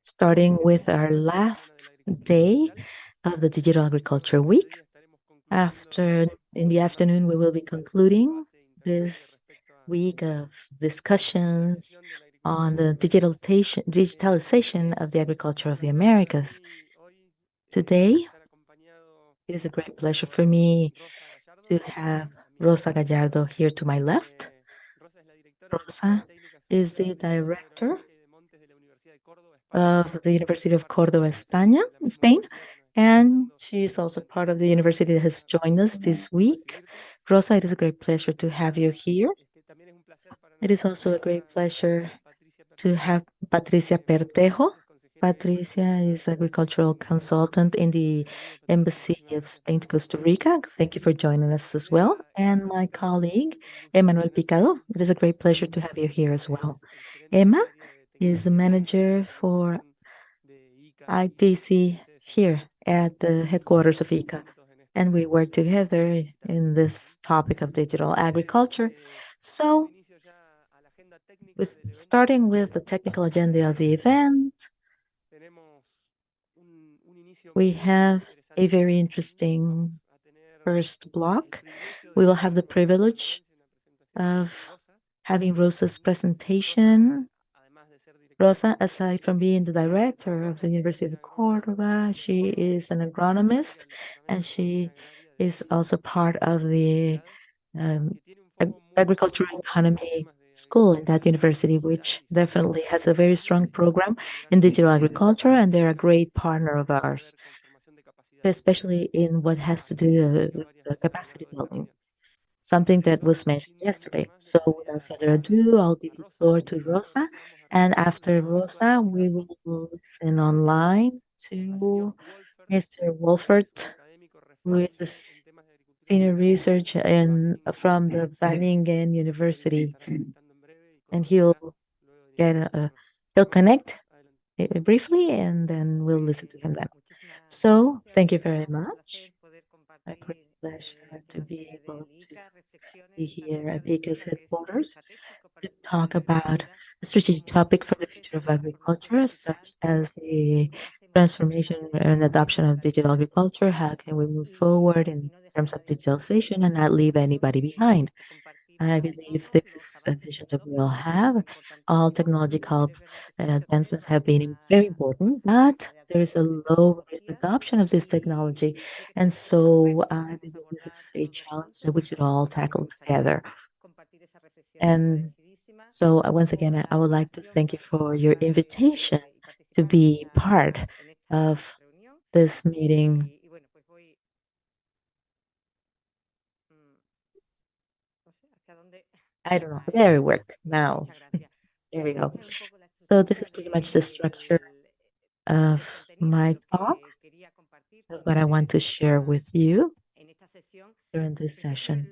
starting with our last day of the Digital Agriculture Week. In the afternoon, we will be concluding this week of discussions on the digitalization of the agriculture of the Americas. Today, it is a great pleasure for me to have Rosa Gallardo here to my left. Rosa is the director of the University of Córdoba, Spain, and she is also part of the university that has joined us this week. Rosa, it is a great pleasure to have you here. It is also a great pleasure to have Patricia Pertejo. Patricia is agricultural consultant in the Embassy of Spain to Costa Rica. Thank you for joining us as well. And my colleague, Emmanuel Picado. It is a great pleasure to have you here as well. Emma is the manager for ITC here at the headquarters of ICA, and we work together in this topic of digital agriculture. So, starting with the technical agenda of the event, we have a very interesting first block. We will have the privilege of having Rosa's presentation. Rosa, aside from being the director of the University of Córdoba, she is an agronomist and she is also part of the um, agricultural economy school in that university, which definitely has a very strong program in digital agriculture, and they're a great partner of ours, especially in what has to do with the capacity building, something that was mentioned yesterday. So without further ado, I'll give the floor to Rosa. And after Rosa, we will listen online to Mr. Wolfert, who is a senior research from the Wageningen University. And he'll connect briefly, and then we'll listen to him then. So thank you very much. A great pleasure to be able to be here at ICA's headquarters to talk about a strategic topic for the future of agriculture, such as the transformation and adoption of digital agriculture. How can we move forward in terms of digitalization and not leave anybody behind? I believe this is a vision that we all have. All technological advancements have been very important, but there is a low adoption of this technology. And so I believe this is a challenge that we should all tackle together. And so once again, I would like to thank you for your invitation to be part of this meeting. I don't know. There it worked. Now, there we go. So this is pretty much the structure of my talk, of what I want to share with you during this session.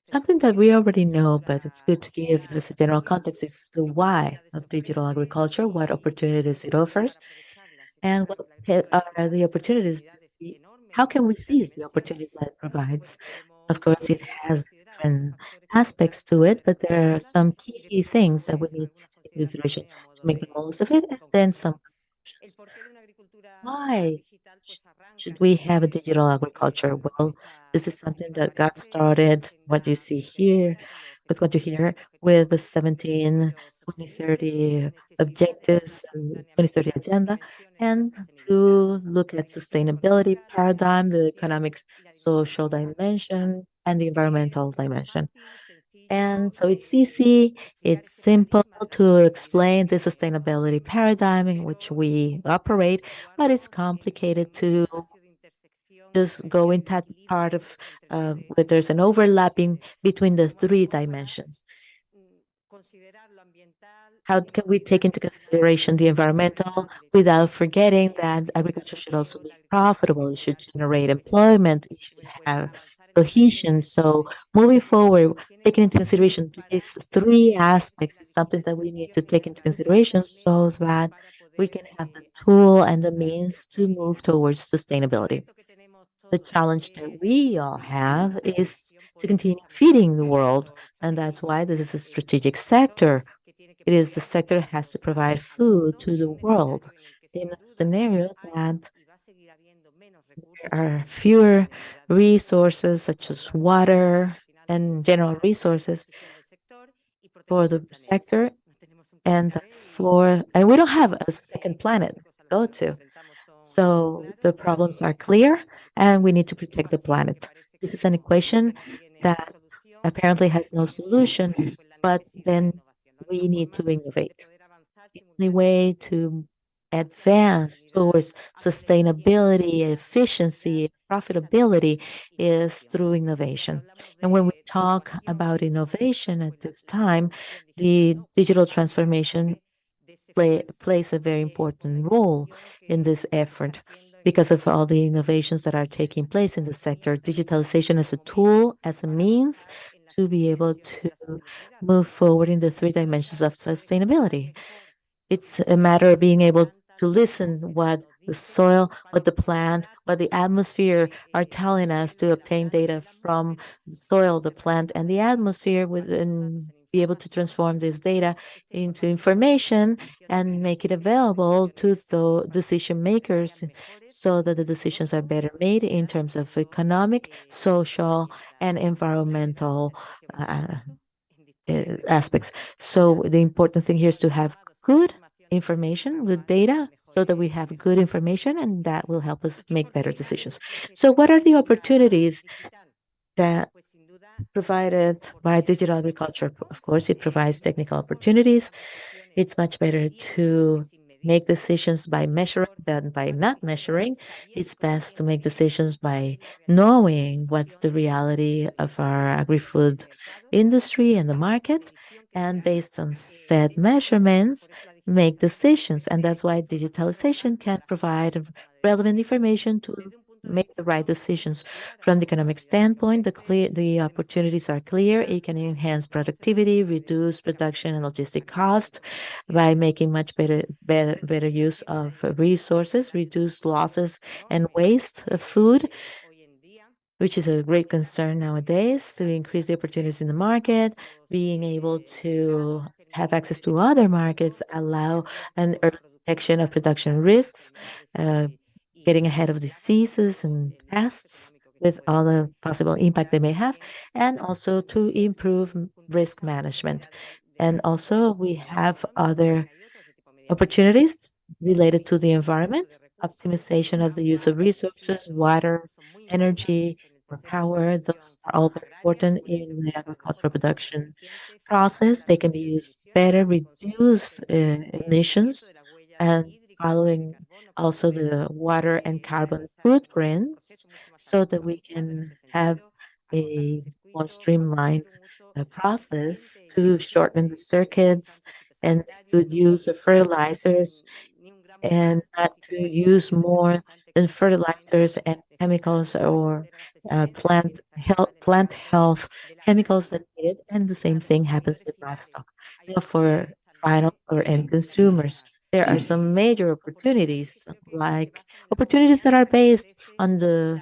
Something that we already know, but it's good to give this a general context is the why of digital agriculture, what opportunities it offers, and what are the opportunities. How can we seize the opportunities that it provides? Of course, it has different aspects to it, but there are some key things that we need to take into consideration to make the most of it, and then some conclusions. Why should we have a digital agriculture? Well, this is something that got started, what you see here, with what you hear, with the 17 2030 objectives and 2030 agenda, and to look at sustainability paradigm, the economic, social dimension, and the environmental dimension. And so it's easy, it's simple to explain the sustainability paradigm in which we operate, but it's complicated to just go in that part of where there's an overlapping between the three dimensions. How can we take into consideration the environmental without forgetting that agriculture should also be profitable? It should generate employment. It should have cohesion. So moving forward, taking into consideration these three aspects is something that we need to take into consideration so that we can have the tool and the means to move towards sustainability. The challenge that we all have is to continue feeding the world, and that's why this is a strategic sector It is the sector that has to provide food to the world in a scenario that there are fewer resources such as water and general resources for the sector, and that's for, and we don't have a second planet to go to. So the problems are clear, and we need to protect the planet. This is an equation that apparently has no solution, but then we need to innovate. The only way to advance towards sustainability, efficiency, profitability is through innovation. And when we talk about innovation at this time, the digital transformation plays a very important role in this effort because of all the innovations that are taking place in the sector. Digitalization as a tool, as a means to be able to move forward in the three dimensions of sustainability. It's a matter of being able to listen what the soil, what the plant, what the atmosphere are telling us to obtain data from the soil, the plant, and the atmosphere and be able to transform this data into information and make it available to the decision makers so that the decisions are better made in terms of economic, social, and environmental uh, aspects. So the important thing here is to have good information, good data, so that we have good information and that will help us make better decisions. So what are the opportunities that provided by digital agriculture? Of course, it provides technical opportunities. It's much better to make decisions by measuring than by not measuring. It's best to make decisions by knowing what's the reality of our agri-food industry and the market, and based on said measurements, make decisions. And that's why digitalization can provide relevant information to make the right decisions. From the economic standpoint, the opportunities are clear. It can enhance productivity, reduce production and logistic cost by making much better use of resources, reduce losses and waste of food, which is a great concern nowadays, to increase the opportunities in the market, being able to have access to other markets, allow an early detection of production risks, uh, getting ahead of diseases and pests with all the possible impact they may have, and also to improve risk management. And also, we have other opportunities related to the environment, optimization of the use of resources, water, energy, or power. Those are all very important in the agricultural production process. They can be used better, reduce emissions, and following also the water and carbon footprints so that we can have a more streamlined process to shorten the circuits and good use of fertilizers and not to use more than fertilizers and chemicals or plant health chemicals that needed. And the same thing happens with livestock. Now, for final or end consumers, there are some major opportunities, like opportunities that are based on the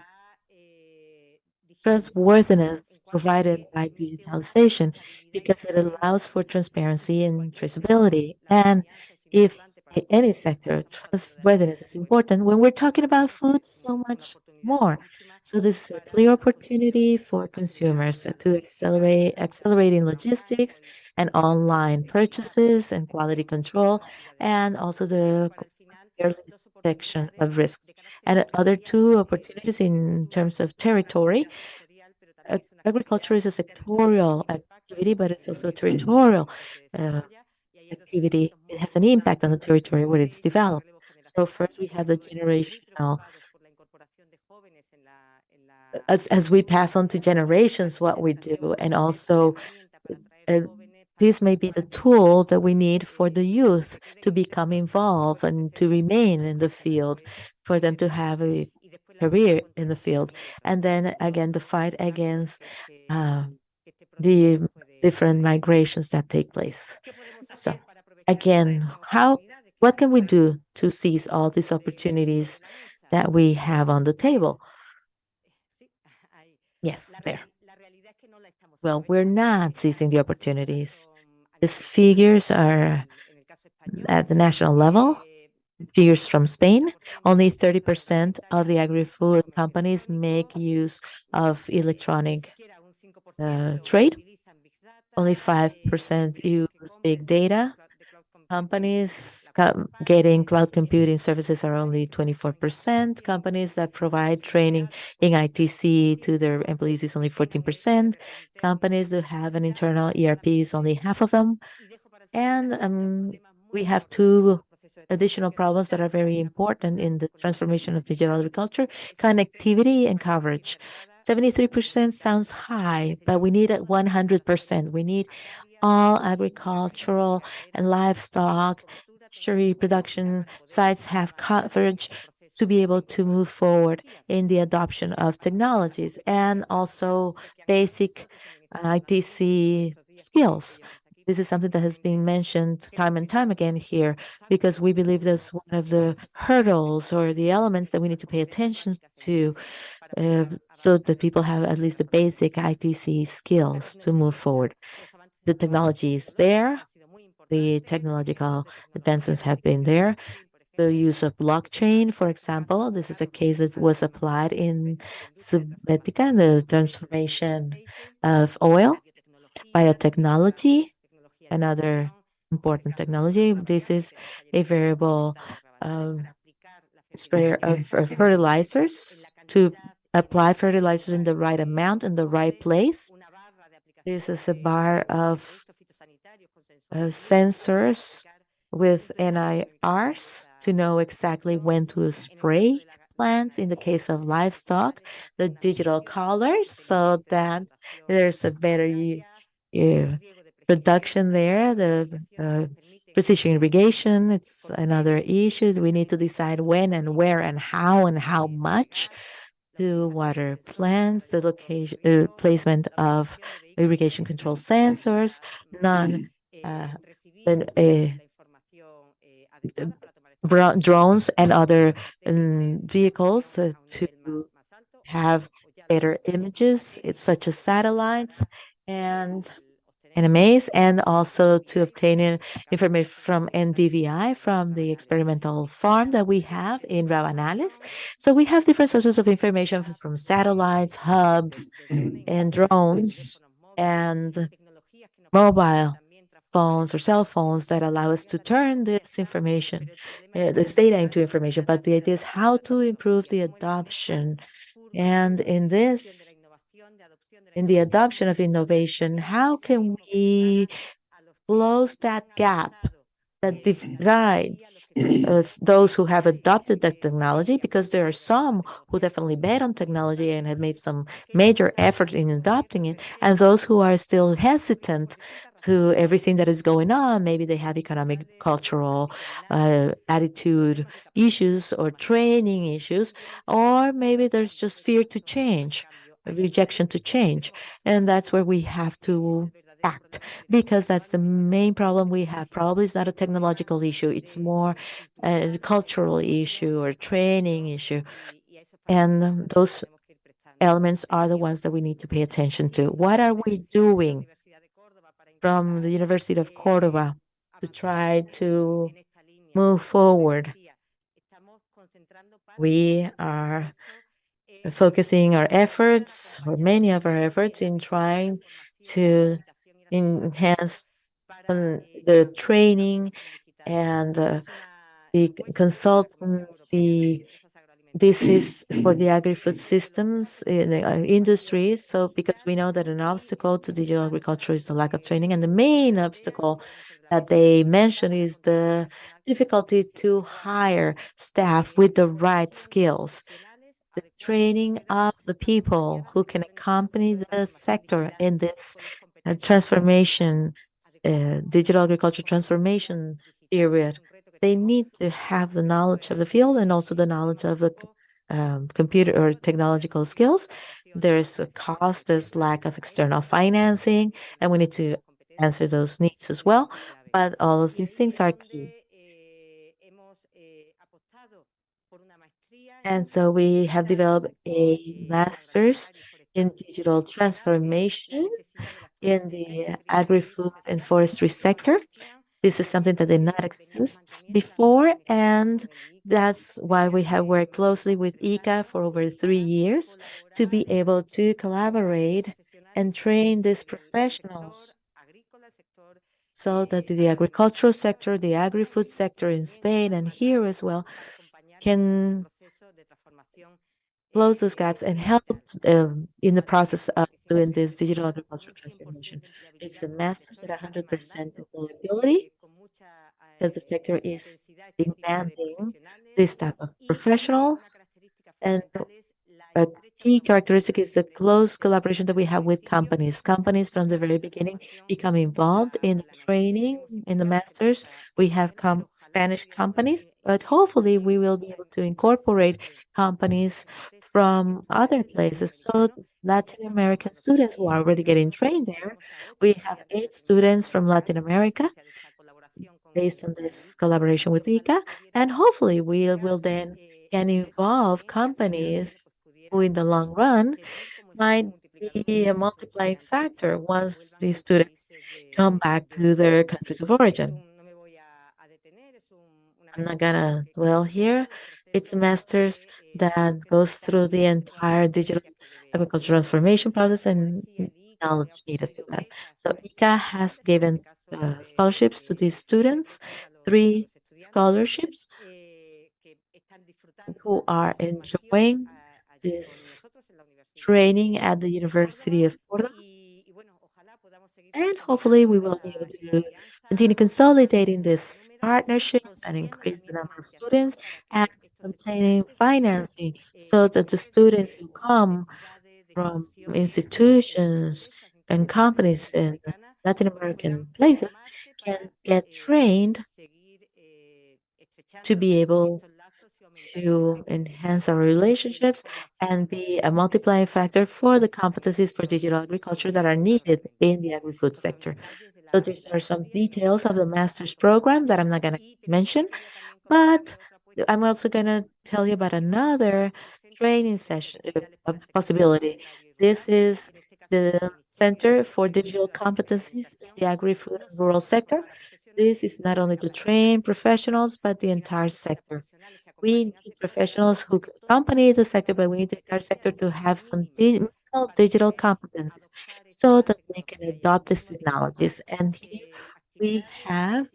trustworthiness provided by digitalization because it allows for transparency and traceability. And if in any sector, trustworthiness is important, when we're talking about food, so much more. So this is a clear opportunity for consumers to accelerating logistics and online purchases and quality control, and also the early detection of risks. And other two opportunities in terms of territory. Agriculture is a sectorial activity, but it's also a territorial uh, activity. It has an impact on the territory where it's developed. So first we have the generational, as we pass on to generations what we do, and also uh, this may be the tool that we need for the youth to become involved and to remain in the field, for them to have a career in the field. And then again, the fight against uh, the different migrations that take place. So again, what can we do to seize all these opportunities that we have on the table? Yes, there. Well, we're not seizing the opportunities. These figures are at the national level. Figures from Spain, only 30% of the agri-food companies make use of electronic trade. Only 5% use big data. Companies getting cloud computing services are only 24%. Companies that provide training in ITC to their employees is only 14%. Companies that have an internal ERP is only half of them. And we have two additional problems that are very important in the transformation of digital agriculture: connectivity and coverage. 73% sounds high, but we need it 100%. We need all agricultural and livestock, fishery production sites have coverage to be able to move forward in the adoption of technologies and also basic ITC skills. This is something that has been mentioned time and time again here because we believe that's one of the hurdles or the elements that we need to pay attention to so that people have at least the basic ITC skills to move forward. The technology is there. The technological advancements have been there. The use of blockchain, for example, this is a case that was applied in Subetica, the transformation of oil, biotechnology, another important technology. This is a variable sprayer of fertilizers to apply fertilizers in the right amount in the right place. This is a bar of sensors with NIRs to know exactly when to spray plants. In the case of livestock, the digital collars so that there's a better uh, production there. The precision irrigation, it's another issue. We need to decide when and where and how much to water plants, the location, placement of irrigation control sensors, non uh, then, drones and other vehicles to have better images, such as satellites and NMAs, and also to obtain information from NDVI, from the experimental farm that we have in Rabanales. So we have different sources of information from satellites, hubs, and drones, and mobile phones or cell phones that allow us to turn this information, this data into information. But the idea is how to improve the adoption. And in the adoption of innovation, how can we close that gap that divides those who have adopted the technology, because there are some who definitely bet on technology and have made some major effort in adopting it, and those who are still hesitant to everything that is going on. Maybe they have economic, cultural, attitude issues or training issues, or maybe there's just fear to change, rejection to change. And that's where we have to act, because that's the main problem we have. Probably it's not a technological issue, it's more a cultural issue or training issue. And those elements are the ones that we need to pay attention to. What are we doing from the University of Cordoba to try to move forward? We are focusing our efforts, or many of our efforts, in trying to enhance the training and the consultancy. This is for the agri-food systems in the industries. So, because we know that an obstacle to digital agriculture is the lack of training, and the main obstacle that they mention is the difficulty to hire staff with the right skills, the training of the people who can accompany the sector in this transformation, digital agriculture transformation period. They need to have the knowledge of the field and also the knowledge of the computer or technological skills. There's a cost, there's lack of external financing, and we need to answer those needs as well. But all of these things are key. And so we have developed a master's in digital transformation in the agri-food and forestry sector. This is something that did not exist before, and that's why we have worked closely with ICA for over 3 years to be able to collaborate and train these professionals so that the agricultural sector, the agri-food sector in Spain and here as well, can close those gaps and help in the process of doing this digital agriculture transformation. It's a master's at 100% employability because the sector is demanding this type of professionals. And a key characteristic is the close collaboration that we have with companies. Companies from the very beginning become involved in the training in the masters. We have Spanish companies, but hopefully we will be able to incorporate companies from other places. So Latin American students who are already getting trained there, we have 8 students from Latin America based on this collaboration with ICA, and hopefully we will then can involve companies who in the long run might be a multiplying factor once these students come back to their countries of origin. I'm not gonna dwell here. It's a master's that goes through the entire digital agricultural transformation process and knowledge needed for that. So ICA has given scholarships to these students, 3 scholarships who are enjoying this training at the University of Córdoba. And hopefully we will be able to continue consolidating this partnership and increase the number of students and obtaining financing so that the students who come from institutions and companies in Latin American places can get trained to be able to enhance our relationships and be a multiplying factor for the competencies for digital agriculture that are needed in the agri-food sector. So these are some details of the master's program that I'm not going to mention, but I'm also going to tell you about another training session possibility. This is the Center for Digital Competencies in the Agri-Food and Rural Sector. This is not only to train professionals, but the entire sector. We need professionals who accompany the sector, but we need the entire sector to have some digital competencies so that they can adopt these technologies. And here we have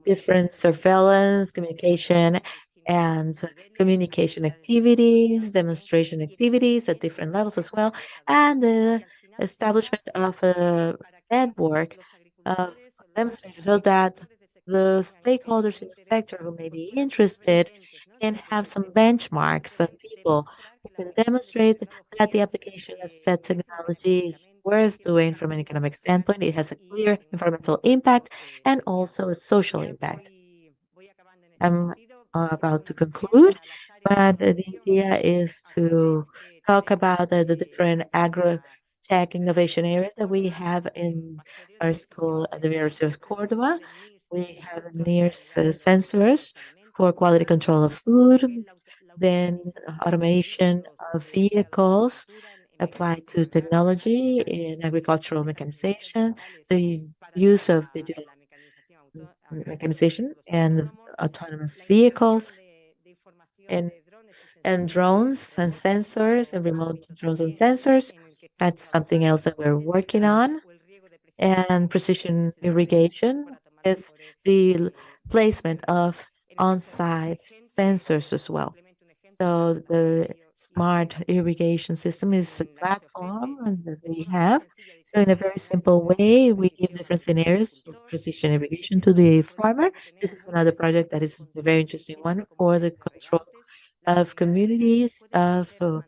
different surveillance, communication, and communication activities, demonstration activities at different levels as well, and the establishment of a network of demonstrators so that the stakeholders in the sector who may be interested can have some benchmarks of people who can demonstrate that the application of said technology is worth doing from an economic standpoint. It has a clear environmental impact and also a social impact. I'm about to conclude, but the idea is to talk about the different agro-tech innovation areas that we have in our school at the University of Córdoba. We have near sensors for quality control of food, then automation of vehicles applied to technology in agricultural mechanization, the use of digital mechanization and autonomous vehicles and drones and sensors and remote drones and sensors. That's something else that we're working on. And precision irrigation with the placement of on-site sensors as well. So the smart irrigation system is a platform that we have. So in a very simple way, we give different scenarios for precision irrigation to the farmer. This is another project that is a very interesting one for the control of communities of uh,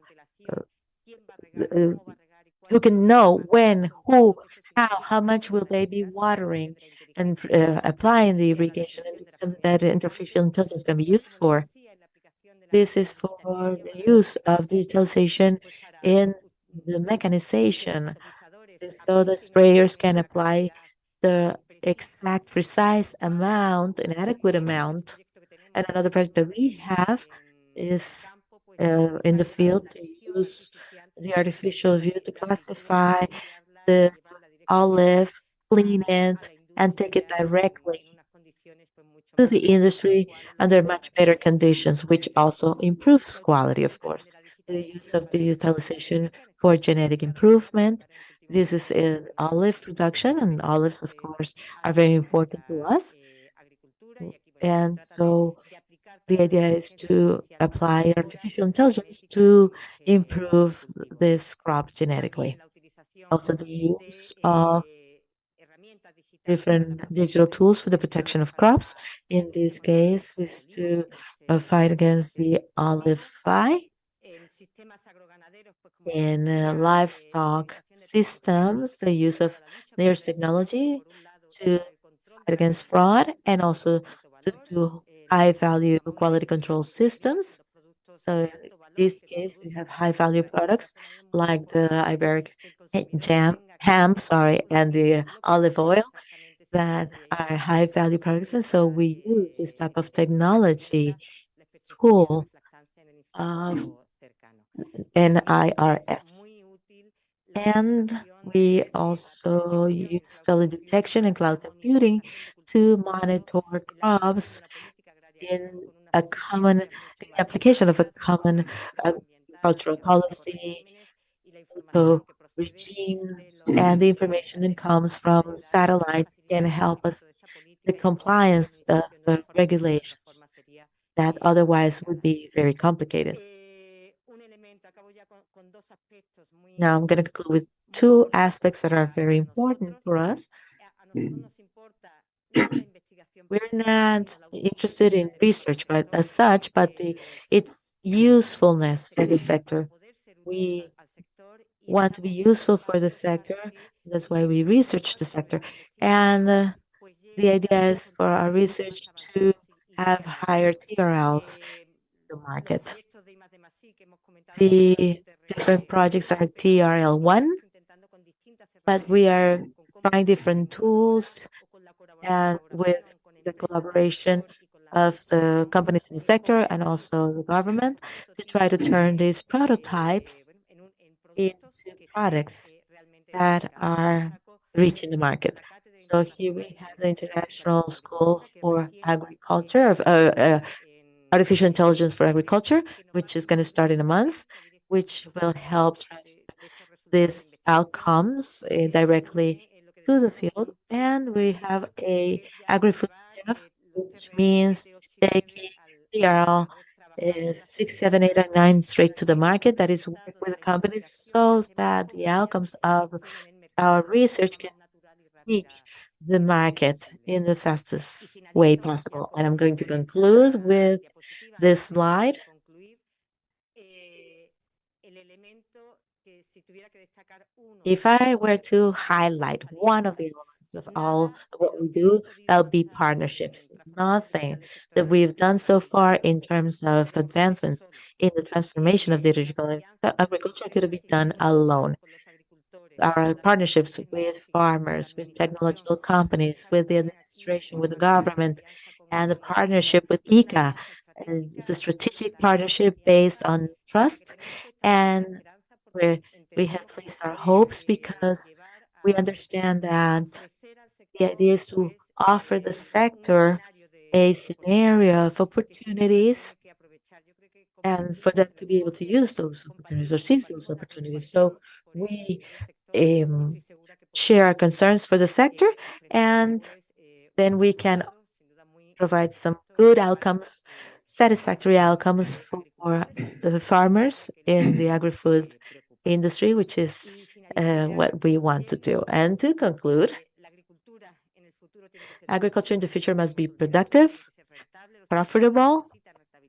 who can know when, who, how much will they be watering and applying the irrigation. And this is something that artificial intelligence can be used for. This is for the use of digitalization in the mechanization, so the sprayers can apply the exact, precise amount, an adequate amount. And another project that we have is in the field to use the artificial view to classify the olive, clean it, and take it directly to the industry under much better conditions, which also improves quality, of course. The use of digitalization for genetic improvement. This is in olive production, and olives, of course, are very important to us. And so the idea is to apply artificial intelligence to improve this crop genetically. Also, the use of different digital tools for the protection of crops. In this case, is to fight against the olive fly in livestock systems, the use of layers technology to fight against fraud and also to do high value quality control systems. So in this case, we have high value products like the Iberic ham, sorry, and the olive oil that are high value products. And so we use this type of technology tool of NIRS. And we also use teledetection and cloud computing to monitor crops in a common application of a common agricultural policy, eco regimes, and the information that comes from satellites can help us the compliance of regulations that otherwise would be very complicated. Now I'm going to conclude with two aspects that are very important for us. We're not interested in research, but as such, but its usefulness for the sector. We want to be useful for the sector. That's why we research the sector. And the idea is for our research to have higher TRLs in the market. The different projects are TRL1, but we are trying different tools and with the collaboration of the companies in the sector and also the government to try to turn these prototypes into products that are reaching the market. So here we have the International School for Agriculture, of Artificial Intelligence for Agriculture, which is going to start in a month, which will help transfer these outcomes directly to the field. And we have a agri-food chef, which means taking TRL 6, 7, 8, and 9 straight to the market. That is work with the companies so that the outcomes of our research can reach the market in the fastest way possible. And I'm going to conclude with this slide. If I were to highlight one of the elements of all what we do, that would be partnerships. Nothing that we've done so far in terms of advancements in the transformation of digital agriculture could have been done alone. Our partnerships with farmers, with technological companies, with the administration, with the government, and the partnership with ICA. It's a strategic partnership based on trust, and where we have placed our hopes because we understand that the idea is to offer the sector a scenario of opportunities and for them to be able to use those opportunities or seize those opportunities. So we um, share our concerns for the sector, and then we can provide some good outcomes, satisfactory outcomes for the farmers in the agri-food industry, which is what we want to do. And to conclude, agriculture in the future must be productive, profitable.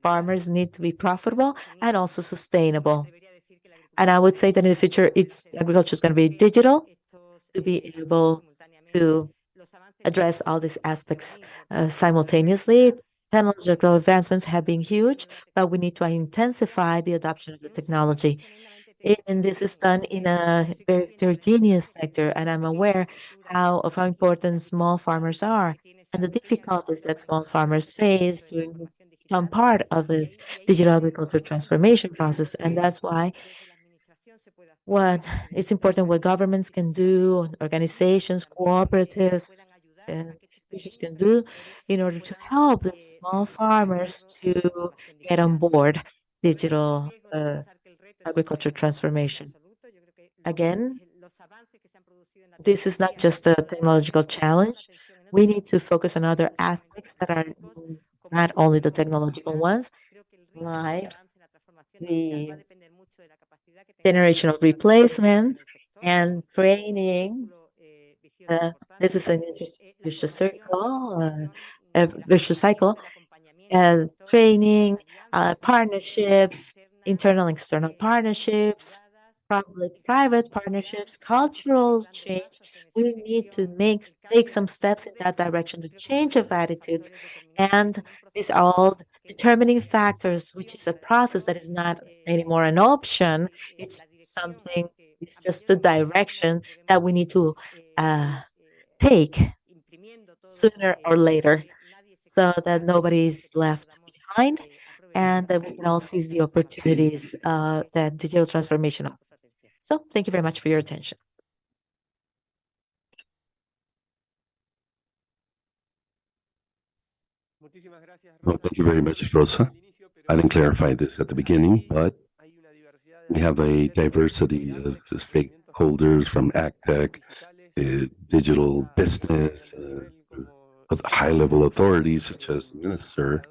Farmers need to be profitable and also sustainable. And I would say that in the future, it's agriculture is going to be digital to be able to address all these aspects simultaneously. Technological advancements have been huge, but we need to intensify the adoption of the technology. And this is done in a very heterogeneous sector, and I'm aware of how important small farmers are and the difficulties that small farmers face to become part of this digital agriculture transformation process. And that's why what it's important what governments can do, organizations, cooperatives, and institutions can do in order to help the small farmers to get on board digital agriculture transformation. Again, this is not just a technological challenge. We need to focus on other aspects that are not only the technological ones, like the generational replacement and training. This is an interesting vicious cycle. Training, partnerships, internal and external partnerships, public-private partnerships, cultural change. We need to take some steps in that direction to change of attitudes, and these are all determining factors, which is a process that is not anymore an option. It's something. It's just the direction that we need to uh, take sooner or later so that nobody's left behind and that we can all seize the opportunities that digital transformation offers. So thank you very much for your attention. Well, thank you very much, Rosa. I didn't clarify this at the beginning, but we have a diversity of stakeholders from AgTech, digital business, of high-level authorities such as minister,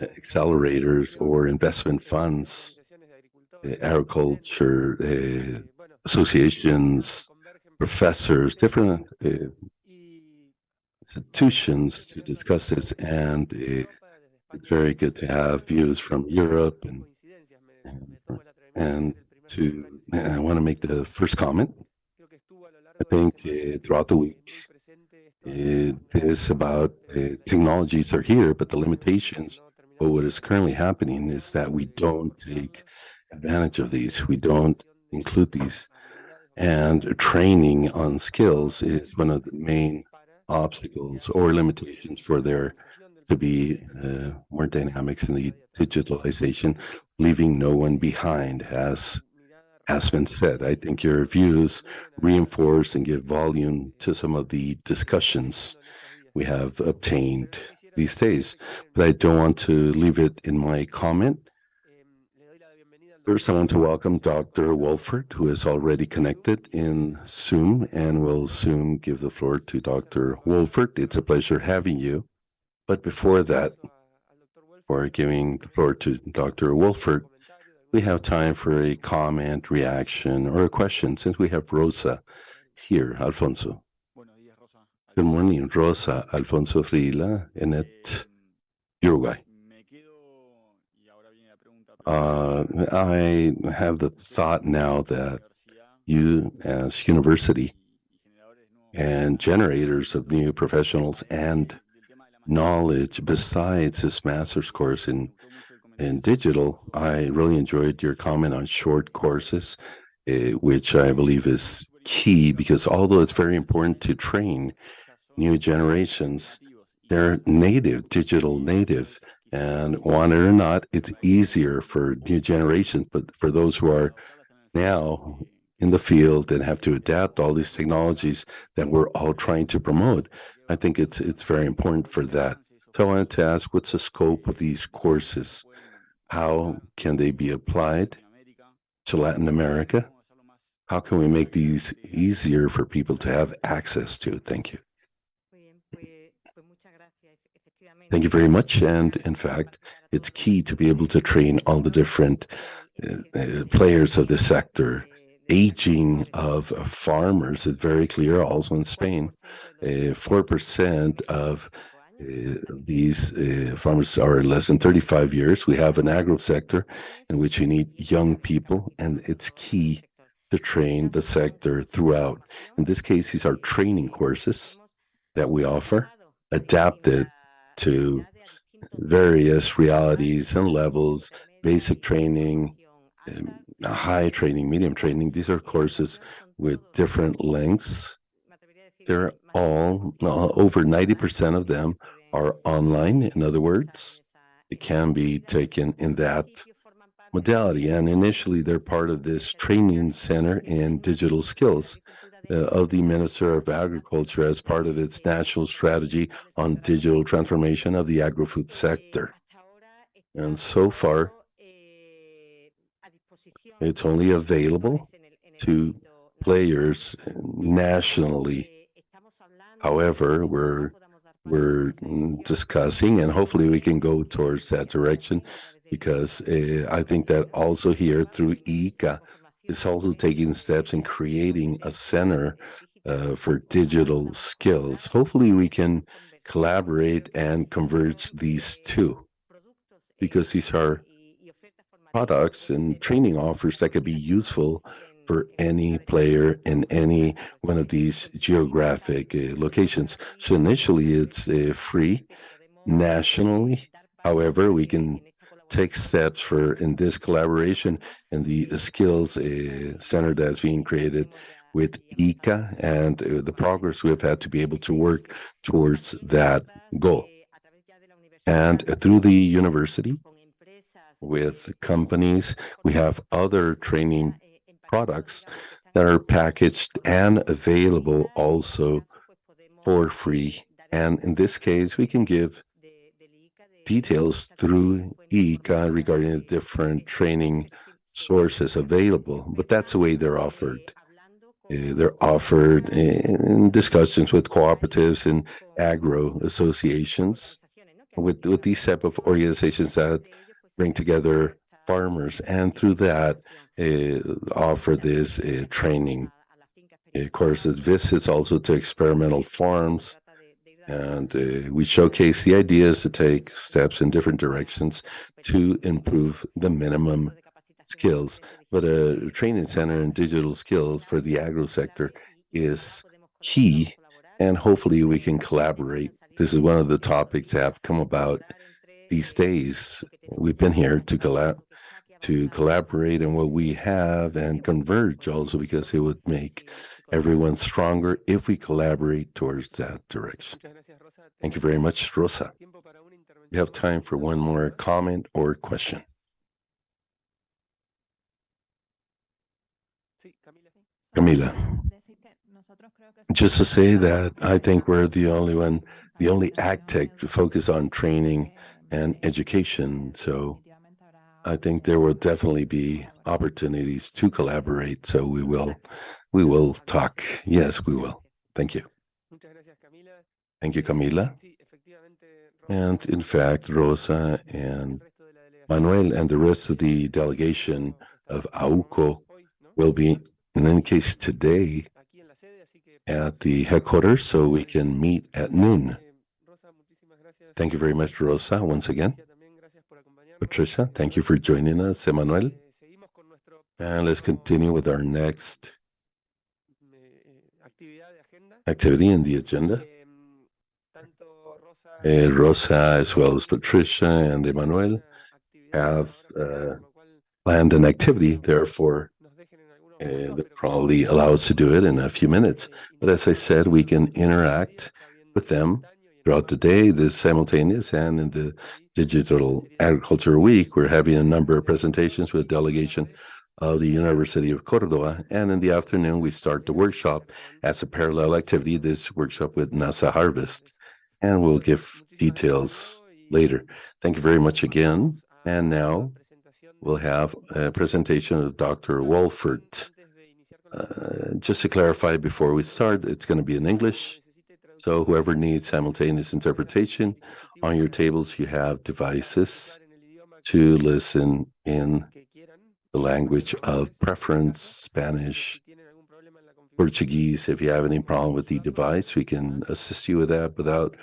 accelerators, or investment funds, agriculture associations, professors, different institutions to discuss this. And it's very good to have views from Europe and I want to make the first comment. I think throughout the week, this about technologies are here, but the limitations. But what is currently happening is that we don't take advantage of these. We don't include these. And training on skills is one of the main obstacles or limitations for there to be more dynamics in the digitalization, leaving no one behind, as has been said. I think your views reinforce and give volume to some of the discussions we have obtained these days. But I don't want to leave it in my comment. First, I want to welcome Dr. Wolfert, who is already connected in Zoom, and will soon give the floor to Dr. Wolfert. It's a pleasure having you. But before that, for giving the floor to Dr. Wolfert, we have time for a comment, reaction, or a question, since we have Rosa here, Alfonso. Good morning, Rosa, Alfonso Frila, Enet, Uruguay. I have the thought now that you, as university and generators of new professionals and knowledge, besides this master's course in digital, I really enjoyed your comment on short courses, which I believe is key, because although it's very important to train new generations, they're digital native, and want it or not, it's easier for new generations. But for those who are now in the field and have to adapt all these technologies that we're all trying to promote, I think it's very important for that. So I wanted to ask, what's the scope of these courses? How can they be applied to Latin America? How can we make these easier for people to have access to? Thank you. Thank you very much. And in fact, it's key to be able to train all the different players of the sector. Aging of farmers is very clear, also in Spain. 4% of these farmers are less than 35 years. We have an agro sector in which we need young people, and it's key to train the sector throughout. In this case, these are training courses that we offer, adapted to various realities and levels, basic training, high training, medium training. These are courses with different lengths. They're all, over 90% of them are online. In other words, it can be taken in that modality. And initially, they're part of this training center in digital skills of the Minister of Agriculture as part of its national strategy on digital transformation of the agri-food sector. And so far, it's only available to players nationally. However, we're discussing, and hopefully we can go towards that direction, because I think that also here through ICA is also taking steps in creating a center for digital skills. Hopefully we can collaborate and converge these two, because these are products and training offers that could be useful for any player in any one of these geographic locations. So initially, it's free nationally. However, we can take steps for in this collaboration and the skills center that's being created with ICA and the progress we've had to be able to work towards that goal. And through the university, with companies, we have other training products that are packaged and available also for free. And in this case, we can give details through ICA regarding the different training sources available, but that's the way they're offered. They're offered in discussions with cooperatives and agro associations, with these type of organizations that bring together farmers, and through that offer this training courses, visits also to experimental farms, and we showcase the ideas to take steps in different directions to improve the minimum skills. But a training center in digital skills for the agro sector is key, and hopefully we can collaborate. This is one of the topics that have come about these days. We've been here to collaborate in what we have and converge also, because it would make everyone stronger if we collaborate towards that direction. Thank you very much, Rosa. We have time for one more comment or question. Camila, just to say that I think we're the only one, the only AgTech to focus on training and education. So I think there will definitely be opportunities to collaborate. So we will talk. Yes, we will. Thank you. Thank you, Camila. And in fact, Rosa and Manuel and the rest of the delegation of AUCO will be, in any case, today at the headquarters, so we can meet at noon. Thank you very much, Rosa, once again. Patricia, thank you for joining us, Emmanuel. And let's continue with our next activity in the agenda. Rosa, as well as Patricia and Emmanuel, have planned an activity. Therefore, they'll probably allow us to do it in a few minutes. But as I said, we can interact with them throughout the day, this simultaneous, and in the Digital Agriculture Week, we're having a number of presentations with a delegation of the University of Cordoba. And in the afternoon, we start the workshop as a parallel activity, this workshop with NASA Harvest. And we'll give details later. Thank you very much again. And now we'll have a presentation of Dr. Wolfert. Just to clarify before we start, it's going to be in English. So whoever needs simultaneous interpretation, on your tables you have devices to listen in the language of preference, Spanish, Portuguese. If you have any problem with the device, we can assist you with that. Without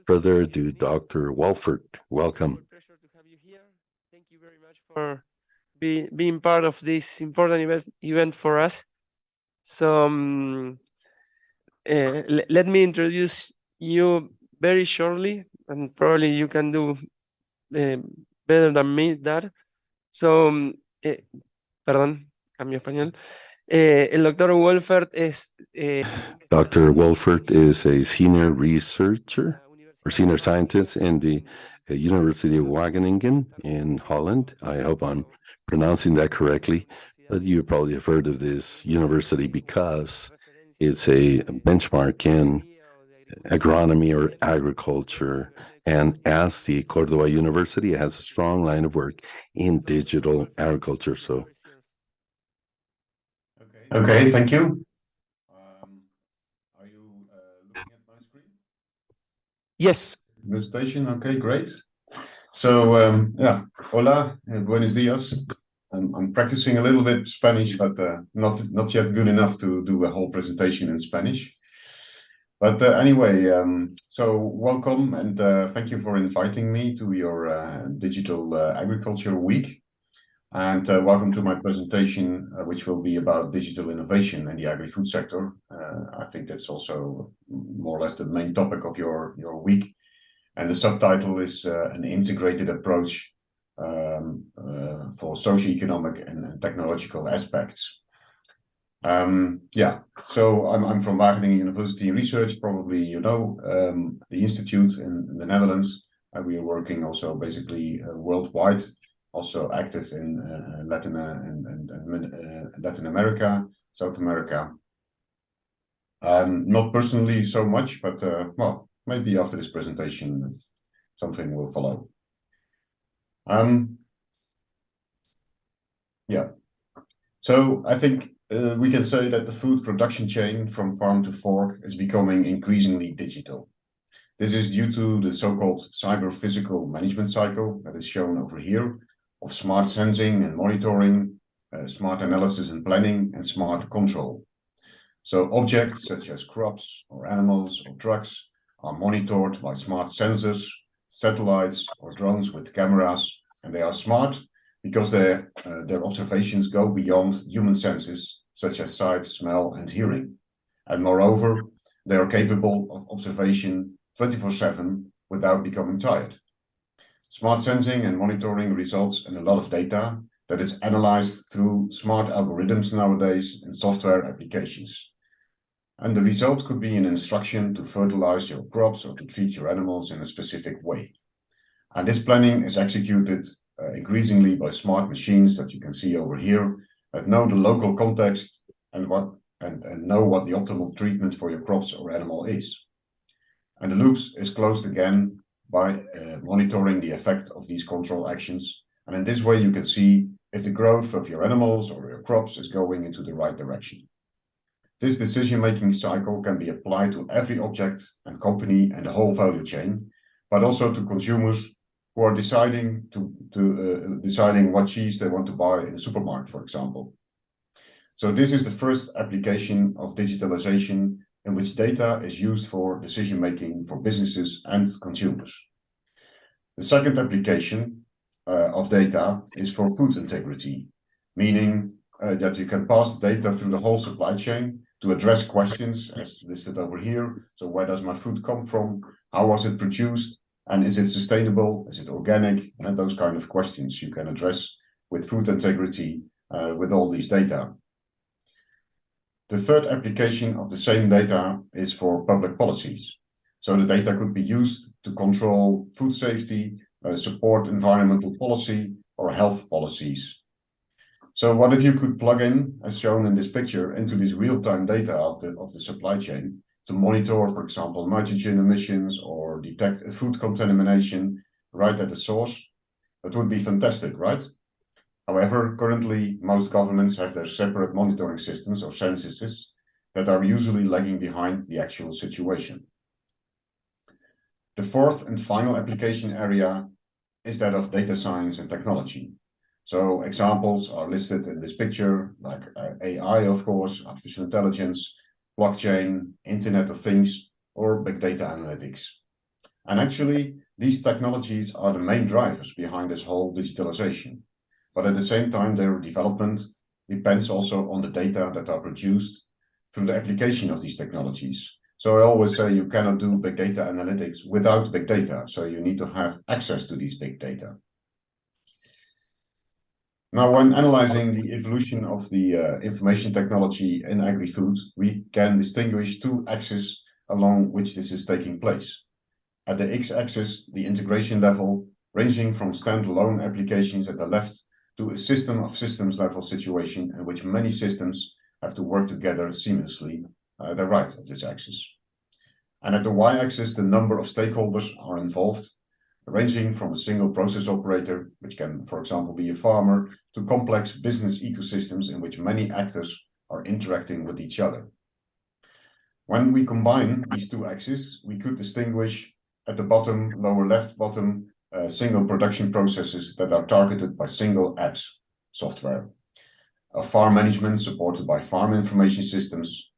further ado, Dr. Wolfert, welcome. Thank you very much for being part of this important event for us. So let me introduce you very shortly, and probably you can do better than me that. So, perdón, cambio español. El doctor Wolfert es... Dr. Wolfert is a senior researcher or senior scientist in the University of Wageningen in Holland. I hope I'm pronouncing that correctly, but you probably have heard of this university because it's a benchmark in agronomy or agriculture. And as the Cordova University, it has a strong line of work in digital agriculture. So, Okay, thank you. Are you looking at my screen? Yes. Presentation, okay, great. So, yeah, hola, buenos dias. I'm practicing a little bit Spanish, but not yet good enough to do a whole presentation in Spanish. But anyway, so welcome and thank you for inviting me to your Digital Agriculture Week. And welcome to my presentation, which will be about digital innovation in the agri-food sector. I think that's also more or less the main topic of your week. And the subtitle is an integrated approach for socioeconomic and technological aspects. Yeah, so I'm from Wageningen University Research, probably you know, the institute in the Netherlands. And we are working also basically worldwide, also active in Latin America, South America. Not personally so much, but well, maybe after this presentation, something will follow. Yeah, so I think we can say that the food production chain from farm to fork is becoming increasingly digital. This is due to the so-called cyber-physical management cycle that is shown over here, of smart sensing and monitoring, smart analysis and planning, and smart control. So objects such as crops or animals or trucks are monitored by smart sensors, satellites or drones with cameras, and they are smart because their observations go beyond human senses such as sight, smell and hearing. And moreover, they are capable of observation 24/7 without becoming tired. Smart sensing and monitoring results in a lot of data that is analyzed through smart algorithms nowadays in software applications. And the result could be an instruction to fertilize your crops or to treat your animals in a specific way. And this planning is executed increasingly by smart machines that you can see over here that know the local context and know what the optimal treatment for your crops or animal is. And the loops is closed again by monitoring the effect of these control actions. And in this way, you can see if the growth of your animals or your crops is going into the right direction. This decision-making cycle can be applied to every object and company and the whole value chain, but also to consumers who are deciding what cheese they want to buy in the supermarket, for example. So this is the first application of digitalization in which data is used for decision-making for businesses and consumers. The second application of data is for food integrity, meaning that you can pass data through the whole supply chain to address questions as listed over here. So where does my food come from? How was it produced? And is it sustainable? Is it organic? And those kind of questions you can address with food integrity with all these data. The third application of the same data is for public policies. So the data could be used to control food safety, support environmental policy, or health policies. So what if you could plug in, as shown in this picture, into this real-time data of the supply chain to monitor, for example, nitrogen emissions or detect a food contamination right at the source? That would be fantastic, right? However, currently, most governments have their separate monitoring systems or censuses that are usually lagging behind the actual situation. The fourth and final application area is that of data science and technology. So examples are listed in this picture, like AI, of course, artificial intelligence, blockchain, Internet of Things, or big data analytics. And actually, these technologies are the main drivers behind this whole digitalization. But at the same time, their development depends also on the data that are produced through the application of these technologies. So I always say you cannot do big data analytics without big data. So you need to have access to these big data. Now, when analyzing the evolution of the information technology in agri-food, we can distinguish two axes along which this is taking place. At the x-axis, the integration level, ranging from standalone applications at the left to a system of systems level situation in which many systems have to work together seamlessly at the right of this axis. And at the y-axis, the number of stakeholders are involved, ranging from a single process operator, which can, for example, be a farmer, to complex business ecosystems in which many actors are interacting with each other. When we combine these two axes, we could distinguish at the bottom, lower left bottom, single production processes that are targeted by single apps software. Farm management supported by farm information systems,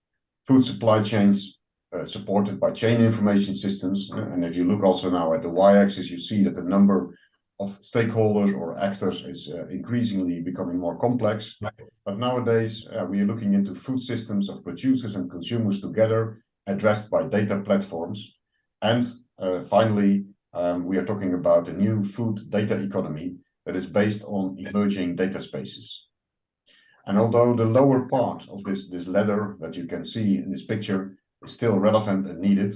food supply chains supported by chain information systems. And if you look also now at the y-axis, you see that the number of stakeholders or actors is increasingly becoming more complex. But nowadays, we are looking into food systems of producers and consumers together, addressed by data platforms. And finally, we are talking about a new food data economy that is based on emerging data spaces. And although the lower part of this ladder that you can see in this picture is still relevant and needed,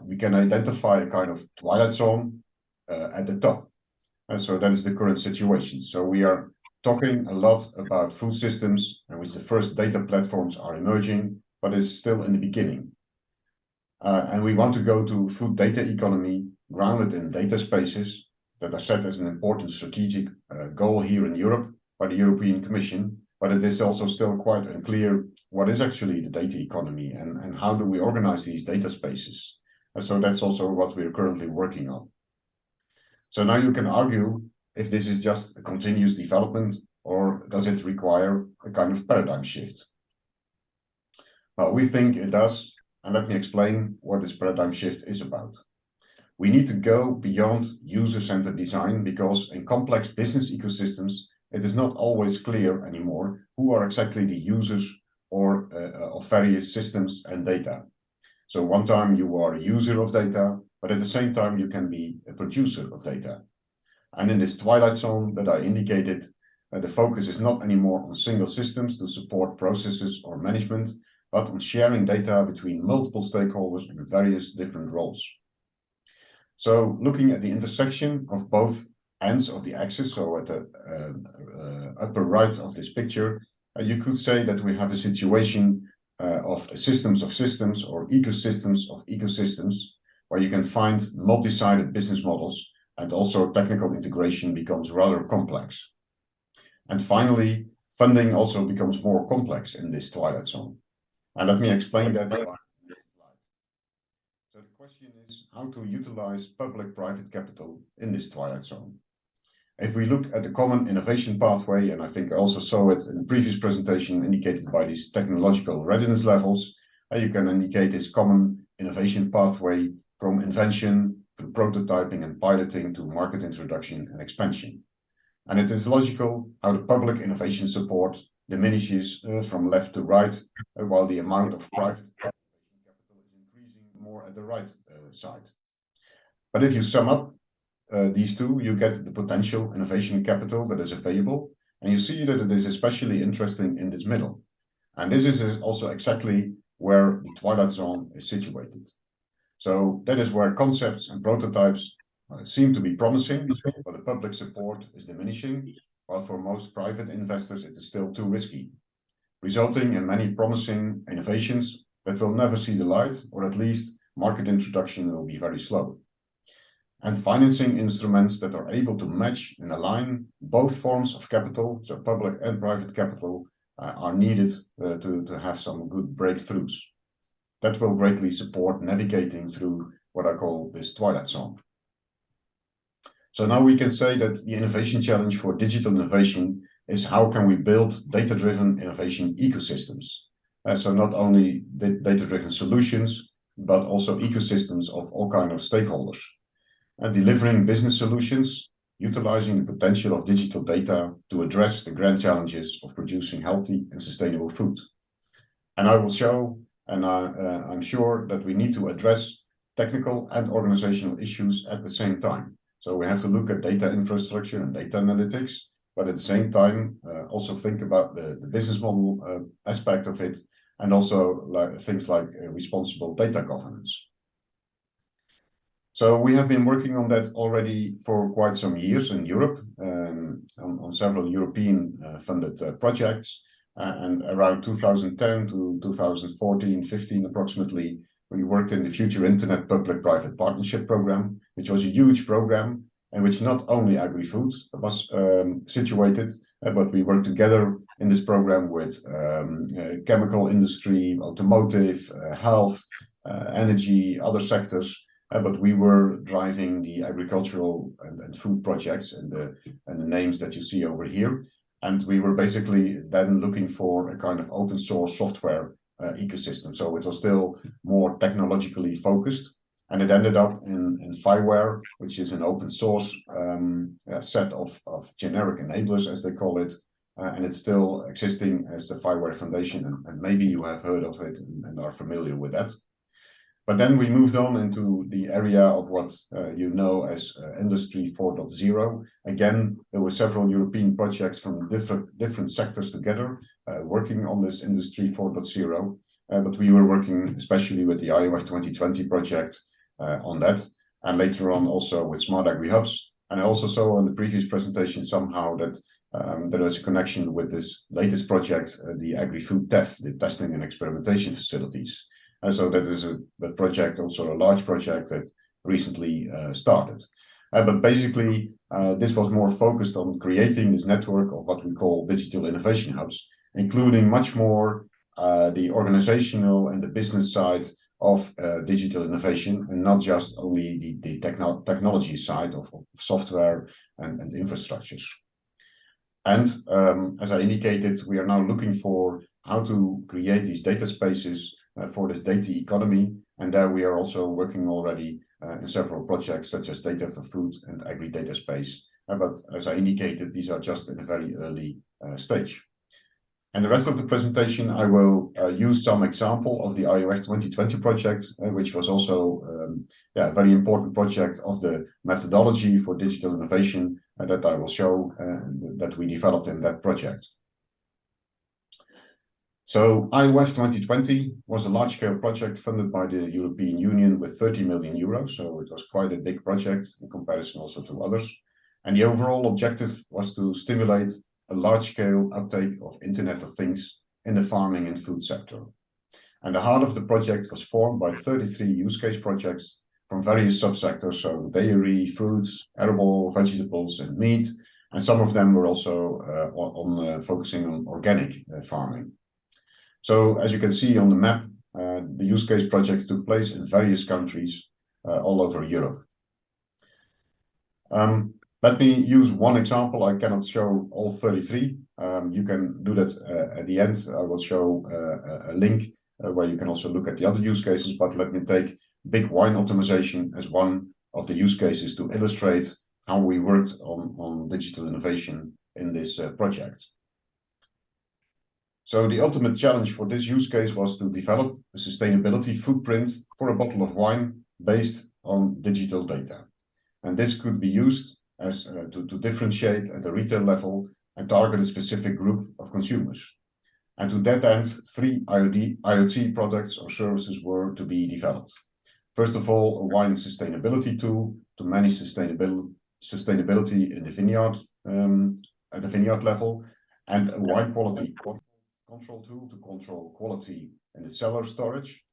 we can identify a kind of twilight zone at the top. And so that is the current situation. So we are talking a lot about food systems in which the first data platforms are emerging, but it's still in the beginning. And we want to go to food data economy grounded in data spaces that are set as an important strategic goal here in Europe by the European Commission, but it is also still quite unclear what is actually the data economy and how do we organize these data spaces. And so that's also what we're currently working on. So now you can argue if this is just a continuous development or does it require a kind of paradigm shift? Well, we think it does, and let me explain what this paradigm shift is about. We need to go beyond user-centered design because in complex business ecosystems, it is not always clear anymore who are exactly the users or of various systems and data. So one time you are a user of data, but at the same time you can be a producer of data. And in this twilight zone that I indicated, the focus is not anymore on single systems to support processes or management, but on sharing data between multiple stakeholders in various different roles. So looking at the intersection of both ends of the axis, so at the upper right of this picture, you could say that we have a situation of systems of systems or ecosystems of ecosystems, where you can find multi-sided business models and also technical integration becomes rather complex. And finally, funding also becomes more complex in this twilight zone. And let me explain that. So the question is how to utilize public-private capital in this twilight zone. If we look at the common innovation pathway, and I think I also saw it in the previous presentation indicated by these technological readiness levels, you can indicate this common innovation pathway from invention through prototyping and piloting to market introduction and expansion. And it is logical how the public innovation support diminishes from left to right, while the amount of private innovation capital is increasing more at the right side. But if you sum up these two, you get the potential innovation capital that is available, and you see that it is especially interesting in this middle. And this is also exactly where the twilight zone is situated. So that is where concepts and prototypes seem to be promising, but the public support is diminishing, while for most private investors it is still too risky, resulting in many promising innovations that will never see the light, or at least market introduction will be very slow. And financing instruments that are able to match and align both forms of capital, so public and private capital, are needed to have some good breakthroughs. That will greatly support navigating through what I call this twilight zone. So now we can say that the innovation challenge for digital innovation is how can we build data-driven innovation ecosystems? So not only data-driven solutions, but also ecosystems of all kinds of stakeholders. And delivering business solutions, utilizing the potential of digital data to address the grand challenges of producing healthy and sustainable food. And I will show, and I'm sure that we need to address technical and organizational issues at the same time. So we have to look at data infrastructure and data analytics, but at the same time, also think about the business model aspect of it, and also things like responsible data governance. So we have been working on that already for quite some years in Europe, on several European funded projects. And around 2010 to 2014, 15 approximately, we worked in the Future Internet Public-Private Partnership Program, which was a huge program in which not only agri-food was situated, but we worked together in this program with chemical industry, automotive, health, energy, other sectors. But we were driving the agricultural and food projects and the names that you see over here. And we were basically then looking for a kind of open source software ecosystem. So it was still more technologically focused. And it ended up in Fireware, which is an open source set of generic enablers, as they call it. And it's still existing as the Fireware Foundation. And maybe you have heard of it and are familiar with that. But then we moved on into the area of what you know as Industry 4.0. Again, there were several European projects from different sectors together working on this Industry 4.0. But we were working especially with the IOF 2020 project on that. And later on also with Smart Agri Hubs. And I also saw in the previous presentation somehow that there is a connection with this latest project, the agri-food TEF, the testing and experimentation facilities. And so that is a project, also a large project that recently started. But basically, this was more focused on creating this network of what we call digital innovation hubs, including much more the organizational and the business side of digital innovation, and not just only the technology side of software and infrastructures. And as I indicated, we are now looking for how to create these data spaces for this data economy. And there we are also working already in several projects such as Data for Food and Agri-Data Space. But as I indicated, these are just in a very early stage. And the rest of the presentation, I will use some example of the iOS 2020 project, which was also a very important project of the methodology for digital innovation that I will show that we developed in that project. So iOF 2020 was a large-scale project funded by the European Union with 30 million euros. So it was quite a big project in comparison also to others. And the overall objective was to stimulate a large-scale uptake of Internet of Things in the farming and food sector. And the heart of the project was formed by 33 use case projects from various subsectors, so dairy, fruits, arable, vegetables, and meat. And some of them were also focusing on organic farming. So as you can see on the map, the use case projects took place in various countries all over Europe. Let me use one example. I cannot show all 33. You can do that at the end. I will show a link where you can also look at the other use cases, but let me take big wine optimization as one of the use cases to illustrate how we worked on digital innovation in this project. So the ultimate challenge for this use case was to develop a sustainability footprint for a bottle of wine based on digital data. And this could be used as to differentiate at the retail level and target a specific group of consumers. And to that end, 3 IoT products or services were to be developed. First of all, a wine sustainability tool to manage sustainability in the vineyard at the vineyard level, and a wine quality control tool to control quality in the cellar storage,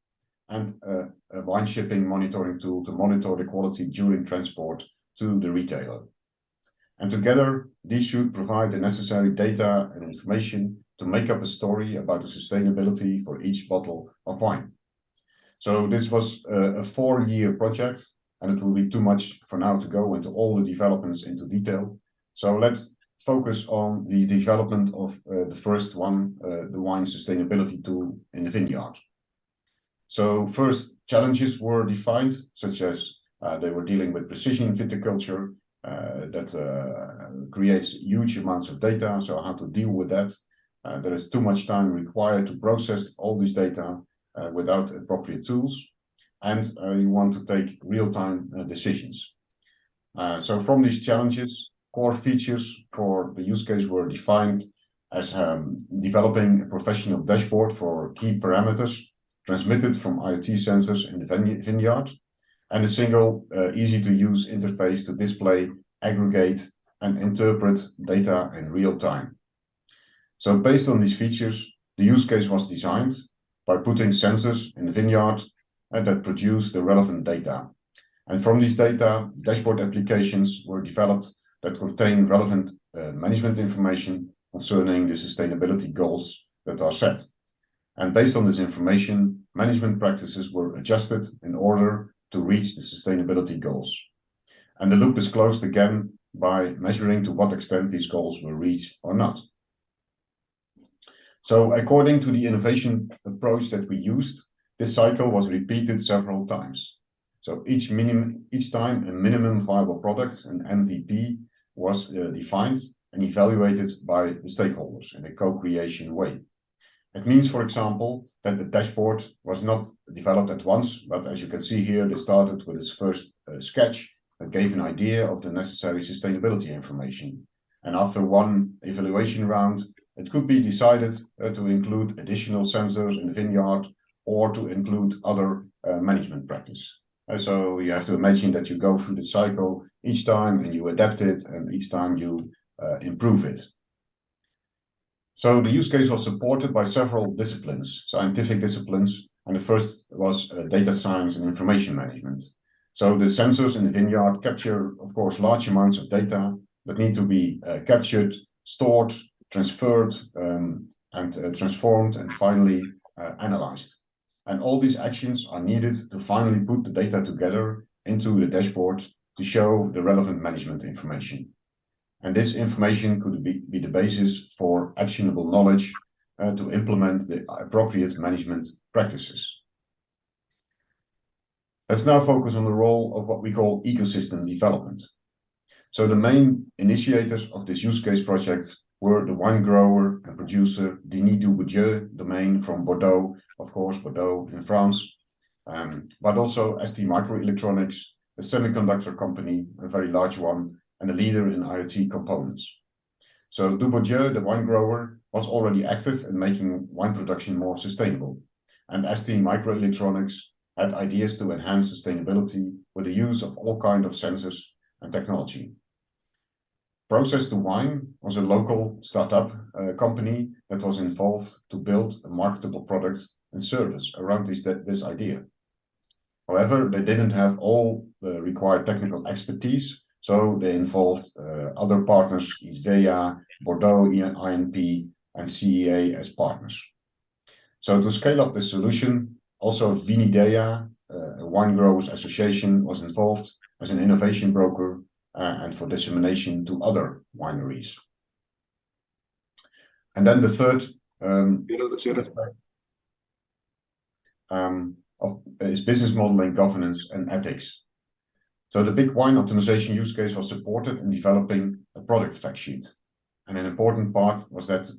and a wine shipping monitoring tool to monitor the quality during transport to the retailer. And together, these should provide the necessary data and information to make up a story about the sustainability for each bottle of wine. So this was a 4-year project, and it will be too much for now to go into all the developments into detail. So let's focus on the development of the first one, the wine sustainability tool in the vineyard. So first, challenges were defined, such as they were dealing with precision viticulture that creates huge amounts of data. So how to deal with that? There is too much time required to process all this data without appropriate tools, and you want to take real-time decisions. So from these challenges, core features for the use case were defined as developing a professional dashboard for key parameters transmitted from IoT sensors in the vineyard, and a single easy-to-use interface to display, aggregate, and interpret data in real time. So based on these features, the use case was designed by putting sensors in the vineyard that produce the relevant data. And from these data, dashboard applications were developed that contain relevant management information concerning the sustainability goals that are set. And based on this information, management practices were adjusted in order to reach the sustainability goals. And the loop is closed again by measuring to what extent these goals were reached or not. So according to the innovation approach that we used, this cycle was repeated several times. So each time a minimum viable product, an MVP, was defined and evaluated by the stakeholders in a co-creation way. It means, for example, that the dashboard was not developed at once, but as you can see here, they started with its first sketch that gave an idea of the necessary sustainability information. And after one evaluation round, it could be decided to include additional sensors in the vineyard or to include other management practice. So you have to imagine that you go through the cycle each time and you adapt it, and each time you improve it. So the use case was supported by several disciplines, scientific disciplines, and the first was data science and information management. So the sensors in the vineyard capture, of course, large amounts of data that need to be captured, stored, transferred, and transformed, and finally analyzed. And all these actions are needed to finally put the data together into the dashboard to show the relevant management information. And this information could be the basis for actionable knowledge to implement the appropriate management practices. Let's now focus on the role of what we call ecosystem development. So the main initiators of this use case project were the wine grower and producer Denis Dubourdieu domain from Bordeaux, of course, Bordeaux in France, but also ST Microelectronics, a semiconductor company, a very large one, and a leader in IoT components. So Dubourdieu, the wine grower, was already active in making wine production more sustainable. And ST Microelectronics had ideas to enhance sustainability with the use of all kinds of sensors and technology. Process to Wine was a local startup company that was involved to build a marketable product and service around this idea. However, they didn't have all the required technical expertise, so they involved other partners, Isvea, Bordeaux, INP, and CEA as partners. So to scale up the solution, also Vinidea, a wine growers association, was involved as an innovation broker and for dissemination to other wineries. And then the third is business modeling, governance, and ethics. So the big wine optimization use case was supported in developing a product fact sheet. And an important part was that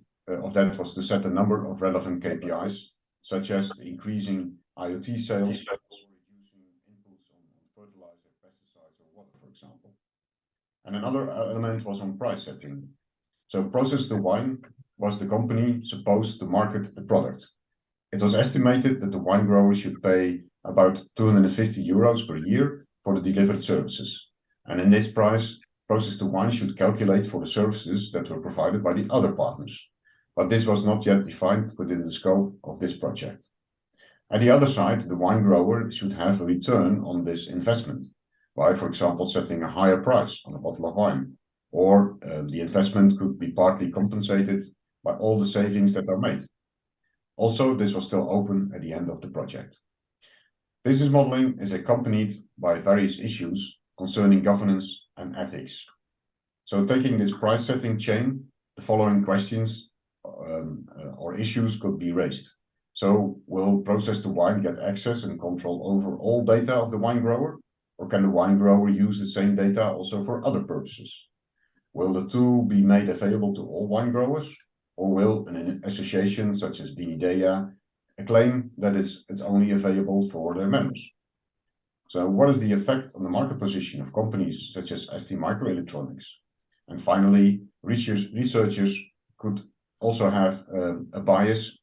was to set a number of relevant KPIs, such as increasing IoT sales or reducing inputs on fertilizer, pesticides, or water, for example. And another element was on price setting. So Process to Wine was the company supposed to market the product. It was estimated that the wine grower should pay about 250 euros per year for the delivered services. And in this price, Process to Wine should calculate for the services that were provided by the other partners. But this was not yet defined within the scope of this project. At the other side, the wine grower should have a return on this investment by, for example, setting a higher price on a bottle of wine, or the investment could be partly compensated by all the savings that are made. Also, this was still open at the end of the project. Business modeling is accompanied by various issues concerning governance and ethics. So taking this price setting chain, the following questions or issues could be raised. So will Process to Wine get access and control over all data of the wine grower? Or can the wine grower use the same data also for other purposes? Will the tool be made available to all wine growers? Or will an association such as Vinidea claim that it's only available for their members? So what is the effect on the market position of companies such as ST Microelectronics? And finally, researchers could also have a bias.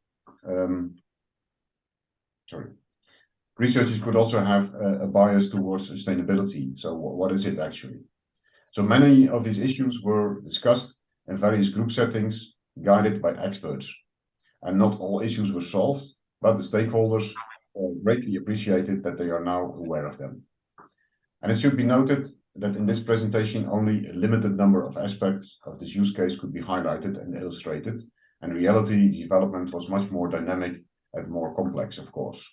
Researchers could also have a bias towards sustainability. So what is it actually? So many of these issues were discussed in various group settings, guided by experts. And not all issues were solved, but the stakeholders greatly appreciated that they are now aware of them. And it should be noted that in this presentation, only a limited number of aspects of this use case could be highlighted and illustrated. And in reality, development was much more dynamic and more complex, of course.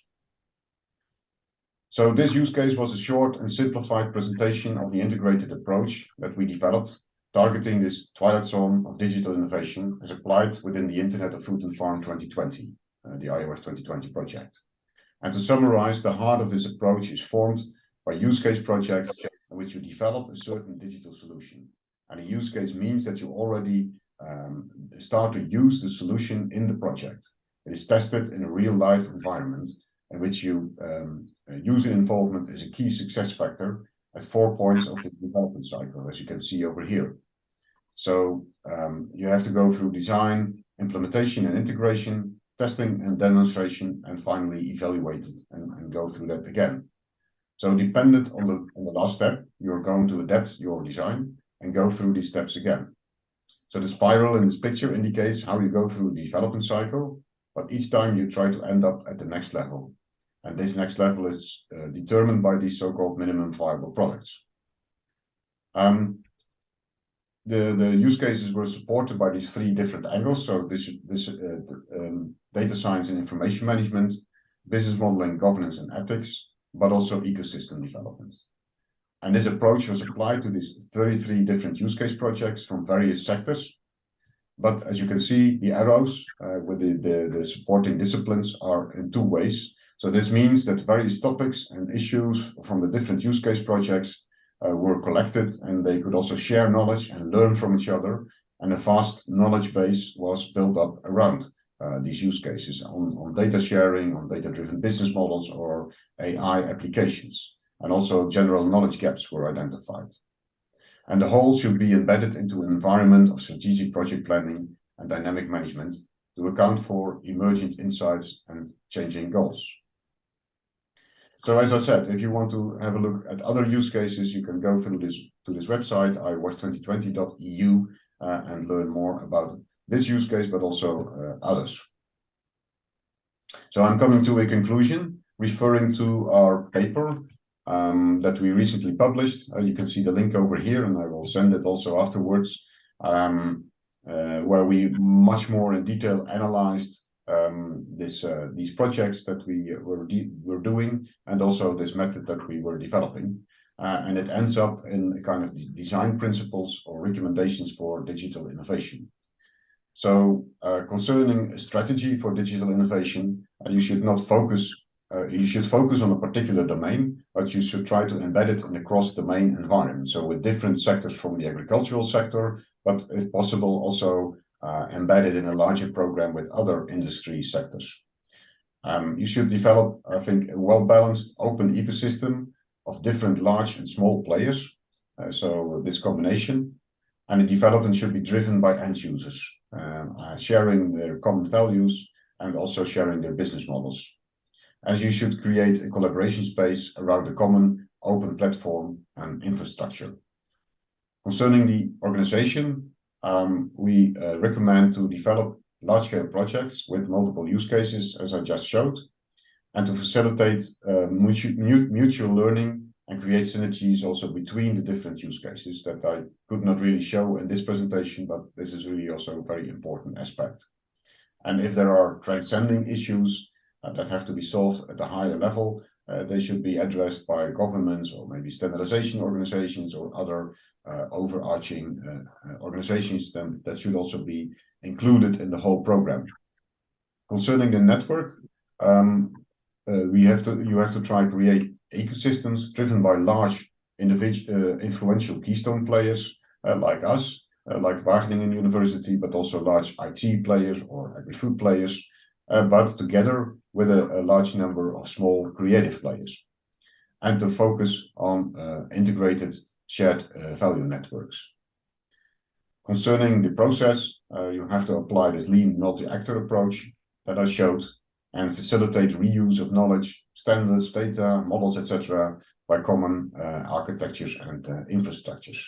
So this use case was a short and simplified presentation of the integrated approach that we developed, targeting this twilight zone of digital innovation as applied within the Internet of Food and Farm 2020, the iOS 2020 project. And to summarize, the heart of this approach is formed by use case projects in which you develop a certain digital solution. And a use case means that you already start to use the solution in the project. It is tested in a real life environment in which user involvement is a key success factor at 4 points of the development cycle, as you can see over here. So you have to go through design, implementation and integration, testing and demonstration, and finally evaluate it and go through that again. So dependent on the last step, you're going to adapt your design and go through these steps again. So the spiral in this picture indicates how you go through the development cycle, but each time you try to end up at the next level. And this next level is determined by these so-called minimum viable products. The use cases were supported by these 3 different angles. So this data science and information management, business modeling, governance and ethics, but also ecosystem development. And this approach was applied to these 33 different use case projects from various sectors. But as you can see, the arrows with the supporting disciplines are in 2 ways. So this means that various topics and issues from the different use case projects were collected, and they could also share knowledge and learn from each other. And a vast knowledge base was built up around these use cases on data sharing, on data-driven business models, or AI applications. And also general knowledge gaps were identified. And the whole should be embedded into an environment of strategic project planning and dynamic management to account for emergent insights and changing goals. So as I said, if you want to have a look at other use cases, you can go through this website, iOS2020.eu, and learn more about this use case, but also others. So I'm coming to a conclusion, referring to our paper that we recently published. You can see the link over here, and I will send it also afterwards, where we much more in detail analyzed these projects that we were doing, and also this method that we were developing. And it ends up in a kind of design principles or recommendations for digital innovation. So concerning a strategy for digital innovation, you should not focus, you should focus on a particular domain, but you should try to embed it in a cross-domain environment. So with different sectors from the agricultural sector, but if possible, also embedded in a larger program with other industry sectors. You should develop, I think, a well-balanced open ecosystem of different large and small players. So this combination, and the development should be driven by end users, sharing their common values and also sharing their business models. And you should create a collaboration space around a common open platform and infrastructure. Concerning the organization, we recommend to develop large-scale projects with multiple use cases, as I just showed, and to facilitate mutual learning and create synergies also between the different use cases that I could not really show in this presentation, but this is really also a very important aspect. And if there are transcending issues that have to be solved at a higher level, they should be addressed by governments or maybe standardization organizations or other overarching organizations that should also be included in the whole program. Concerning the network, you have to try to create ecosystems driven by large influential keystone players like us, like Wageningen University, but also large IT players or agri-food players, but together with a large number of small creative players, and to focus on integrated shared value networks. Concerning the process, you have to apply this lean multi-actor approach that I showed, and facilitate reuse of knowledge, standards, data, models, etc., by common architectures and infrastructures.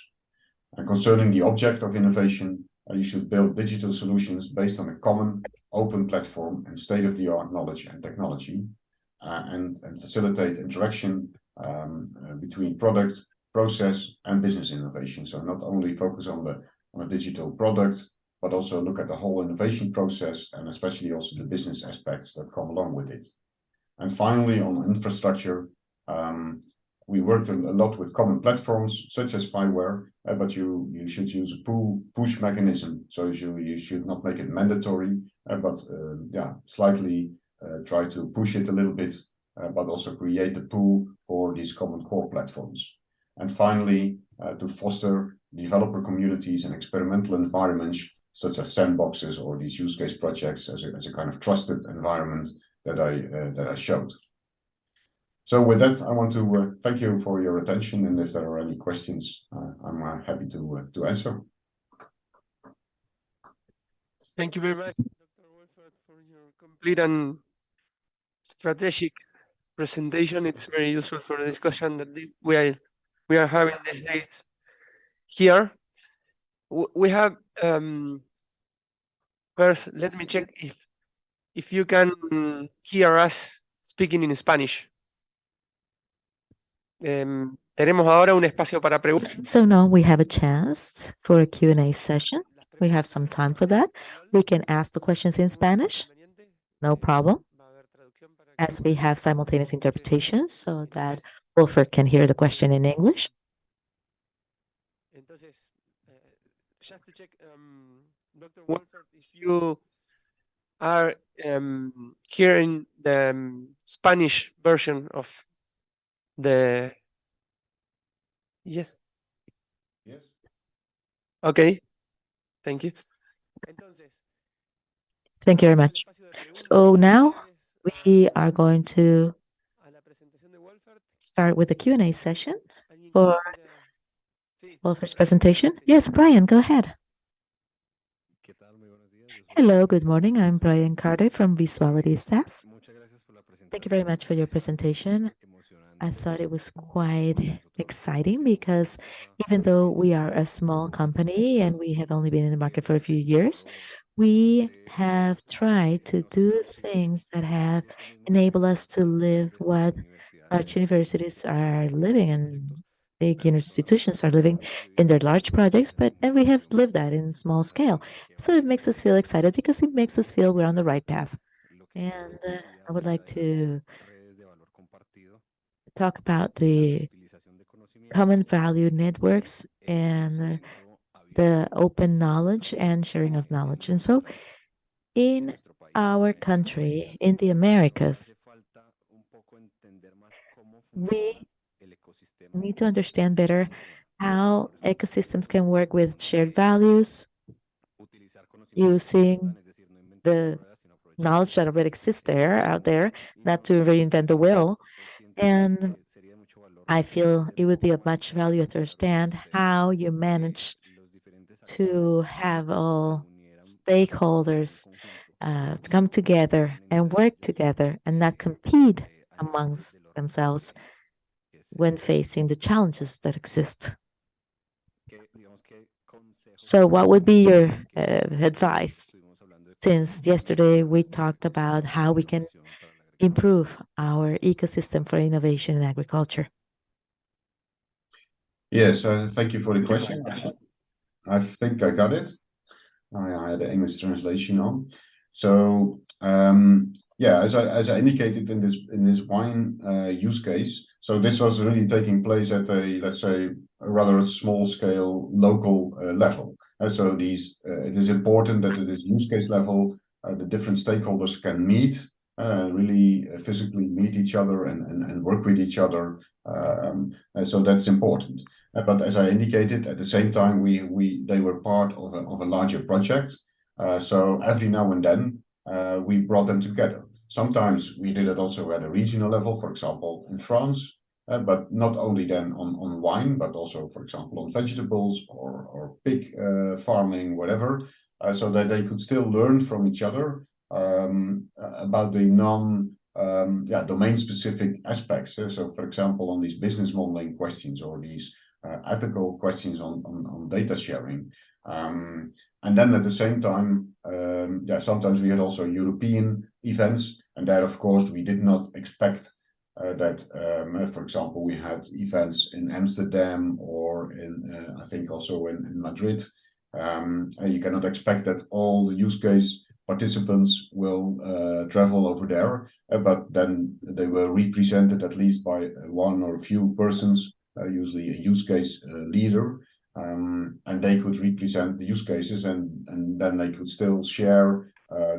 And concerning the object of innovation, you should build digital solutions based on a common open platform and state-of-the-art knowledge and technology, and facilitate interaction between product, process, and business innovation. So not only focus on a digital product, but also look at the whole innovation process and especially also the business aspects that come along with it. And finally, on infrastructure, we worked a lot with common platforms such as Fireware, but you should use a push mechanism. So you should not make it mandatory, but slightly try to push it a little bit, but also create the pool for these common core platforms. And finally, to foster developer communities and experimental environments such as sandboxes or these use case projects as a kind of trusted environment that I showed. So with that, I want to thank you for your attention, and if there are any questions, I'm happy to answer. Thank you very much, Dr. Wolfert, for your complete and strategic presentation. It's very useful for the discussion that we are having these days here. We have first. Let me check if you can hear us speaking in Spanish. Tenemos ahora un espacio para preguntas. So now we have a chance for a Q&A session. We have some time for that. We can ask the questions in Spanish, no problem, as we have simultaneous interpretation so that Wolfert can hear the question in English. Entonces, just to check, Dr. Wolfert, if you are hearing the Spanish version of the... Yes. Yes. Okay. Thank you. Entonces, Thank you very much. So now we are going to start with the Q&A session for Wolfert's presentation. Yes, Brian, go ahead. Hello, good morning. I'm Brian Carter from Visuality SAS. Thank you very much for your presentation. I thought it was quite exciting because even though we are a small company and we have only been in the market for a few years, we have tried to do things that have enabled us to live what large universities are living and big institutions are living in their large projects, and we have lived that in small scale. So it makes us feel excited because it makes us feel we're on the right path. And I would like to talk about the common value networks and the open knowledge and sharing of knowledge. And so in our country, in the Americas, we need to understand better how ecosystems can work with shared values, using the knowledge that already exists out there, not to reinvent the wheel. And I feel it would be of much value to understand how you manage to have all stakeholders to come together and work together and not compete amongst themselves when facing the challenges that exist. So what would be your advice? Since yesterday we talked about how we can improve our ecosystem for innovation in agriculture. Yes, thank you for the question. I think I got it. I had the English translation on. So as I indicated in this wine use case, so this was really taking place at a, let's say, a rather small scale local level. So it is important that at this use case level, the different stakeholders can meet, really physically meet each other and work with each other. So that's important. But as I indicated, at the same time, they were part of a larger project. So every now and then, we brought them together. Sometimes we did it also at a regional level, for example, in France, but not only then on wine, but also, for example, on vegetables or pig farming, whatever, so that they could still learn from each other about the domain-specific aspects. So, for example, on these business modeling questions or these ethical questions on data sharing. And then at the same time, sometimes we had also European events, and there, of course, we did not expect that, for example, we had events in Amsterdam or in, I think also in Madrid. You cannot expect that all the use case participants will travel over there, but then they were represented at least by one or a few persons, usually a use case leader, and they could represent the use cases, and then they could still share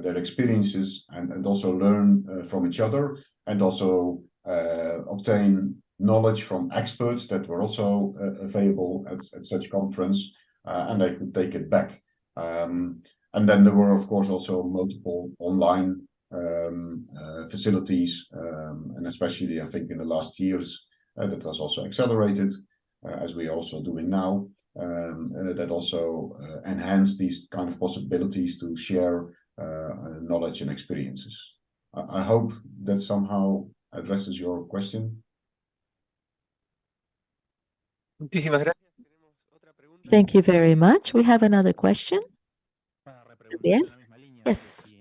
their experiences and also learn from each other, and also obtain knowledge from experts that were also available at such conference, and they could take it back. And then there were, of course, also multiple online facilities, and especially, I think, in the last years, that was also accelerated, as we are also doing now, that also enhance these kind of possibilities to share knowledge and experiences. I hope that somehow addresses your question. Muchísimas gracias. Tenemos otra pregunta. Thank you very much. We have another question. Bien. Yes.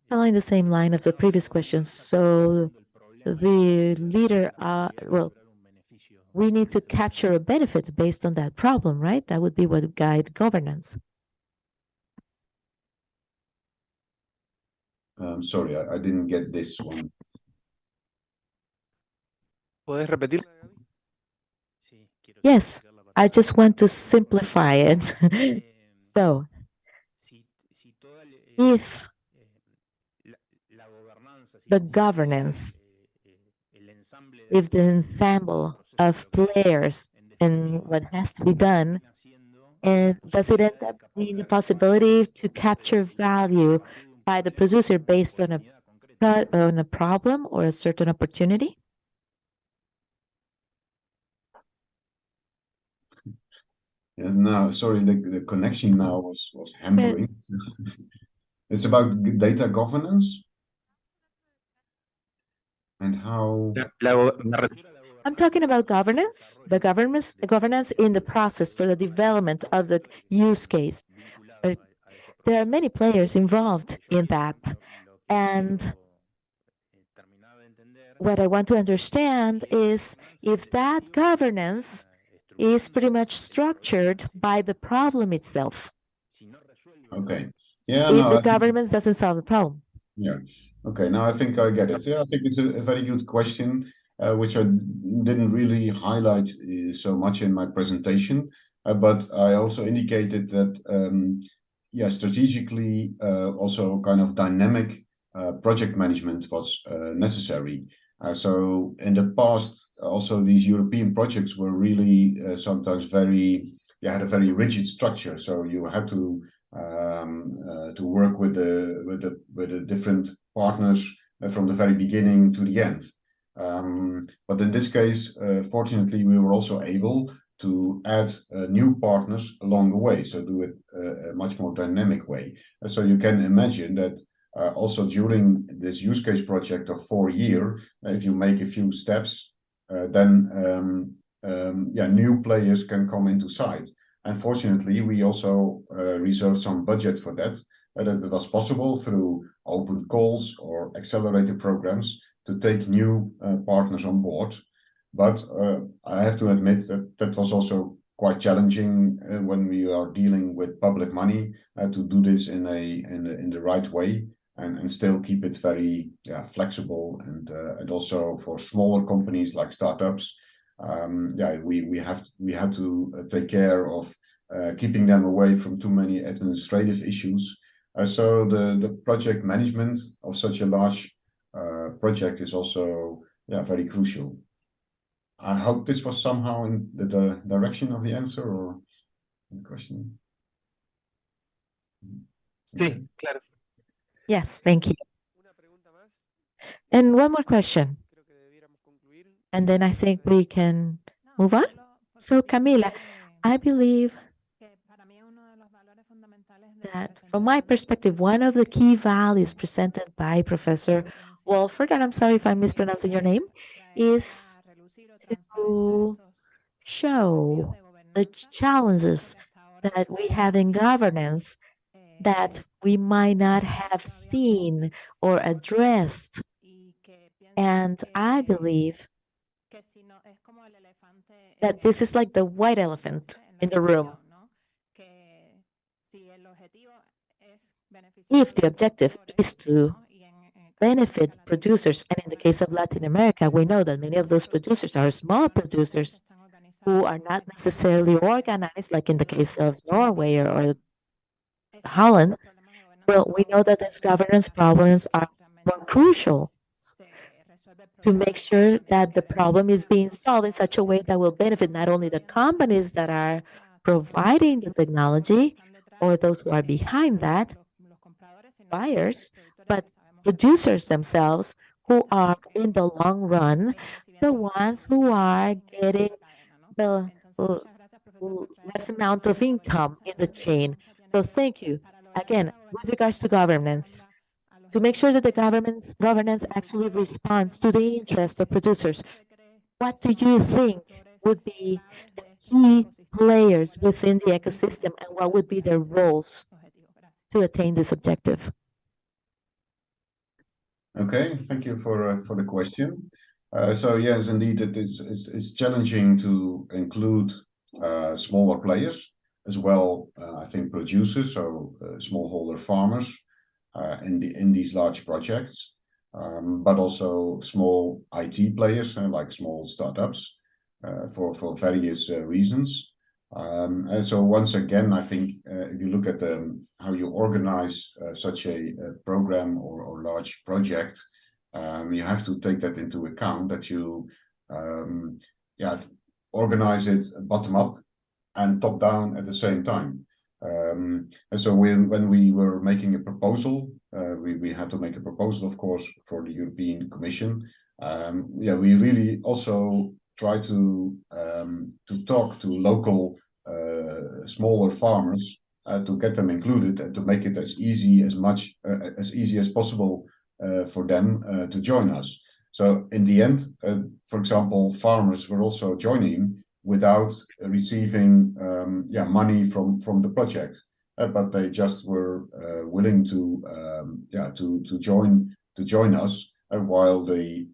Following the same line of the previous questions. So the leader, well, we need to capture a benefit based on that problem, right? That would be what would guide governance. Sorry, I didn't get this one. ¿Podés repetirla, Gaby? Yes, I just want to simplify it. So, if the governance, if the ensemble of players and what has to be done, and does it end up being the possibility to capture value by the producer based on a problem or a certain opportunity? No, sorry, the connection now was hampering. It's about data governance and how. I'm talking about governance, the governance in the process for the development of the use case. There are many players involved in that. And what I want to understand is if that governance is pretty much structured by the problem itself. Okay. Yeah. If the government doesn't solve the problem. Yeah. Okay. Now I think I get it. Yeah, I think it's a very good question, which I didn't really highlight so much in my presentation. But I also indicated that, strategically, also kind of dynamic project management was necessary. So in the past, also these European projects were really sometimes had a very rigid structure. So you had to work with the different partners from the very beginning to the end. But in this case, fortunately, we were also able to add new partners along the way, so do it a much more dynamic way. So you can imagine that also during this use case project of 4 years, if you make a few steps, then new players can come into sight. Unfortunately, we also reserved some budget for that, that it was possible through open calls or accelerated programs to take new partners on board. But I have to admit that that was also quite challenging when we are dealing with public money to do this in the right way and still keep it very flexible and also for smaller companies like startups. We had to take care of keeping them away from too many administrative issues. So the project management of such a large project is also very crucial. I hope this was somehow in the direction of the answer or the question. Sí, claro. Yes, thank you. And one more question. And then I think we can move on. So Camila, I believe that, from my perspective, one of the key values presented by Professor Wolford, and I'm sorry if I'm mispronouncing your name, is to show the challenges that we have in governance that we might not have seen or addressed. And I believe that this is like the white elephant in the room. If the objective is to benefit producers, and in the case of Latin America, we know that many of those producers are small producers who are not necessarily organized, like in the case of Norway or Holland. Well, we know that these governance problems are more crucial to make sure that the problem is being solved in such a way that will benefit not only the companies that are providing the technology or those who are behind that, buyers, but producers themselves who are in the long run the ones who are getting the less amount of income in the chain. So thank you. Again, with regards to governance, to make sure that the governance actually responds to the interest of producers, what do you think would be the key players within the ecosystem and what would be their roles to attain this objective? Okay, thank you for the question. So yes, indeed, it's challenging to include smaller players as well. I think producers, so smallholder farmers, in these large projects, but also small IT players like small startups for various reasons. And so once again, I think if you look at how you organize such a program or large project, you have to take that into account that you yeah, organize it bottom up and top down at the same time. And so when we were making a proposal, we had to make a proposal, of course, for the European Commission. Yeah, we really also try to talk to local smaller farmers to get them included and to make it as easy as possible for them to join us. So in the end, for example, farmers were also joining without receiving money from the project, but they just were willing to join us, while the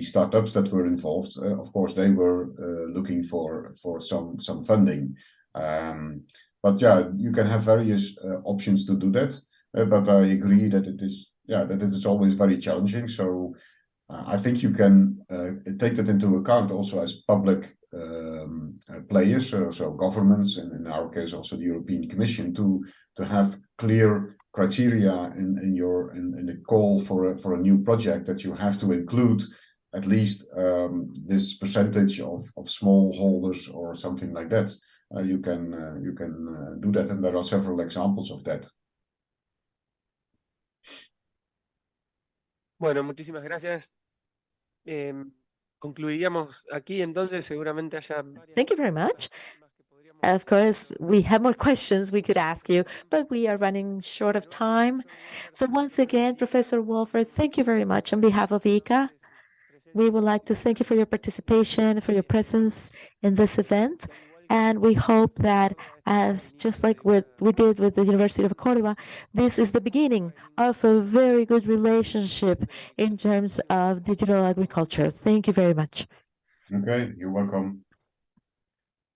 startups that were involved, of course, they were looking for some funding. But yeah, you can have various options to do that. But I agree that it is always very challenging. So I think you can take that into account also as public players, so governments, and in our case also the European Commission, to have clear criteria in the call for a new project, that you have to include at least this percentage of smallholders or something like that. You can do that, and there are several examples of that. Bueno, muchísimas gracias. Concluiríamos aquí, entonces seguramente haya Thank you very much. Of course, we have more questions we could ask you, but we are running short of time. So once again, Professor Wolford, thank you very much on behalf of ICA. We would like to thank you for your participation, for your presence in this event. And we hope that, as just like what we did with the University of Córdoba, this is the beginning of a very good relationship in terms of digital agriculture. Thank you very much. Okay, you're welcome.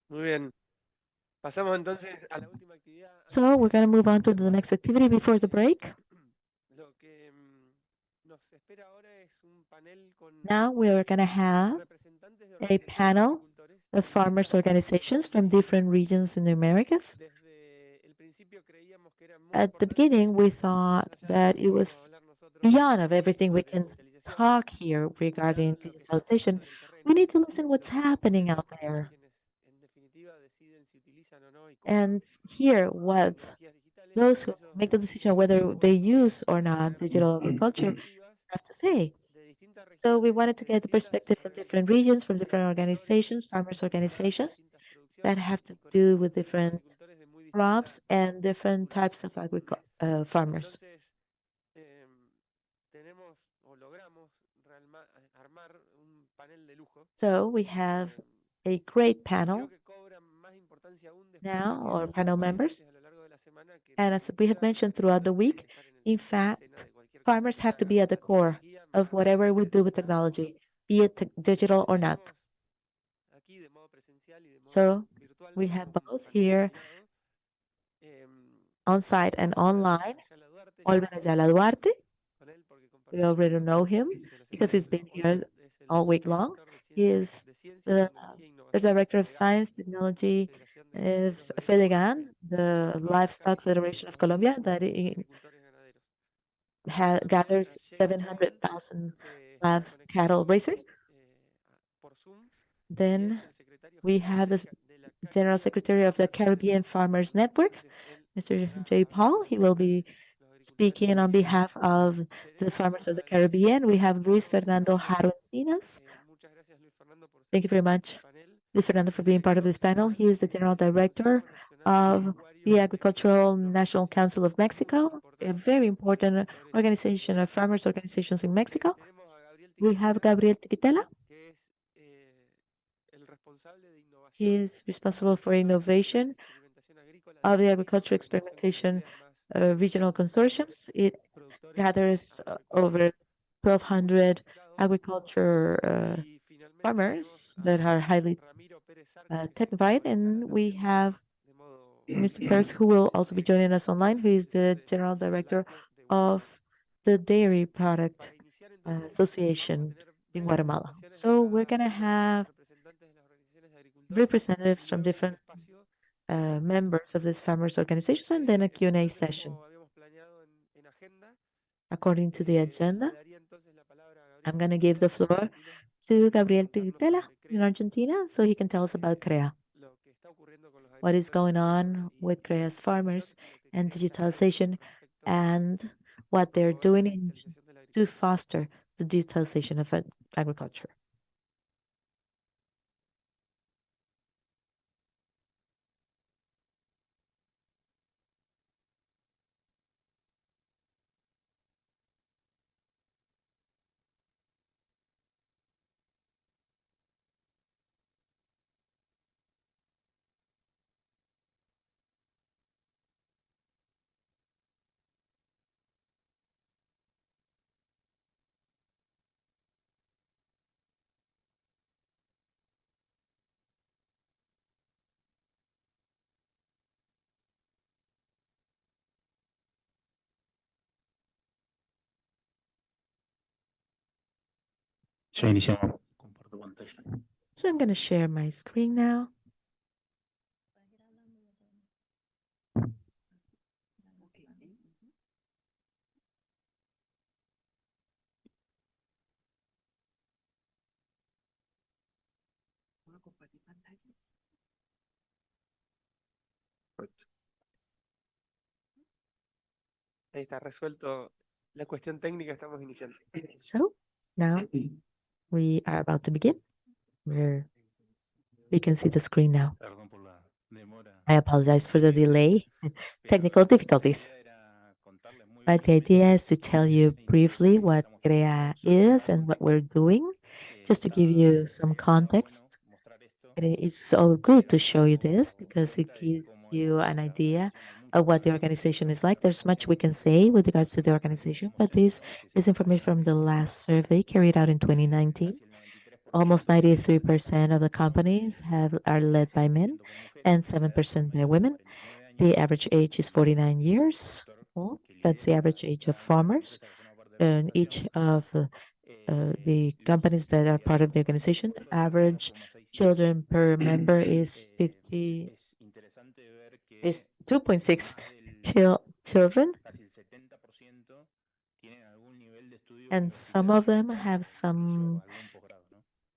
Muy bien. Pasamos entonces a la última actividad. So we're going to move on to the next activity before the break. Lo que nos espera ahora es un panel con Now we are going to have representantes de a organizaciones de panel agricultores of farmers' organizations from different regions in the Americas. Desde el principio creíamos que era muy At the importante beginning, we que thought no ya that it podamos was hablar nosotros beyond of everything we de can digitalización, talk here regarding lo que está digitalization. pasando en el terreno, We need to listen what's los happening agricultores, out que son there quienes en definitiva deciden si utilizan o no y cómo and hear what tecnologías digitales. those Por who eso make the decision of whether they use or not digital traer agriculture perspectivas have to say. de distintas So we regiones, wanted to de get the distintas perspective from different regions, from different agricultores, organizations, farmers de organizations distintas that producciones have to y con do with different agricultores de muy crops and different types of farmers. Entonces, tenemos o logramos armar un panel de lujo. So we have a great panel Creo que cobra más importancia aún después de now, que or hemos panel sido members. conscientes a lo largo de la semana que And la as we have agricultura mentioned throughout the realmente tiene week, que estar en in en la escena fact, de cualquier cosa farmers que se have to haga, be at the más core tecnología, of más whatever we do with más todo. technology, be it digital or not. Tenemos aquí de modo presencial y de modo So virtual we have un both panel here combinado. on site and Olga online. Ayala Duarte, ya Olga hemos Ayala conversado Duarte, con él porque we compartimos already know el him servicio de la because Secretaría he's de been Salud. Hoy here es el all week long. subdirector He is de Ciencia, the, Tecnología e the Innovación de Director of FEDEGAN, Science, la Technology, Federación de Ganaderos de Colombia, FEDEGAN, the que trabaja Livestock Federation of visibilizándose Colombia, con that agricultores y ganaderos. También gathers llega Samuel, 700,000 se está live cattle conectando raisers. por Zoom y Then es el secretario we general have the de la General Caribbean Secretary of the Farmers Network. Caribbean Farmers Network, Entonces él Mr. vendrá J. a Paul. hablarnos He will acerca be de los agricultores speaking on caribbeños. behalf of the Tenemos farmers of the a Luis Caribbean. We have Luis Fernando Fernando Encinas. Haro Encinas. Muchas gracias Luis Fernando por ser Thank you very parte de much, este panel. Luis Fernando, Él for es being part of director this panel. general He is the General del Director Consejo Nacional of Agropecuario the de México, Agricultural una National organización Council of muy Mexico, a importante para very los important agricultores organization of mexicanos. farmers organizations in Mexico. Tenemos a Gabriel We have Tiquitela, Gabriel Tiquitela. que es el responsable de He innovación is responsible for del consorcio de innovation experimentación agrícola de of the México, agriculture una organización que experimentation nuclea más regional de 1.200 consortiums. It productores gathers agropecuarios over muy 1,200 certificados. agriculture Y finalmente tenemos farmers that are a highly Ramiro Pérez Arco, que se va a technified. conectar And we también have de modo Mr. Perez, who will also be joining us online, who is Asociación the de General Desarrollo Director Lácteo de of Guatemala. the Dairy Product Para iniciar entonces vamos a Association tener in breves Guatemala. presentaciones de So we're going to los have representantes de las organizaciones de agricultores representatives y from luego un different espacio de preguntas. members of this farmers organizations and then a Q&A Efectivamente, session. como habíamos planeado en agenda, According to the le agenda, daría entonces la palabra a I'm Gabriel going to give the Tiquitela de floor Argentina to para Gabriel contarnos Tigitela sobre in CREA, Argentina so he can tell us about CREA, lo que está ocurriendo con los what is agricultores going bolivianos on y with la CREA's digitalización farmers y lo que and CREA está haciendo digitalization respecto and a what they're promover la doing digitalización de la to agricultura. foster the digitalization of agriculture. Ya iniciamos. Comparto pantalla. So I'm going to share my screen now. Ahí está resuelto la cuestión técnica, estamos iniciando. So now we are about to begin. We can see the screen now. Perdón por la demora. I apologize for the delay, technical difficulties. But the idea is to tell you briefly what CREA is and what we're doing, just to give you some context. It's so good to show you this because it gives you an idea of what the organization is like. There's much we can say with regards to the organization, but this is information from the last survey carried out in 2019. Almost 93% of the companies are led by men and 7% by women. The average age is 49 years old. That's the average age of farmers. And each of the companies that are part of the organization, average children per member is 2.6 children. And some of them have some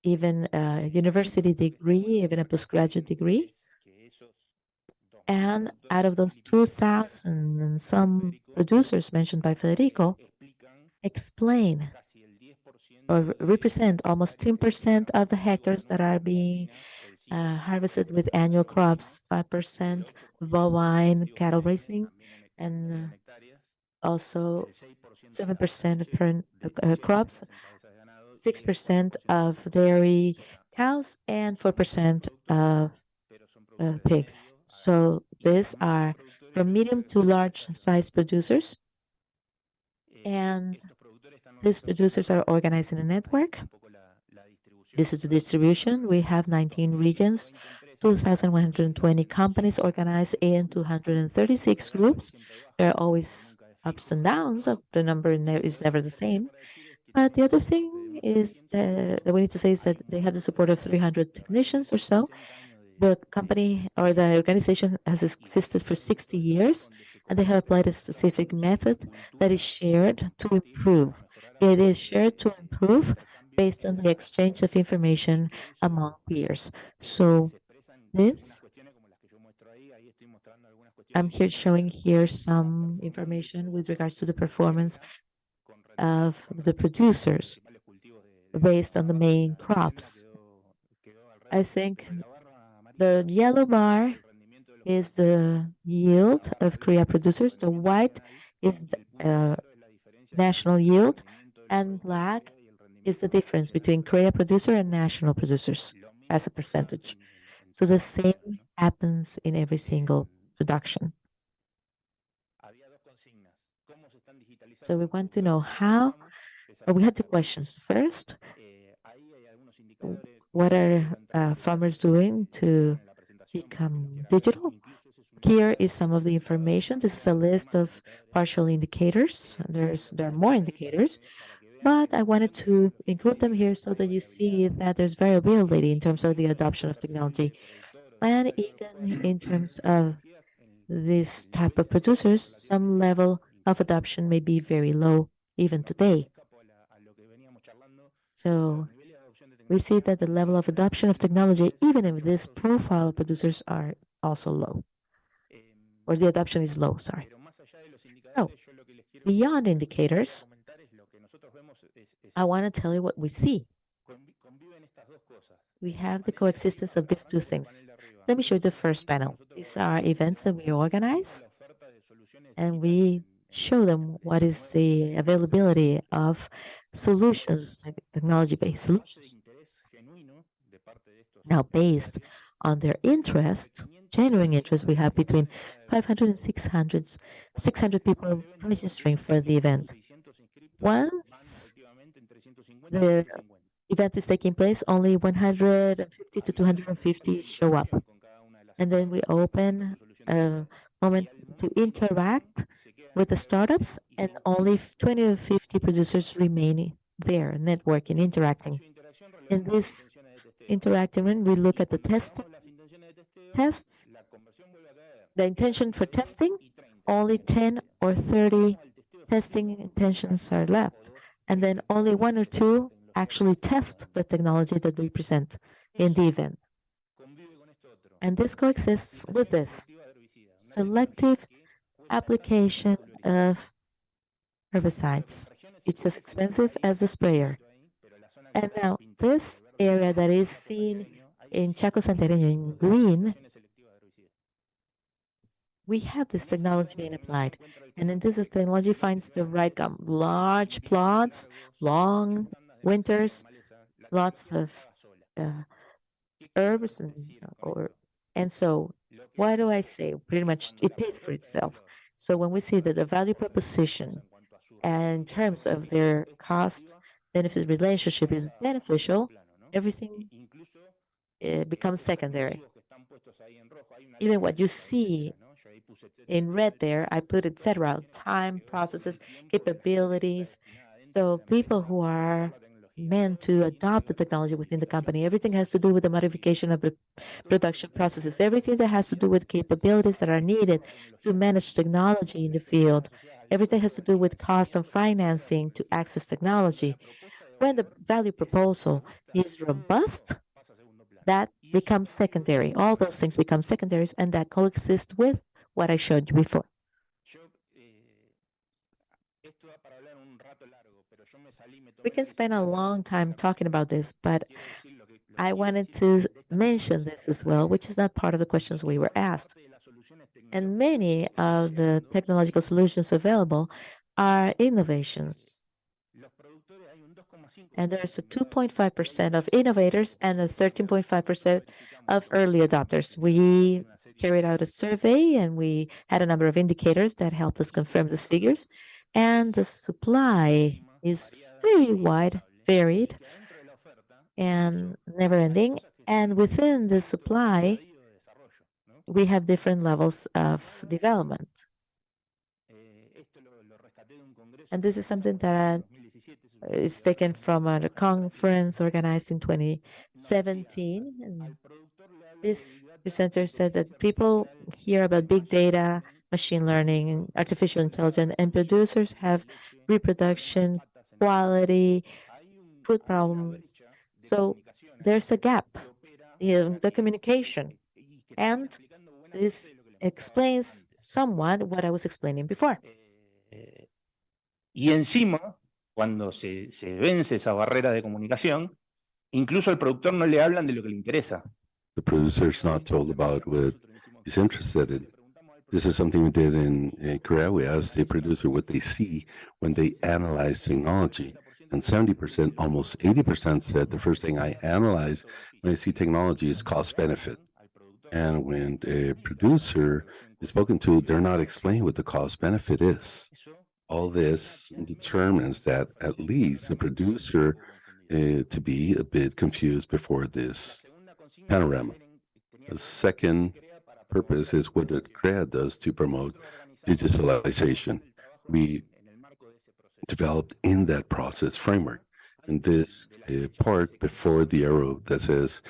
even a university degree, even a postgraduate degree. And out of those 2,000 and some producers mentioned by Federico, explain or represent almost 10% of the hectares that are being harvested with annual crops, 5% bovine cattle raising, and also 7% of crops, 6% of dairy cows, and 4% of pigs. So these are from medium to large size producers, and these producers are organized in a network. This is the distribution. We have 19 regions, 2,120 companies organized in 236 groups. There are always ups and downs. The number is never the same. But the other thing is that we need to say is that they have the support of 300 technicians or so. The company or the organization has existed for 60 years, and they have applied a specific method that is shared to improve. It is shared to improve based on the exchange of information among peers. So this, I'm here showing here some information with regards to the performance of the producers based on the main crops. I think the yellow bar is the yield of Korea producers. The white is the national yield, and black is the difference between Korea producer and national producers as a percentage. So the same happens in every single production. So we want to know how, we have two questions. First, what are farmers doing to become digital? Here is some of the information. This is a list of partial indicators. There are more indicators, but I wanted to include them here so that you see that there's variability in terms of the adoption of technology. And even in terms of this type of producers, some level of adoption may be very low even today. So we see that the level of adoption of technology, even if this profile of producers are also low, or the adoption is low, sorry. So beyond indicators, I want to tell you what we see. We have the coexistence of these two things. Let me show you the first panel. These are events that we organize, and we show them what is the availability of solutions, technology-based solutions. Now, based on their interest, genuine interest, we have between 500 and 600 people registering for the event. Once the event is taking place, only 150 to 250 show up. And then we open a moment to interact with the startups, and only 20 to 50 producers remaining there, networking, interacting. In this interacting room, we look at the tests, the intention for testing, only 10 or 30 testing intentions are left. And then only one or two actually test the technology that we present in the event. And this coexists with this selective application of herbicides. It's as expensive as the sprayer. And now this area that is seen in Chaco Santareño in green, we have this technology being applied. And then this technology finds the right large plots, long winters, lots of herbs, and so why do I say pretty much it pays for itself? So when we see that the value proposition and in terms of their cost benefit relationship is beneficial, everything becomes secondary. Even what you see in red there, I put etc. Time, processes, capabilities. So people who are meant to adopt the technology within the company, everything has to do with the modification of the production processes, everything that has to do with capabilities that are needed to manage technology in the field. Everything has to do with cost and financing to access technology. When the value proposal is robust, that becomes secondary. All those things become secondaries, and that coexist with what I showed you before. We can spend a long time talking about this, but I wanted to mention this as well, which is not part of the questions we were asked. And many of the technological solutions available are innovations. And there's a 2.5% of innovators and a 13.5% of early adopters. We carried out a survey and we had a number of indicators that helped us confirm these figures. And the supply is very wide, varied, and never ending. And within the supply, we have different levels of development. And this is something that is taken from a conference organized in 2017. And this presenter said that people hear about big data, machine learning, artificial intelligence, and producers have reproduction, quality, food problems. So there's a gap in the communication. And this explains somewhat what I was explaining before. Y encima, cuando se vence esa barrera de comunicación, incluso al productor no le hablan de lo que le interesa. The producer's not told about what he's interested in. This is something we did in Korea. We asked the producer what they see when they analyze technology. And 70%, almost 80% said the first thing I analyze when I see technology is cost benefit. And when a producer is spoken to, they're not explaining what the cost benefit is. All this determines that at least the producer to be a bit confused before this panorama. The second purpose is what CREA does to promote digitalization. We developed in that process framework. And this part before the arrow that says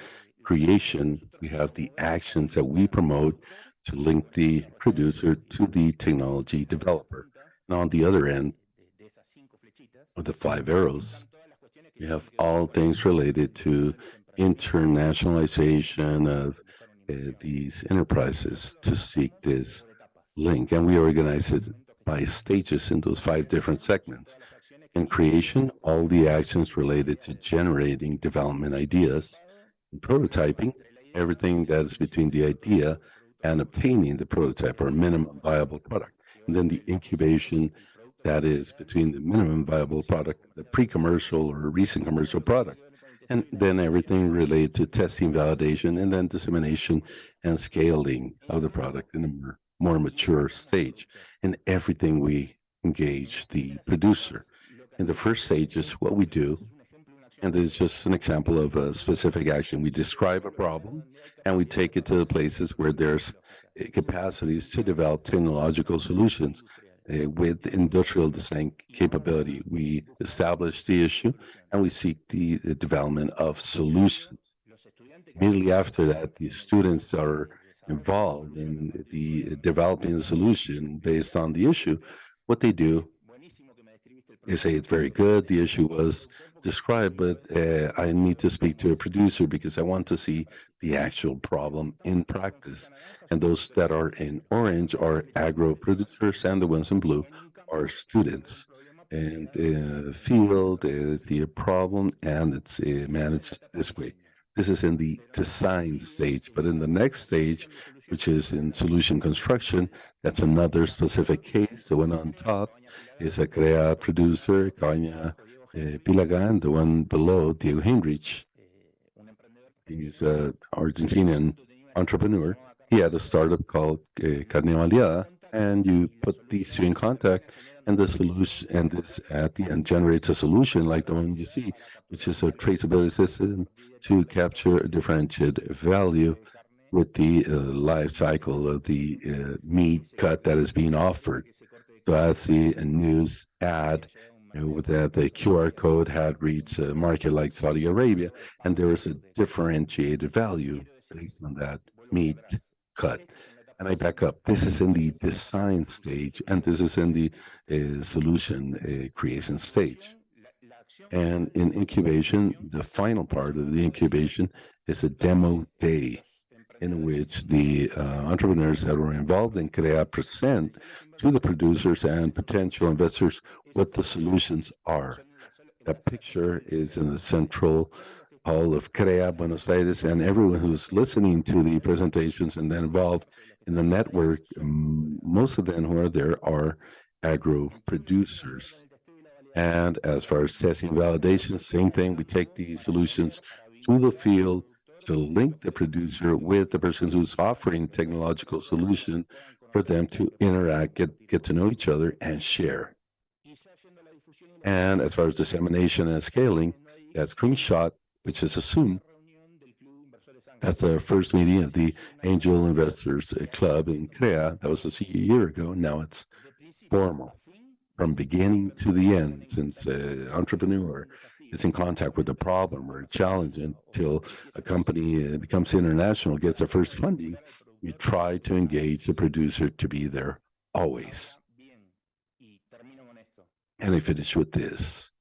creation, we have the actions that we promote to link the producer to the technology developer. And on the other end of the 5 arrows, we have all things related to internationalization of these enterprises to seek this link. And we organize it by stages in those 5 different segments. In creation, all the actions related to generating development ideas. In prototyping, everything that is between the idea and obtaining the prototype or minimum viable product. And then the incubation, that is between the minimum viable product, the pre-commercial or recent commercial product. And then everything related to testing, validation, and then dissemination and scaling of the product in a more mature stage. And everything we engage the producer. In the first stages, what we do, and this is just an example of a specific action. We describe a problem and we take it to the places where there's capacities to develop technological solutions with industrial design capability. We establish the issue and we seek the development of solutions. Immediately after that, the students are involved in the developing the solution based on the issue. What they do is say it's very good, the issue was described, but I need to speak to a producer because I want to see the actual problem in practice. And those that are in orange are agro producers, and the ones in blue are students. And field is the problem, and it's managed this way. This is in the design stage, but in the next stage, which is in solution construction, that's another specific case. The one on top is a CREA producer, Caña Pilaga, the one below, Diego Heinrich. He's an Argentinian entrepreneur. He had a startup called Carne Aliada, and you put these two in contact, and the solution, and this at the end generates a solution like the one you see, which is a traceability system to capture a differentiated value with the life cycle of the meat cut that is being offered. So I see a news ad that the QR code had reached a market like Saudi Arabia, and there is a differentiated value based on that meat cut. And I back up. This is in the design stage, and this is in the solution creation stage. And in incubation, the final part of the incubation is a demo day in which the entrepreneurs that were involved in CREA present to the producers and potential investors what the solutions are. That picture is in the central hall of CREA Buenos Aires, and everyone who's listening to the presentations and then involved in the network. Most of them who are there are agro producers. And as far as testing validation, same thing. We take these solutions to the field to link the producer with the person who's offering technological solution for them to interact, get to know each other, and share. And as far as dissemination and scaling, that screenshot, which is assumed, that's the first meeting of the Angel Investors Club in CREA. That was a year ago. Now it's formal from beginning to the end, since an entrepreneur is in contact with a problem or a challenge until a company becomes international, gets their first funding. We try to engage the producer to be there always. And I finish with this.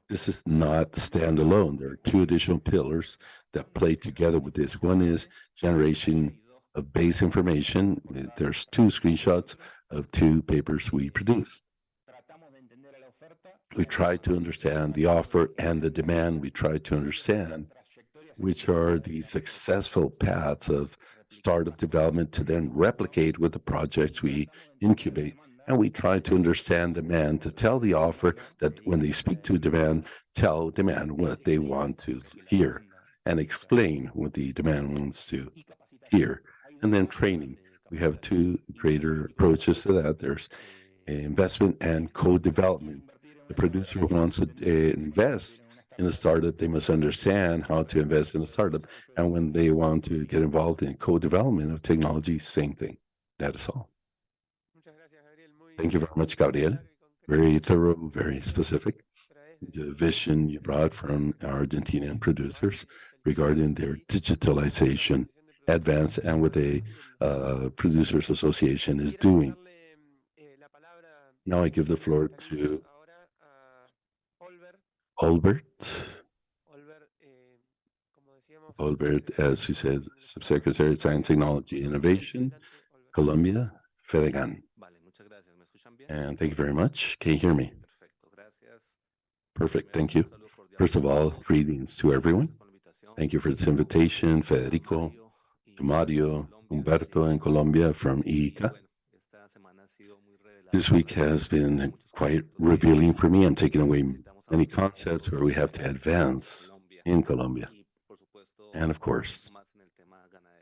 This is not standalone. There are two additional pillars that play together with this. One is generation of base information. There's two screenshots of two papers we produced. We try to understand the offer and the demand. We try to understand which are the successful paths of startup development to then replicate with the projects we incubate. And we try to understand demand to tell the offer that when they speak to demand, tell demand what they want to hear and explain what the demand wants to hear. And then training. We have two greater approaches to that. There's investment and co-development. The producer wants to invest in a startup, they must understand how to invest in a startup. And when they want to get involved in co-development of technology, same thing. That is all. Thank you very much, Gabriel. Very thorough, very specific. The vision you brought from Argentinian producers regarding their digitalization advance and what the Producers Association is doing. Now I give the floor to Albert. Albert, as we said, Subsecretary of Science, Technology, Innovation, Colombia, Fedegan. And thank you very much. Can you hear me? Perfect. Thank you. First of all, greetings to everyone. Thank you for this invitation, Federico, to Mario, Humberto in Colombia from IICA. This week has been quite revealing for me. I'm taking away many concepts where we have to advance in Colombia. And of course,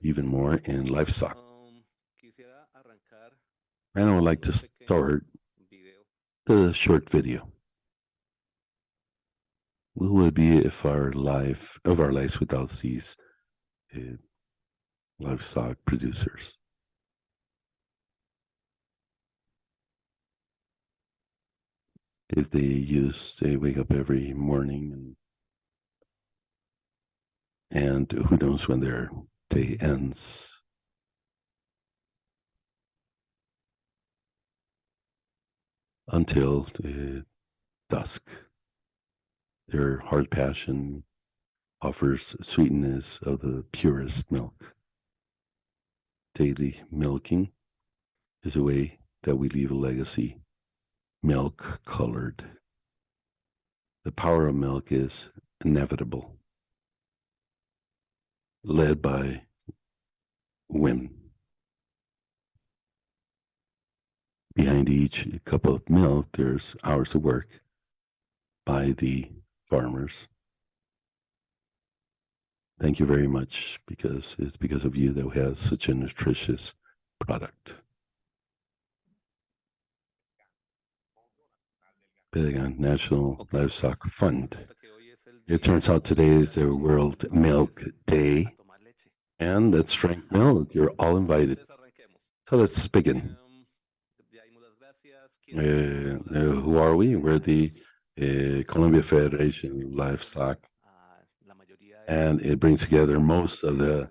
even more in livestock. And I would like to start the short video. What would it be if our lives without these livestock producers? If they wake up every morning and who knows when their day ends. Until dusk. Their heart passion offers sweetness of the purest milk. Daily milking is a way that we leave a legacy, milk colored. The power of milk is inevitable, led by women. Behind each cup of milk, there's hours of work by the farmers. Thank you very much, because it's because of you that we have such a nutritious product. Fedegan, National Livestock Fund. It turns out today is the World Milk Day, and let's drink milk. You're all invited. So let's begin. Who are we? We're the Colombia Federation of Livestock, and it brings together most of the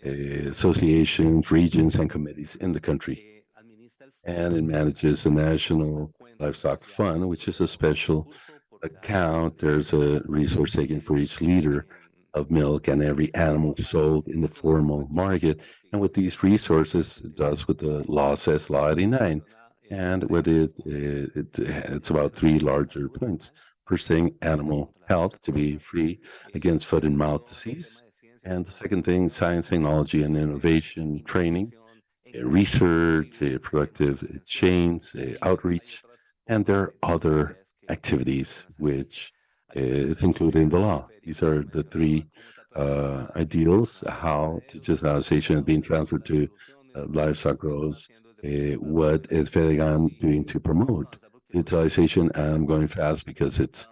associations, regions, and committees in the country. And it manages the National Livestock Fund, which is a special account. There's a resource taken for each liter of milk and every animal sold in the formal market. And what these resources does what the law says, Law 89. And what it's about three larger points. First thing, animal health, to be free against foot and mouth disease. And the second thing, science, technology, and innovation training, research, productive chains, outreach, and there are other activities which is included in the law. These are the three ideals, how digitalization is being transferred to livestock growers, what is Fedegan doing to promote digitalization. And I'm going fast because it's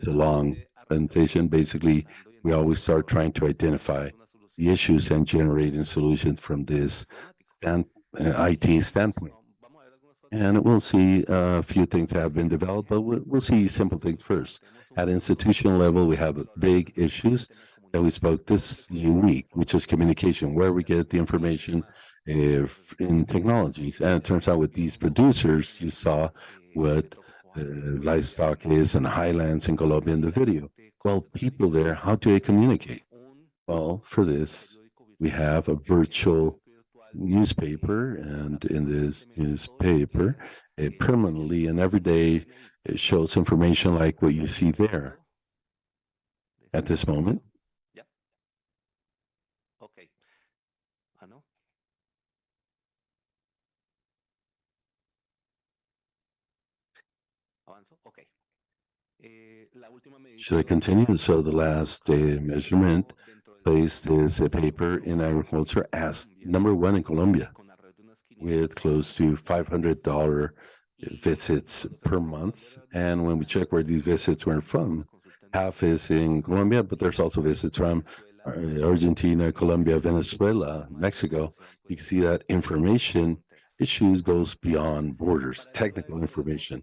a long presentation. Basically, we always start trying to identify the issues and generating solutions from this IT standpoint. And we'll see a few things that have been developed, but we'll see simple things first. At institutional level, we have big issues that we spoke this week, which is communication, where we get the information in technologies. And it turns out with these producers, you saw what livestock is in highlands in Colombia in the video. Well, people there, how do they communicate? Well, for this, we have a virtual newspaper, and in this newspaper, it permanently and every day it shows information like what you see there at this moment. Should I continue? So the last measurement placed this paper in agriculture as #1 in Colombia, with close to $500 visits per month. And when we check where these visits were from, half is in Colombia, but there's also visits from Argentina, Colombia, Venezuela, Mexico. You can see that information issues goes beyond borders, technical information.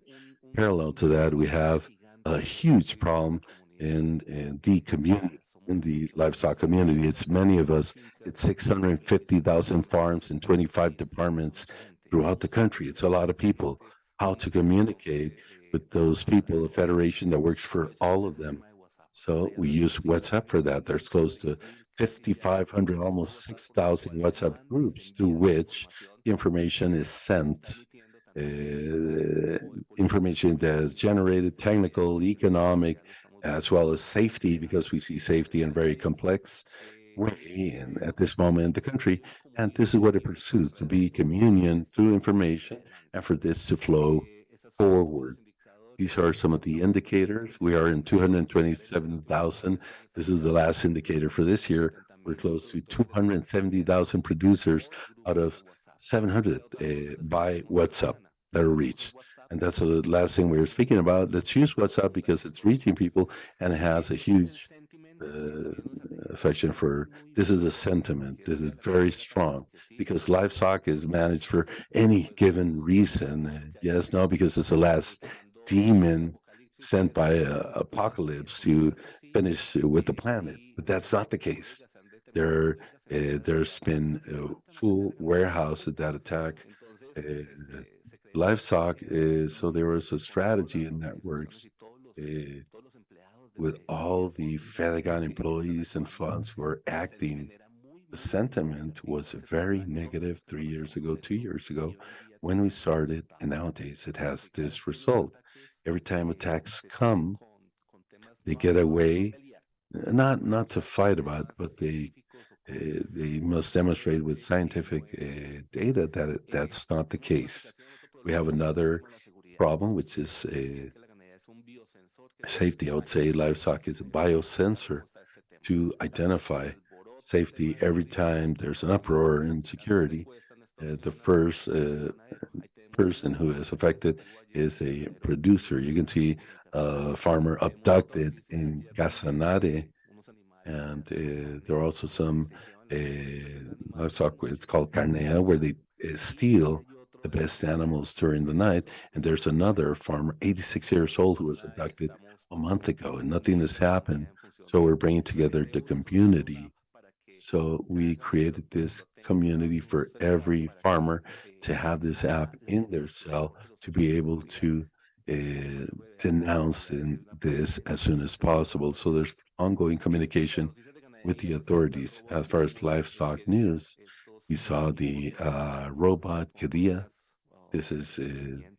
Parallel to that, we have a huge problem in the community, in the livestock community. It's many of us. It's 650,000 farms in 25 departments throughout the country. It's a lot of people. How to communicate with those people, a federation that works for all of them. So we use WhatsApp for that. There's close to 5,500, almost 6,000 WhatsApp groups through which the information is sent. Information that is generated, technical, economic, as well as safety, because we see safety in very complex way and at this moment in the country. And this is what it pursues, to be communion through information and for this to flow forward. These are some of the indicators. We are in 227,000. This is the last indicator for this year. We're close to 270,000 producers out of 700 by WhatsApp that are reached. And that's the last thing we were speaking about. Let's use WhatsApp because it's reaching people and it has a huge affection for, this is a sentiment. This is very strong because livestock is managed for any given reason. Yes, no, because it's the last demon sent by apocalypse to finish with the planet. But that's not the case. There's been full warehouses that attack livestock. So there was a strategy in networks with all the Fedegan employees and funds were acting. The sentiment was very negative 3 years ago, 2 years ago, when we started, and nowadays it has this result. Every time attacks come, they get away, not to fight about, but they must demonstrate with scientific data that that's not the case. We have another problem, which is safety. I would say livestock is a biosensor to identify safety every time there's an uproar in security. The first person who is affected is a producer. You can see a farmer abducted in Casanare, and there are also some livestock, it's called carnea, where they steal the best animals during the night. And there's another farmer, 86 years old, who was abducted a month ago, and nothing has happened. So we're bringing together the community. So we created this community for every farmer to have this app in their cell to be able to denounce this as soon as possible. So there's ongoing communication with the authorities. As far as livestock news, we saw the robot Kadia. This is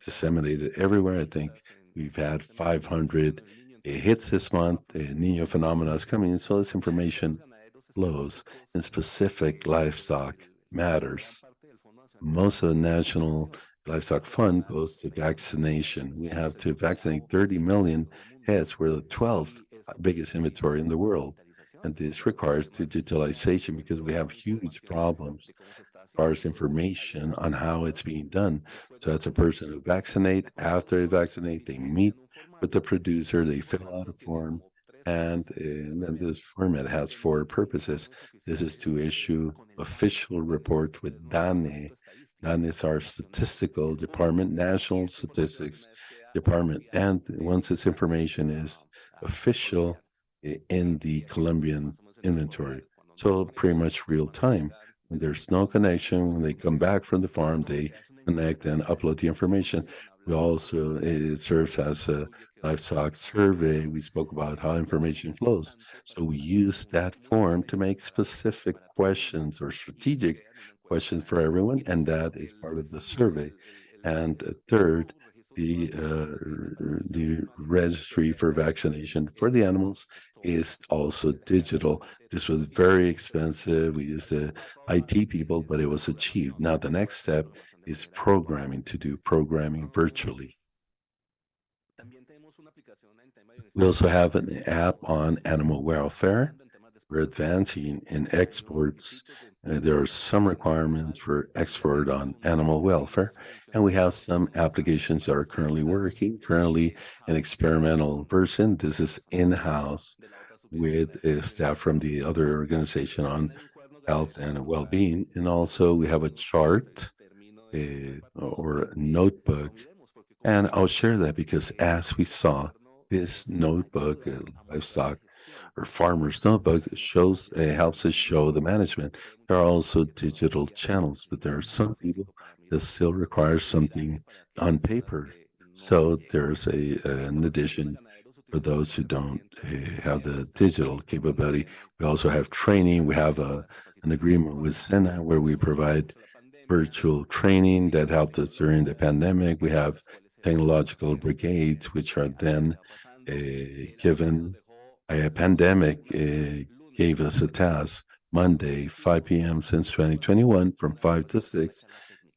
disseminated everywhere. I think we've had 500 it hits this month, the Nino phenomena is coming, so this information flows in specific livestock matters. Most of the National Livestock Fund goes to vaccination. We have to vaccinate 30 million heads. We're the 12th biggest inventory in the world. And this requires digitalization because we have huge problems as far as information on how it's being done. So that's a person who vaccinate. After they vaccinate, they meet with the producer, they fill out a form, and then this format has four purposes. This is to issue official report with DANE. DANE is our statistical department, National Statistics Department. And once this information is official in the Colombian inventory, so pretty much real time. When there's no connection, when they come back from the farm, they connect and upload the information. We also, it serves as a livestock survey. We spoke about how information flows. So we use that form to make specific questions or strategic questions for everyone, and that is part of the survey. And third, the registry for vaccination for the animals is also digital. This was very expensive. We used the IT people, but it was achieved. Now the next step is programming, to do programming virtually. We also have an app on animal welfare. We're advancing in exports. There are some requirements for export on animal welfare, and we have some applications that are currently working, currently an experimental version. This is in-house with staff from the other organization on health and well-being. And also we have a chart or a notebook, and I'll share that because as we saw, this notebook, livestock or farmer's notebook, shows helps us show the management. There are also digital channels, but there are some people that still require something on paper. So there's an addition for those who don't have the digital capability. We also have training. We have an agreement with Sena where we provide virtual training that helped us during the pandemic. We have technological brigades, which are then given a pandemic gave us a task Monday, 5 p.m. since 2021, from 5 to 6,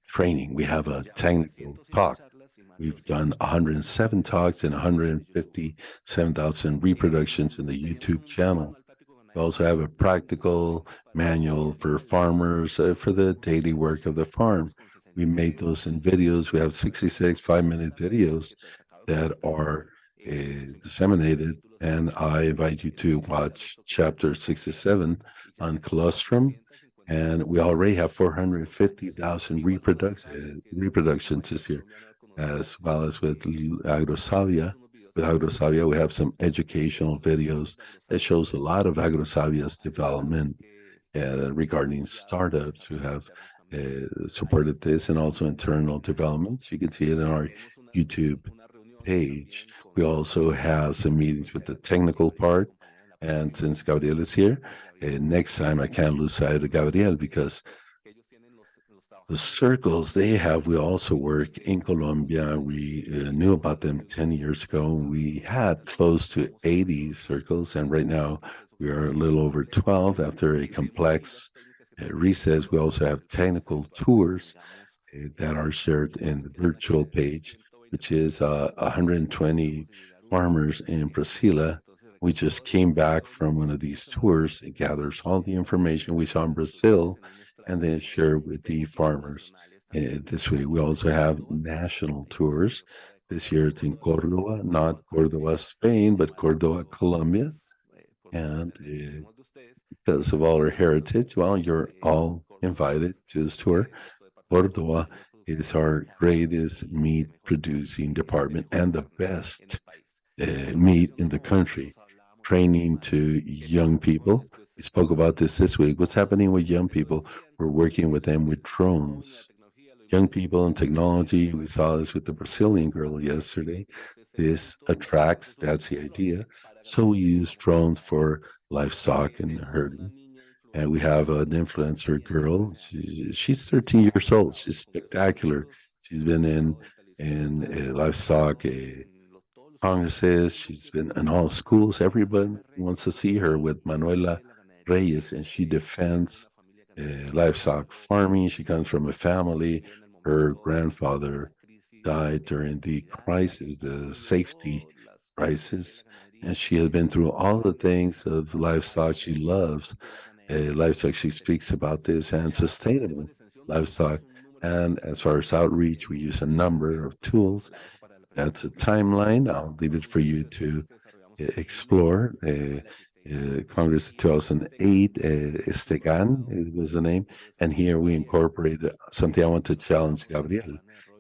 training. We have a technical talk. We've done 107 talks and 157,000 reproductions in the YouTube channel. We also have a practical manual for farmers for the daily work of the farm. We made those in videos. We have 66 5-minute videos that are disseminated, and I invite you to watch chapter 67 on colostrum. And we already have 450,000 reproductions this year, as well as with agrosavia. With agrosavia, we have some educational videos that shows a lot of agrosavia's development regarding startups who have supported this, and also internal developments. You can see it in our YouTube page. We also have some meetings with the technical part. And since Gabriel is here, next time I can't lose sight of Gabriel because the circles they have, we also work in Colombia. We knew about them 10 years ago. We had close to 80 circles, and right now we are a little over 12 after a complex recess. We also have technical tours that are shared in the virtual page, which is 120 farmers in Priscilla. We just came back from one of these tours. It gathers all the information we saw in Brazil and then share with the farmers. This way, we also have national tours. This year it's in Cordoba, not Cordoba, Spain, but Cordoba, Colombia. And because of all our heritage, well, you're all invited to this tour. Cordoba is our greatest meat producing department and the best meat in the country. Training to young people. We spoke about this week. What's happening with young people? We're working with them with drones. Young people and technology. We saw this with the Brazilian girl yesterday. This attracts, that's the idea. So we use drones for livestock and herding. And we have an influencer girl. She's 13 years old. She's spectacular. She's been in livestock congresses. She's been in all schools. Everyone wants to see her with Manuela Reyes, and she defends livestock farming. She comes from a family. Her grandfather died during the crisis, the safety crisis, and she has been through all the things of livestock. She loves livestock. She speaks about this and sustainable livestock. And as far as outreach, we use a number of tools. That's a timeline. I'll leave it for you to explore. Congress of 2008, Estegan it was the name. And here we incorporated something I want to challenge Gabriel.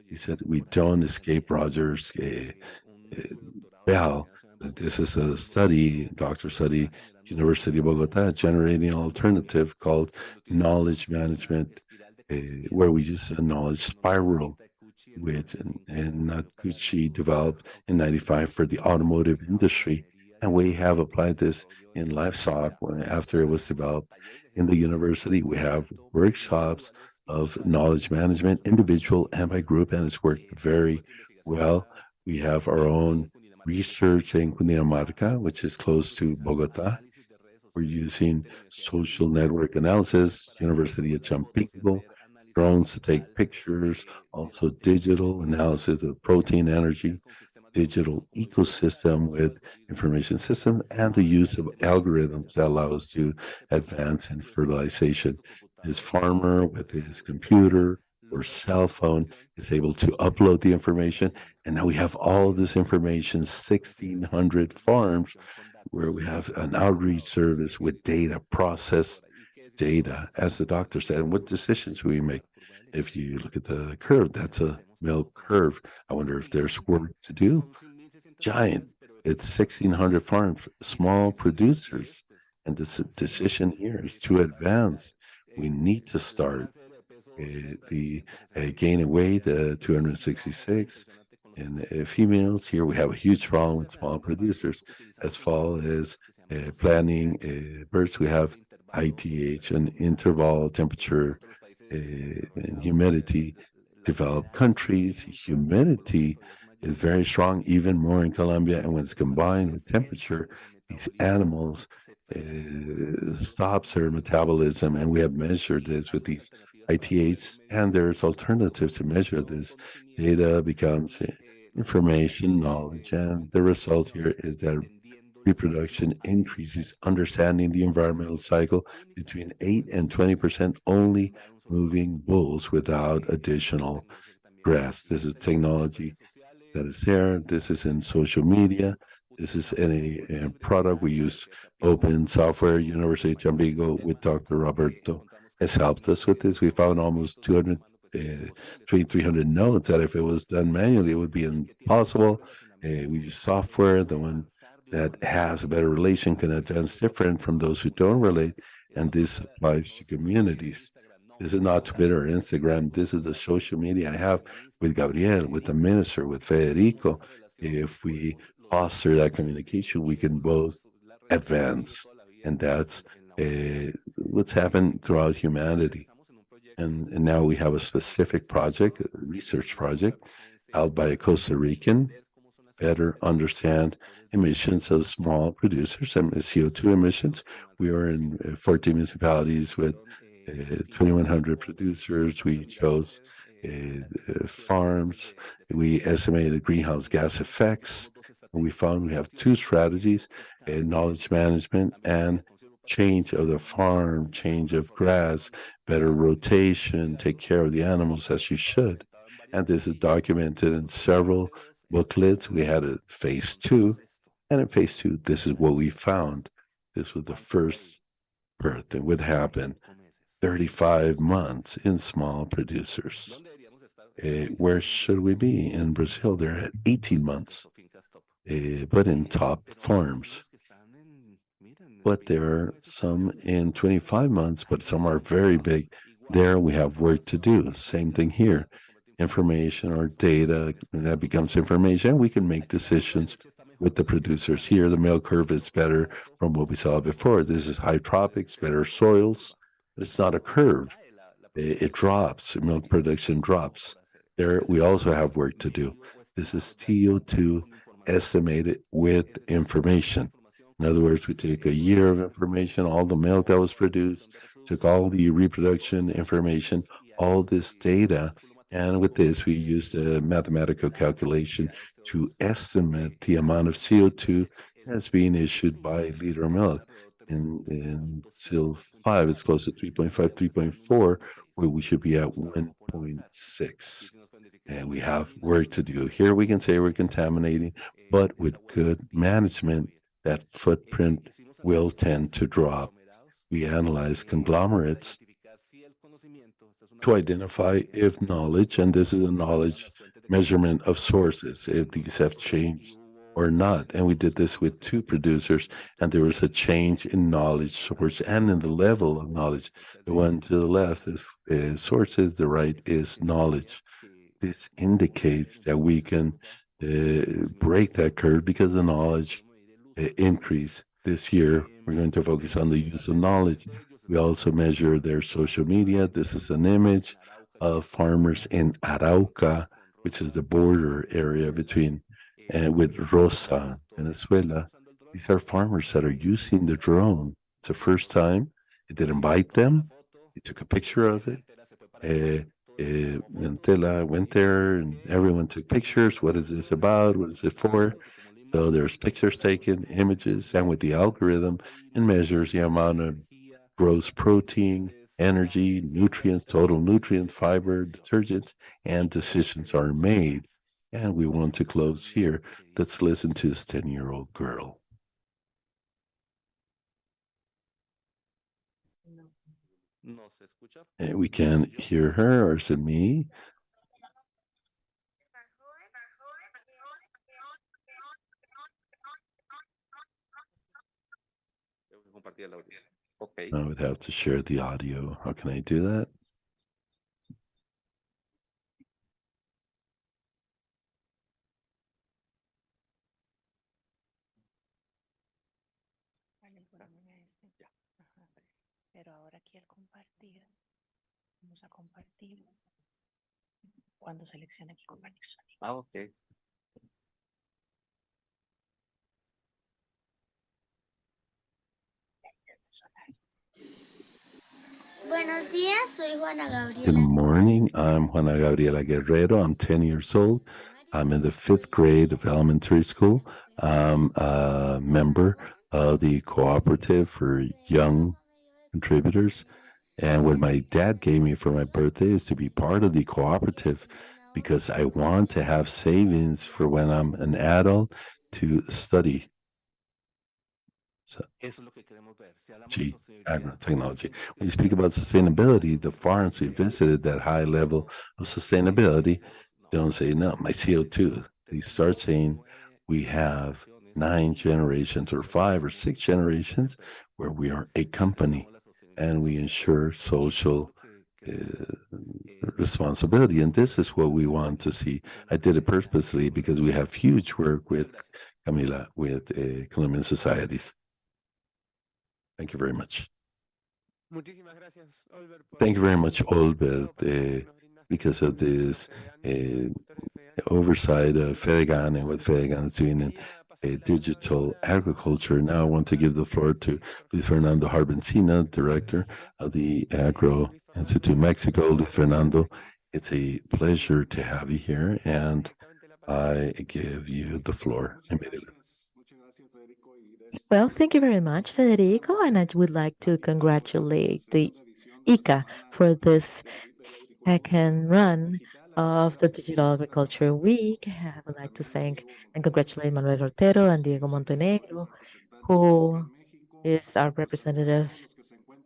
He said, we don't escape Rogers' bell. This is a study, doctor study, University of Bogota, generating an alternative called knowledge management, where we use a knowledge spiral which and Gucci developed in 95 for the automotive industry. And we have applied this in livestock after it was developed in the university. We have workshops of knowledge management, individual and by group, and it's worked very well. We have our own research in Cundinamarca, which is close to Bogota. We're using social network analysis, University of Champico, drones to take pictures, also digital analysis of protein energy, digital ecosystem with information system, and the use of algorithms that allow us to advance in fertilization. This farmer with his computer or cell phone is able to upload the information, and now we have all this information, 1,600 farms where we have an outreach service with data, processed data, as the doctor said. And what decisions we make? If you look at the curve, that's a milk curve. I wonder if there's work to do. Giant. It's 1,600 farms, small producers. And the decision here is to advance. We need to start the gain of weight, 266. And females, here we have a huge problem with small producers. As far as planning birds, we have ITH and interval temperature and humidity. Developed countries, humidity is very strong, even more in Colombia. And when it's combined with temperature, these animals stops their metabolism. And we have measured this with these ITHs, and there's alternatives to measure this. Data becomes information, knowledge, and the result here is that reproduction increases, understanding the environmental cycle between 8 and 20%, only moving bulls without additional grass. This is technology that is there. This is in social media. This is in a product. We use open software. University of Chambigo with Dr. Roberto has helped us with this. We found almost 2,300 nodes that if it was done manually, it would be impossible. We use software. The one that has a better relation can advance different from those who don't relate. And this applies to communities. This is not Twitter or Instagram. This is the social media I have with Gabriel, with the minister, with Federico. If we foster that communication, we can both advance. And that's what's happened throughout humanity. And now we have a specific project, a research project, held by a Costa Rican, better understand emissions of small producers and CO2 emissions. We are in 14 municipalities with 2,100 producers. We chose farms. We estimated greenhouse gas effects. And we found we have two strategies, knowledge management and change of the farm, change of grass, better rotation, take care of the animals as you should. And this is documented in several booklets. We had a phase two, and in phase two, this is what we found. This was the first birth that would happen 35 months in small producers. Where should we be? In Brazil, they're at 18 months, but in top farms. But there are some in 25 months, but some are very big. There we have work to do. Same thing here. Information or data, that becomes information. We can make decisions with the producers here. The milk curve is better from what we saw before. This is high tropics, better soils. But it's not a curve. It drops. Milk production drops. There we also have work to do. This is TO2 estimate it with information. In other words, we take a year of information, all the milk that was produced, took all the reproduction information, all this data, and with this, we used a mathematical calculation to estimate the amount of CO2 that's being issued by a liter of milk. In SIL 5, it's close to 3.5, 3.4, where we should be at 1.6. And we have work to do. Here we can say we're contaminating, but with good management, that footprint will tend to drop. We analyze conglomerates to identify if knowledge, and this is a knowledge measurement of sources, if these have changed or not. And we did this with two producers, and there was a change in knowledge source and in the level of knowledge. The one to the left is sources, the right is knowledge. This indicates that we can break that curve because the knowledge increase. This year, we're going to focus on the use of knowledge. We also measure their social media. This is an image of farmers in Arauca, which is the border area between with Rosa, Venezuela. These are farmers that are using the drone. It's the first time. It didn't bite them. He took a picture of it. Mantela went there and everyone took pictures. What is this about? What is it for? So there's pictures taken, images, and with the algorithm, it measures the amount of gross protein, energy, nutrients, total nutrient, fiber, detergents, and decisions are made. And we want to close here. Let's listen to this 10-year-old girl. And we can't hear her, or is it me? Okay. I would have to share the audio. How can I do that? Pero ahora aquí el compartir, vamos a compartir cuando seleccione aquí compartir sonido. Ah, okay. Buenos días, soy Juana Good Gabriela. morning. I'm Juana Gabriela Guerrero. I'm 10 years old. I'm in the 5th grade of elementary school. I'm a member of the cooperative for young contributors. And what my dad gave me for my birthday is to be part of the cooperative because I want to have savings for when I'm an adult to study. So, agri-technology. When you speak about sustainability, the farms we visited that high level of sustainability don't say, no, my CO2. They start saying, we have 9 generations or 5 or 6 generations where we are a company and we ensure social responsibility. And this is what we want to see. I did it purposely because we have huge work with Camila, with Colombian societies. Thank you very much. Thank you very much, Albert, because of this oversight of FEDEGAN and what FEDEGAN is doing in digital agriculture. Now I want to give the floor to Luis Fernando Harbencina, Director of the Agro Institute Mexico. Luis Fernando, it's a pleasure to have you here, and I give you the floor immediately. Well, thank you very much, Federico, and I would like to congratulate the ICA for this second run of the Digital Agriculture Week. I would like to thank and congratulate Manuel Ortero and Diego Montenegro, who is our representative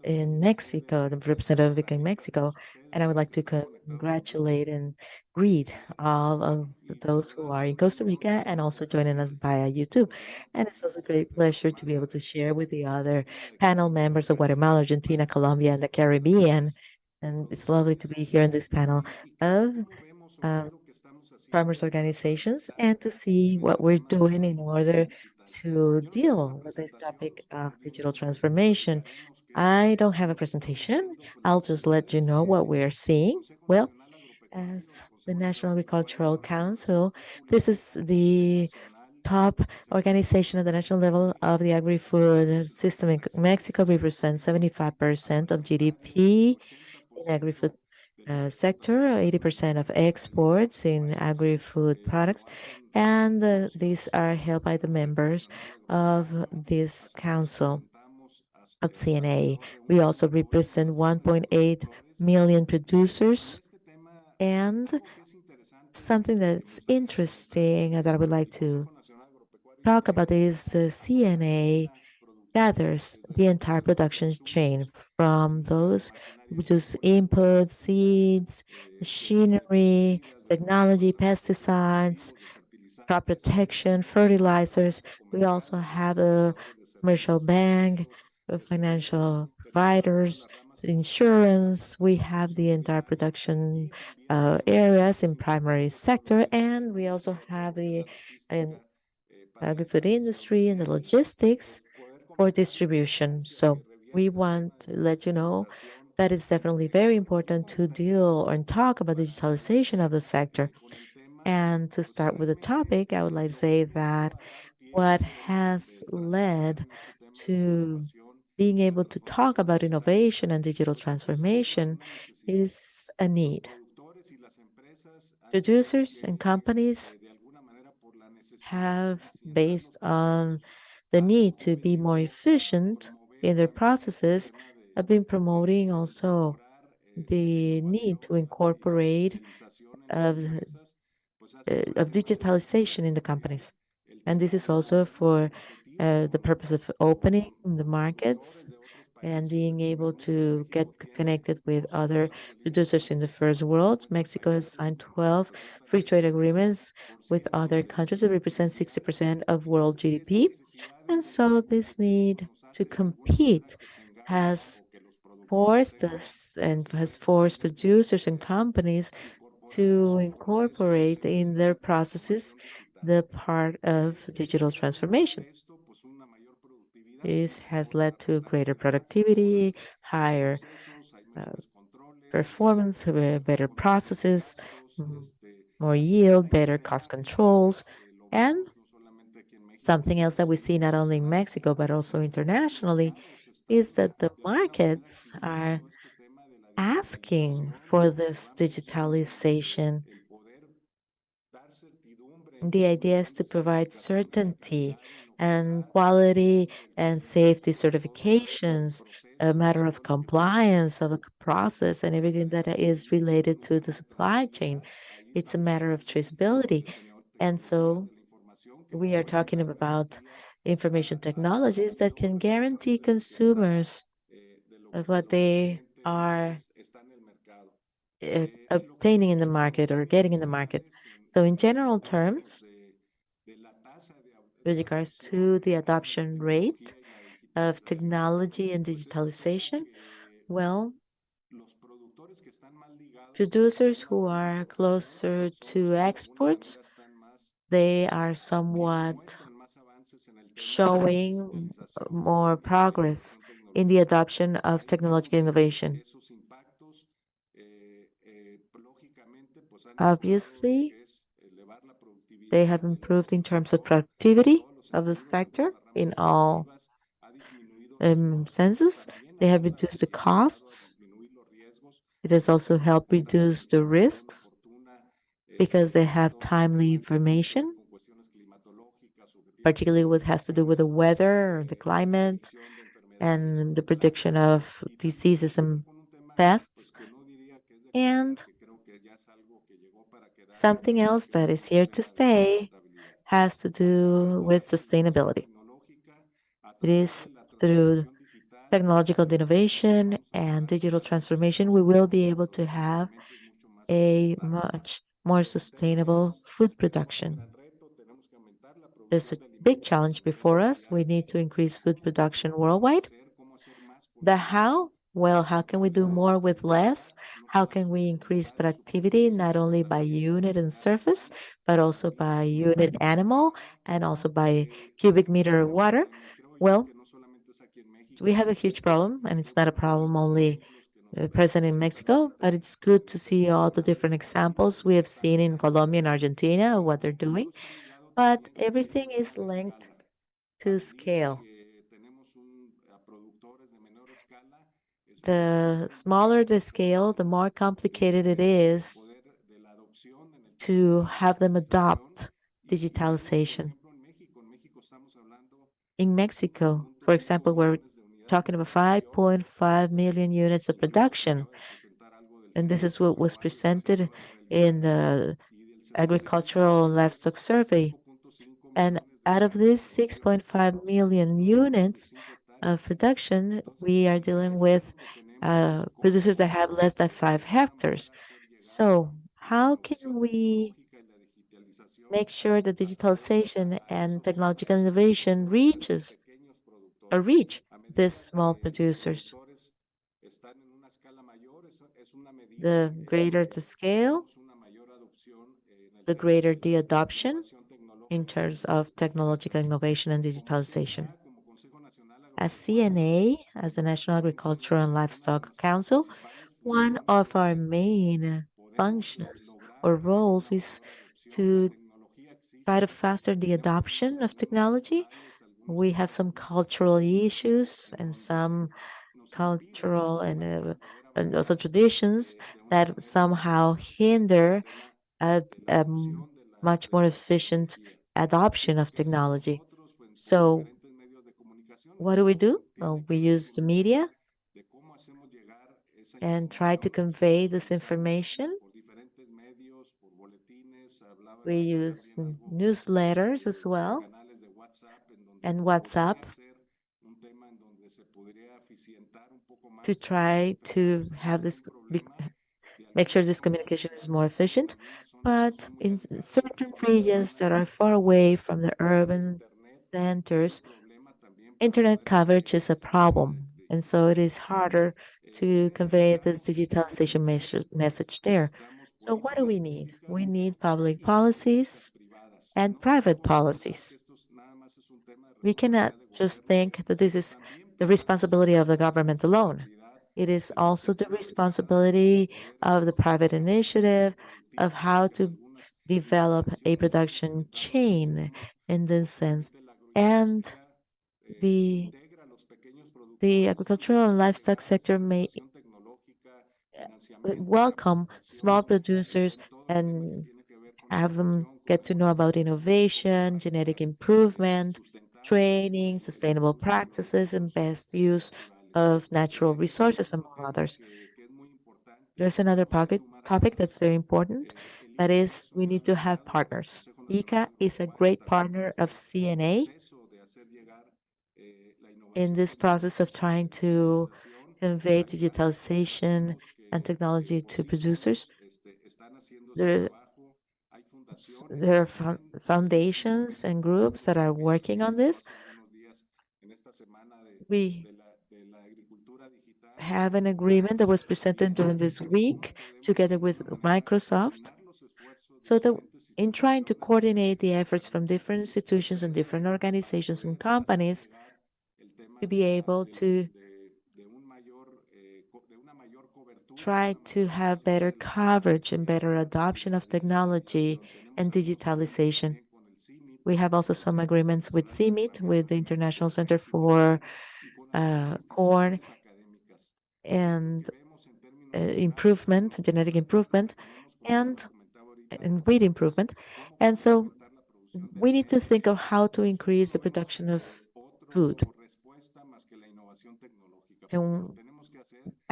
in Mexico, the representative in Mexico. And I would like to congratulate and greet all of those who are in Costa Rica and also joining us via YouTube. And it's also a great pleasure to be able to share with the other panel members of Guatemala, Argentina, Colombia, and the Caribbean. And it's lovely to be here in this panel of farmers organizations and to see what we're doing in order to deal with this topic of digital transformation. I don't have a presentation. I'll just let you know what we're seeing. Well, as the National Agricultural Council, this is the top organization at the national level of the agri-food system in Mexico represents 75% of GDP in agri-food sector, 80% of exports in agri-food products, and these are held by the members of this council of CNA. We also represent 1.8 million producers, and something that's interesting that I would like to talk about is the CNA gathers the entire production chain from those who produce inputs, seeds, machinery, technology, pesticides, crop protection, fertilizers. We also have a commercial bank, financial providers, insurance. We have the entire production areas in primary sector, and we also have the agri-food industry and the logistics for distribution. So we want to let you know that it's definitely very important to deal and talk about digitalization of the sector. And to start with the topic, I would like to say that what has led to being able to talk about innovation and digital transformation is a need. Producers and companies have, based on the need to be more efficient in their processes, have been promoting also the need to incorporate of, of digitalization in the companies. And this is also for the purpose of opening the markets and being able to get connected with other producers in the first world. Mexico has signed 12 free trade agreements with other countries that represent 60% of world GDP. And so this need to compete has forced us and has forced producers and companies to incorporate in their processes the part of digital transformation. This has led to greater productivity, higher performance, better processes, more yield, better cost controls, and something else that we see not only in Mexico but also internationally is that the markets are asking for this digitalization. The idea is to provide certainty and quality and safety certifications, a matter of compliance of a process and everything that is related to the supply chain. It's a matter of traceability. And so we are talking about information technologies that can guarantee consumers of what they are obtaining in the market or getting in the market. So in general terms, with regards to the adoption rate of technology and digitalization, well, producers who are closer to exports, they are somewhat showing more progress in the adoption of technological innovation. Obviously, they have improved in terms of productivity of the sector in all senses. They have reduced the costs. It has also helped reduce the risks because they have timely information, particularly what has to do with the weather or the climate and the prediction of diseases and pests. And something else that is here to stay has to do with sustainability. It is through technological innovation and digital transformation, we will be able to have a much more sustainable food production. There's a big challenge before us. We need to increase food production worldwide. The how? Well, how can we do more with less? How can we increase productivity not only by unit and surface, but also by unit animal and also by cubic meter of water? Well, we have a huge problem, and it's not a problem only present in Mexico, but it's good to see all the different examples we have seen in Colombia and Argentina of what they're doing. But everything is linked to scale. The smaller the scale, the more complicated it is to have them adopt digitalization. In Mexico, for example, we're talking about 5.5 million units of production. And this is what was presented in the agricultural livestock survey. And out of these 6.5 million units of production, we are dealing with producers that have less than 5 hectares. So, how can we make sure that digitalization and technological innovation reach these small producers? The greater the scale, the greater the adoption in terms of technological innovation and digitalization. As CNA, as the National Agricultural and Livestock Council, one of our main functions or roles is to try to foster the adoption of technology. We have some cultural issues and some cultural and also traditions that somehow hinder a much more efficient adoption of technology. So, what do? Well, we use the media and try to convey this information. We use newsletters as well and WhatsApp to try to have make sure this communication is more efficient. But in certain regions that are far away from the urban centers, internet coverage is a problem. And so it is harder to convey this digitalization message there. So, what do we need? We need public policies and private policies. We cannot just think that this is the responsibility of the government alone. It is also the responsibility of the private initiative of how to develop a production chain in this sense. And the the agricultural and livestock sector may welcome small producers and have them get to know about innovation, genetic improvement, training, sustainable practices, and best use of natural resources, among others. There's another topic that's very important. That is, we need to have partners. ICA is a great partner of CNA in this process of trying to convey digitalization and technology to producers. There, there are foundations and groups that are working on this. We have an agreement that was presented during this week together with Microsoft. So that in trying to coordinate the efforts from different institutions and different organizations and companies to be able to try to have better coverage and better adoption of technology and digitalization. We have also some agreements with CIMIT, with the International Center for Corn and Improvement, genetic improvement, and wheat improvement. And so we need to think of how to increase the production of food. And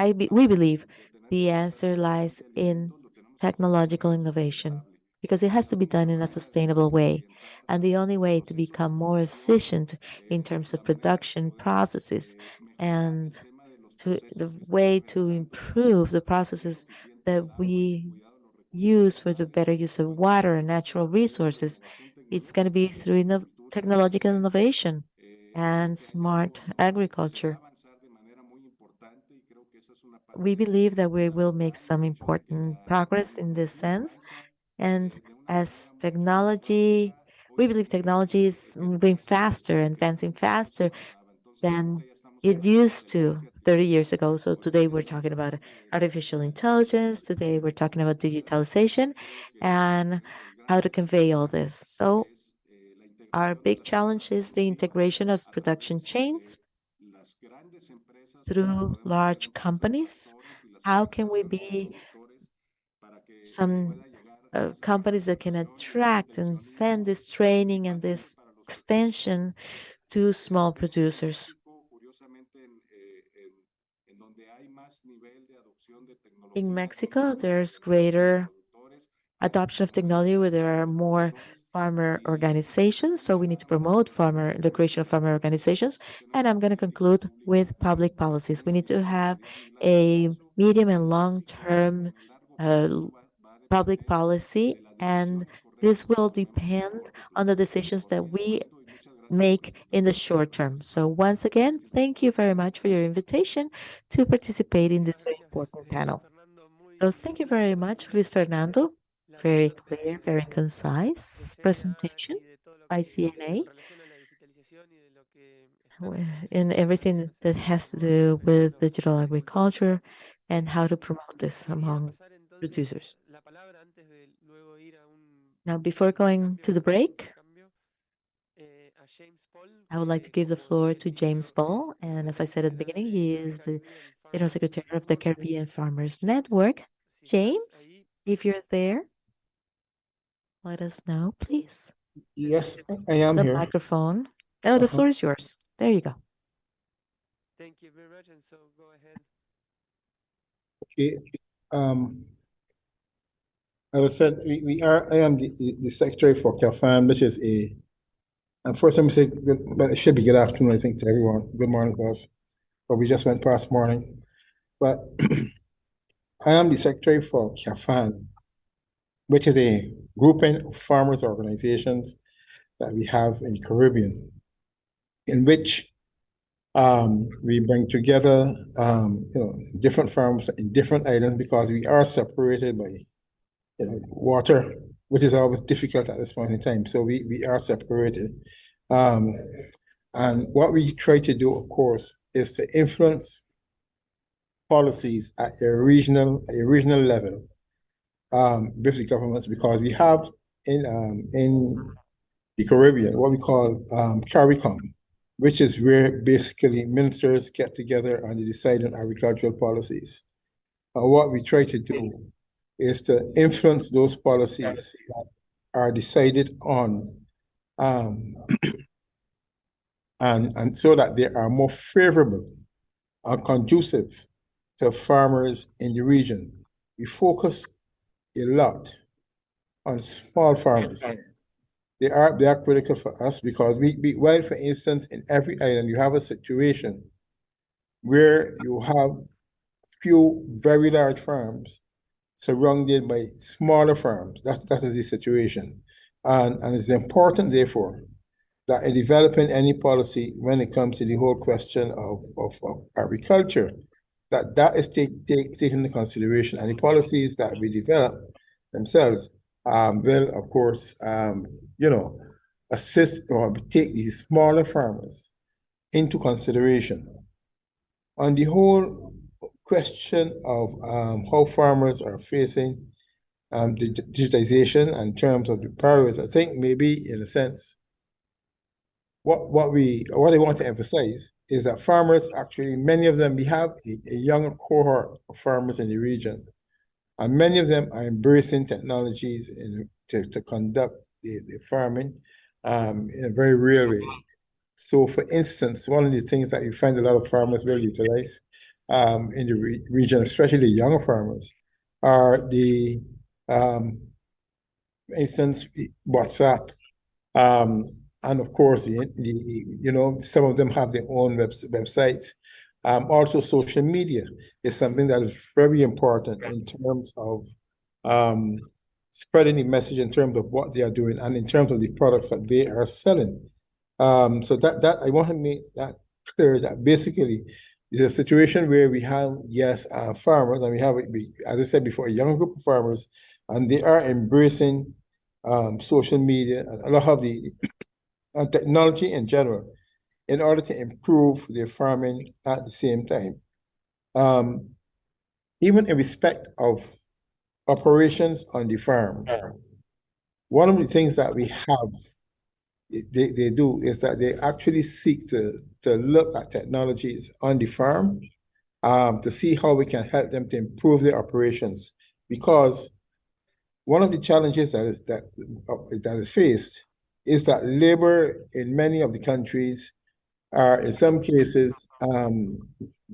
we believe the answer lies in technological innovation because it has to be done in a sustainable way. And the only way to become more efficient in terms of production processes and to the way to improve the processes that we use for the better use of water and natural resources, it's going to be through technological innovation and smart agriculture. We believe that we will make some important progress in this sense. And as technology, we believe technology is moving faster, advancing faster than it used to 30 years ago. So today we're talking about artificial intelligence. Today we're talking about digitalization and how to convey all this. So Our big challenge is the integration of production chains through large companies. How can we be some companies that can attract and send this training and this extension to small producers? In Mexico, there's greater adoption of technology where there are more farmer organizations. So we need to promote the creation of farmer organizations. And I'm going to conclude with public policies. We need to have a medium and long term public policy, and this will depend on the decisions that we make in the short term. So once again, thank you very much for your invitation to participate in this very important panel. So thank you very much, Luis Fernando. Very clear, very concise presentation by CNA in everything that has to do with digital agriculture and how to promote this among producers. Now, before going to the break, I would like to give the floor to James Ball. And as I said at the beginning, he is the General Secretary of the Caribbean Farmers Network. James, if you're there, let us know, please. Yes, I am The here. microphone. Oh, the floor is yours. There you go. Thank you very much. And so go ahead. Okay. As I said, I am the secretary for CAFAN, which is and first let me say, but it should be good afternoon, I think, to everyone. Good morning to us. But we just went past morning. But I am the secretary for CAFAN, which is a grouping of farmers organizations that we have in the Caribbean, in which we bring together different farms in different islands because we are separated by water, which is always difficult at this point in time. So we are separated. And what we try to do, of course, is to influence policies at a regional level with the governments, because we have in the Caribbean what we call CARICOM, which is where basically ministers get together and they decide on agricultural policies. And what we try to do is to influence those policies that are decided on and so that they are more favorable and conducive to farmers in the region. We focus a lot on small farmers. They are critical for us because while, for instance, in every island you have a situation where you have few very large farms surrounded by smaller farms. That is the situation. And it's important, therefore, that in developing any policy when it comes to the whole question of agriculture, that is taken into consideration, and the policies that we develop themselves will, of course, assist or take these smaller farmers into consideration. On the whole question of how farmers are facing digitization in terms of the barriers, I think maybe in a sense, what I want to emphasize is that farmers actually, many of them, we have a young cohort of farmers in the region, and many of them are embracing technologies to conduct the farming in a very real way. So, for instance, one of the things that you find a lot of farmers will utilize in the region, especially the younger farmers, are for instance, WhatsApp, and of course, some of them have their own websites. Also, social media is something that is very important in terms of spreading the message in terms of what they are doing and in terms of the products that they are selling. So that I want to make that clear, that basically it's a situation where we have, yes, farmers, and we have, as I said before, a young group of farmers, and they are embracing social media and a lot of the technology in general in order to improve their farming at the same time. Even in respect of operations on the farm, one of the things that we have they do is that they actually seek to look at technologies on the farm to see how we can help them to improve their operations. Because one of the challenges that is faced is that labor in many of the countries are in some cases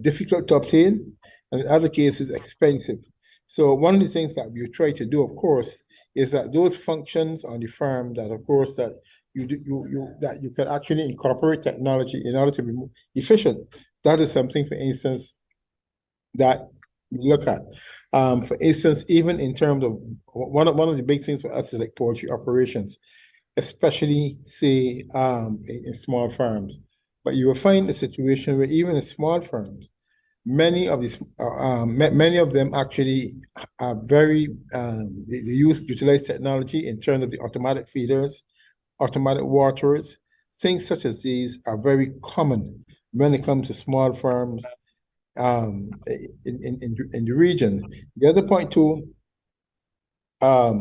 difficult to obtain, and in other cases expensive. So one of the things that we try to do, of course, is that those functions on the farm that, of course, that you can actually incorporate technology in order to be more efficient. That is something, for instance, that we look at. For instance, even in terms of one of the big things for us is like poultry operations, especially say in small farms. But you will find a situation where even in small firms, many of them actually are very they utilize technology in terms of the automatic feeders, automatic waterers. Things such as these are very common when it comes to small farms in the region. The other point too, I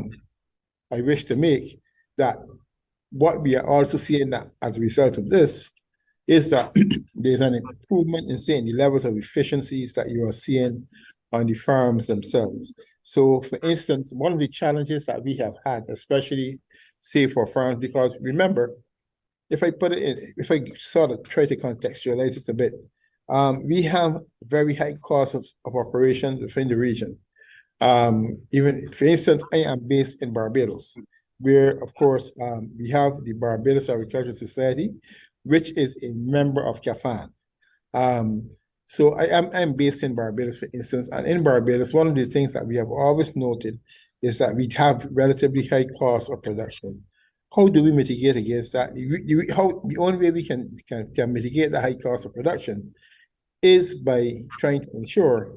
wish to make that what we are also seeing that as a result of this is that there's an improvement in saying the levels of efficiencies that you are seeing on the farms themselves. So, for instance, one of the challenges that we have had, especially say for farms, because remember, if I sort of try to contextualize it a bit, we have very high costs of operation within the region. Even for instance, I am based in Barbados, where of course we have the Barbados Agricultural Society, which is a member of CAFAN. So I'm based in Barbados, for instance, and in Barbados, one of the things that we have always noted is that we have relatively high costs of production. How do we mitigate against that? The only way we can mitigate the high cost of production is by trying to ensure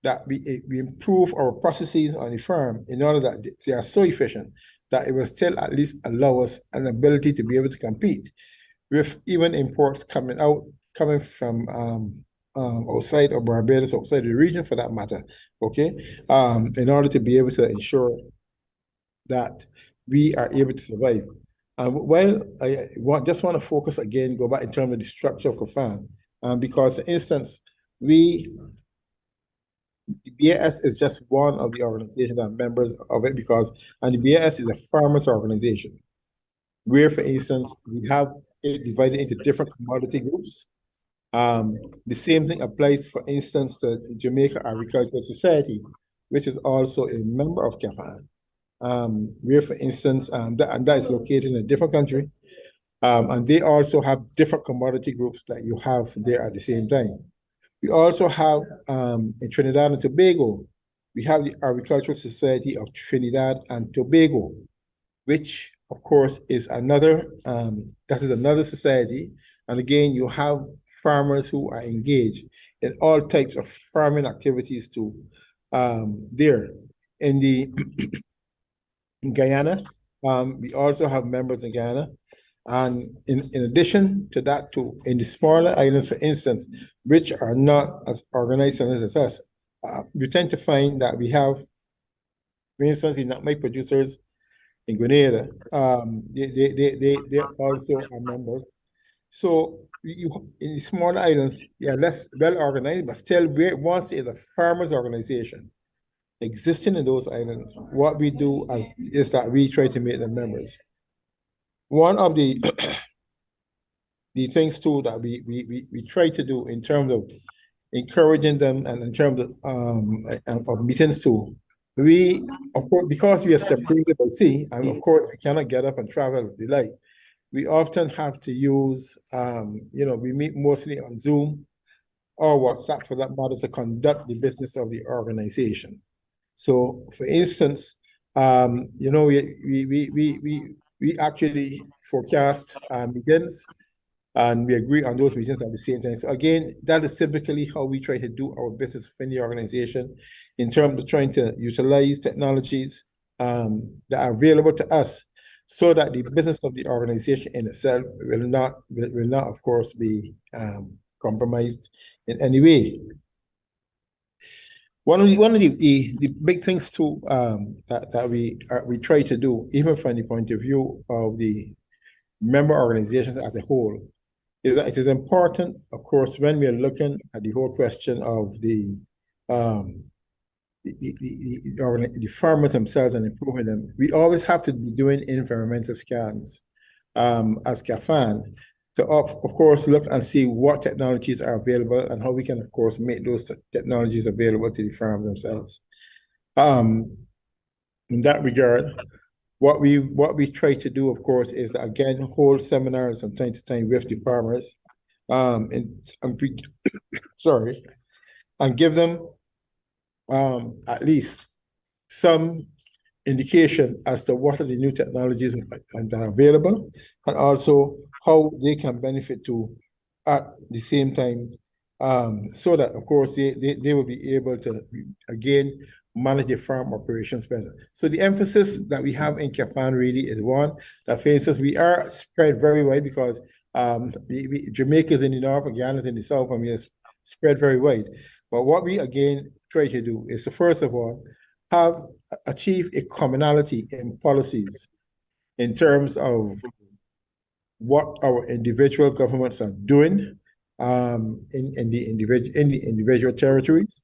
that we improve our processes on the farm in order that they are so efficient that it will still at least allow us an ability to be able to compete with even imports coming from outside of Barbados, outside the region for that matter, okay? In order to be able to ensure that we are able to survive. While I just want to focus again, go back in terms of the structure of COFAN, because for instance, the BAS is just one of the organizations that are members of it and the BAS is a farmers organization, where, for instance, we have it divided into different commodity groups. The same thing applies, for instance, to the Jamaica Agricultural Society, which is also a member of CAFAN, where, for instance, that is located in a different country, and they also have different commodity groups that you have there at the same time. We also have, in Trinidad and Tobago, we have the Agricultural Society of Trinidad and Tobago, which of course is another society. And again, you have farmers who are engaged in all types of farming activities too. There in Guyana, we also have members in Guyana. And in addition to that too, in the smaller islands, for instance, which are not as organized as us, you tend to find that we have, for instance, the nutmeg producers in Grenada, they also are members. So in the smaller islands, they are less well organized, but still, once there's a farmers organization existing in those islands, what we do is that we try to make them members. One of the things too that we try to do in terms of encouraging them and in terms of meetings too, we, of course, because we are separated by sea, and of course we cannot get up and travel as we like, we often have to use, we meet mostly on Zoom or WhatsApp for that matter to conduct the business of the organization. So, for instance, we actually forecast meetings and we agree on those meetings at the same time. So again, that is typically how we try to do our business within the organization in terms of trying to utilize technologies that are available to us so that the business of the organization in itself will not, of course, be compromised in any way. One of the big things too that we try to do, even from the point of view of the member organizations as a whole, is that it is important, of course, when we are looking at the whole question of the farmers themselves and improving them, we always have to be doing environmental scans as CAFAN to, of course, look and see what technologies are available and how we can, of course, make those technologies available to the farmers themselves. In that regard, what we try to do, of course, is again hold seminars from time to time with the farmers, sorry, and give them at least some indication as to what are the new technologies that are available, and also how they can benefit to at the same time, so that of course they will be able to again manage their farm operations better. So the emphasis that we have in Japan really is one that, for instance, we are spread very wide because Jamaica's in the north, Ghana's in the south, and we are spread very wide. But what we again try to do is to first of all achieve a commonality in policies in terms of what our individual governments are doing in the individual territories.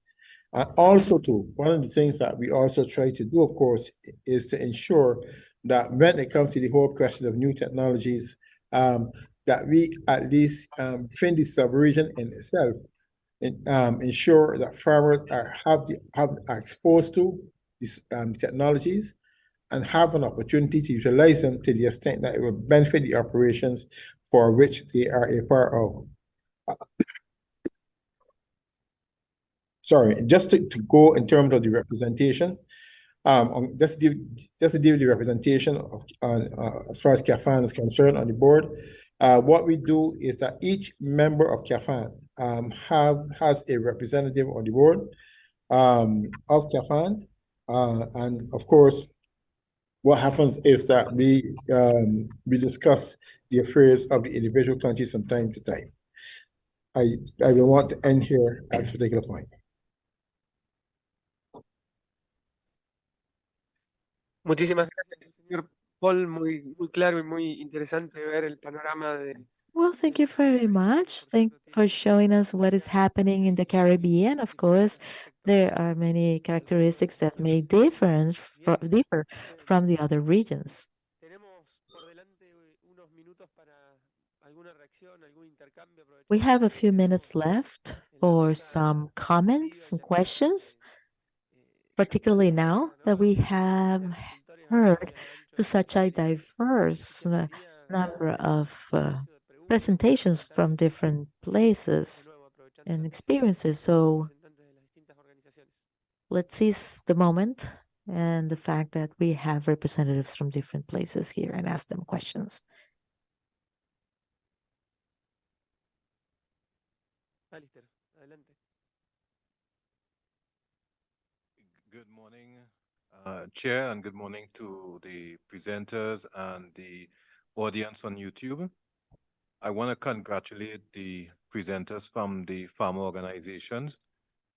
Also, too, one of the things that we also try to do, of course, is to ensure that when it comes to the whole question of new technologies, that we at least within the sub-region in itself, ensure that farmers are exposed to these technologies and have an opportunity to utilize them to the extent that it will benefit the operations for which they are a part of. Sorry, just to go in terms of the representation, just to deal the representation of, as far as CAFAN is concerned on the board, what we do is that each member of CAFAN has a representative on the board of CAFAN, and of course, what happens is that we discuss the affairs of the individual countries from time to time. I will want to end here at this particular point. Muchísimas gracias, señor Paul. Muy claro y muy interesante ver el panorama de. Well, thank you very much. Thank for showing us what is happening in the Caribbean. Of course, there are many characteristics that may differ from the other regions. We have a few minutes left for some comments and questions, particularly now that we have heard to such a diverse number of presentations from different places and experiences. So let's seize the moment and the fact that we have representatives from different places here and ask them questions. Good morning, Chair, and good morning to the presenters and the audience on YouTube. I want to congratulate the presenters from the farmer organizations.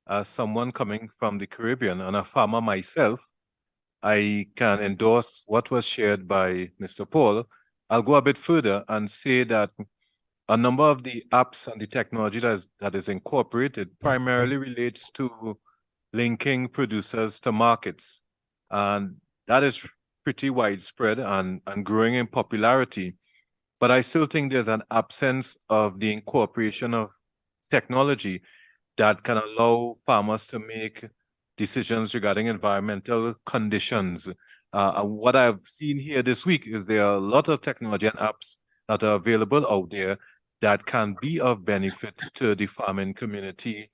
As someone coming from the Caribbean and a farmer myself, I can endorse what was shared by Mr. Paul. I'll go a bit further and say that a number of the apps and the technology that is incorporated primarily relates to linking producers to markets. And that is pretty widespread and growing in popularity. But I still think there's an absence of the incorporation of technology that can allow farmers to make decisions regarding environmental conditions. What I've seen here this week is there are a lot of technology and apps that are available out there that can be of benefit to the farming community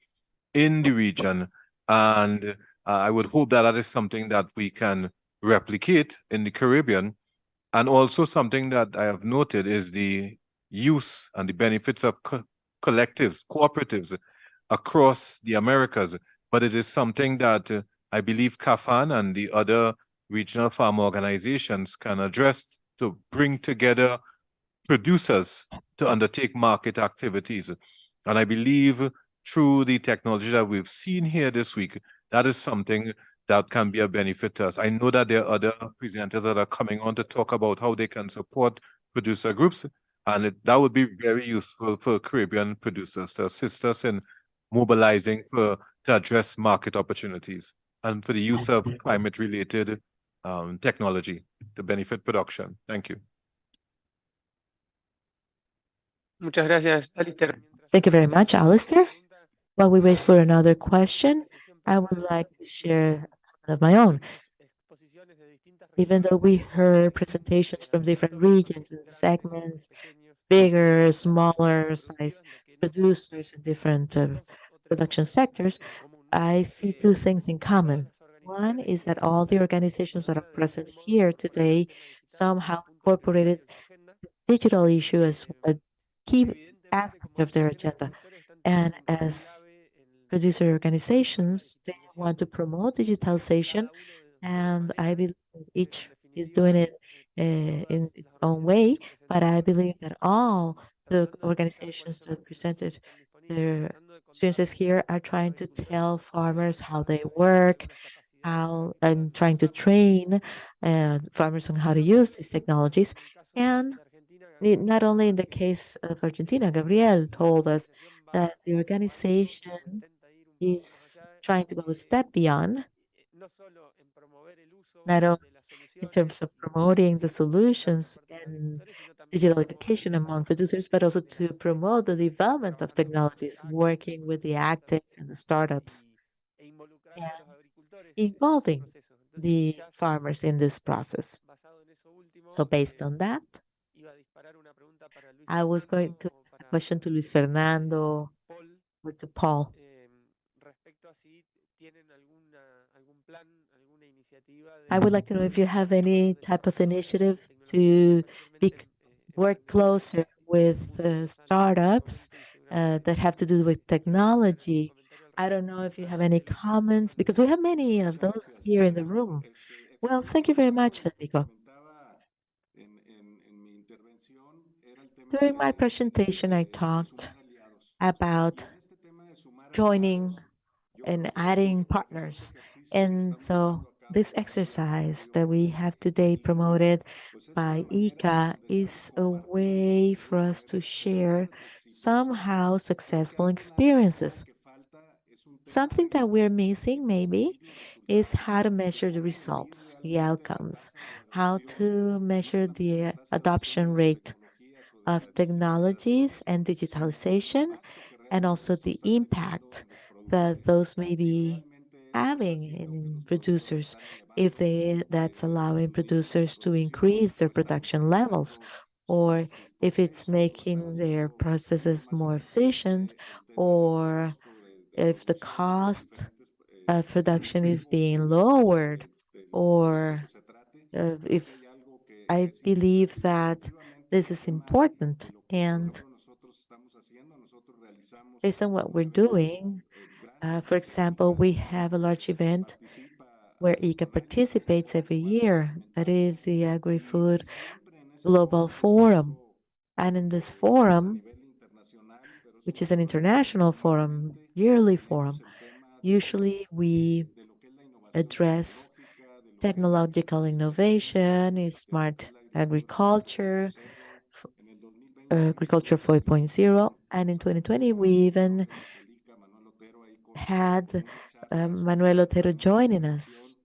in the region. And I would hope that that is something that we can replicate in the Caribbean. And also something that I have noted is the use and the benefits of collectives, cooperatives across the Americas. But it is something that I believe CAFAN and the other regional farm organizations can address to bring together producers to undertake market activities. And I believe through the technology that we've seen here this week, that is something that can be a benefit to us. I know that there are other presenters that are coming on to talk about how they can support producer groups. And that would be very useful for Caribbean producers to assist us in mobilizing to address market opportunities and for the use of climate-related technology to benefit production. Thank you. Muchas gracias, Alistair. Thank you very much, Alistair. While we wait for another question, I would like to share one of my own. Even though we heard presentations from different regions and segments, bigger, smaller size producers in different production sectors, I see two things in common. One is that all the organizations that are present here today somehow incorporated digital issue as a key aspect of their agenda. And as producer organizations, they want to promote digitalization, and I believe each is doing it in its own way. But I believe that all the organizations that presented their experiences here are trying to tell farmers how they work, how and trying to train farmers on how to use these technologies. And not only in the case of Argentina, Gabriel told us that the organization is trying to go a step beyond, not only in terms of promoting the solutions and digital education among producers, but also to promote the development of technologies, working with the AgTechs and the startups, and involving the farmers in this process. So based on that, I was going to ask a question to Luis Fernando or to Paul. I would like to know if you have any type of initiative to be, work closer with startups that have to do with technology. I don't know if you have any comments, because we have many of those here in the room. Well, thank you very much, Federico. During my presentation, I talked about joining and adding partners. And so this exercise that we have today promoted by ICA is a way for us to share somehow successful experiences. Something that we're missing maybe is how to measure the results, the outcomes, how to measure the adoption rate of technologies and digitalization, and also the impact that those may be having in producers, if that's allowing producers to increase their production levels, or if it's making their processes more efficient, or if the cost of production is being lowered, or if I believe that this is important. And based on what we're doing, for example, we have a large event where ICA participates every year. That is the Agri-Food Global Forum. And in this forum, which is an international forum, yearly forum, usually we address technological innovation, smart agriculture, agriculture 4.0. And in 2020, we even had Manuel Otero joining us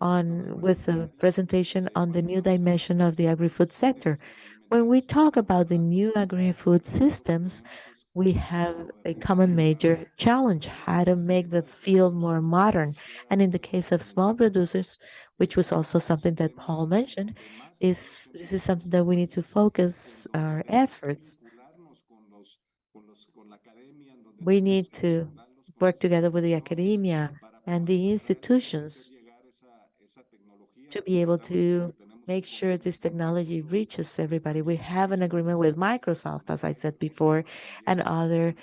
with a presentation on the new dimension of the agri-food sector. When we talk about the new agri-food systems, we have a common major challenge, how to make the field more modern. And in the case of small producers, which was also something that Paul mentioned, this is something that we need to focus our efforts. We need to work together with the academia and the institutions to be able to make sure this technology reaches everybody. We have an agreement with Microsoft, as I said before, and other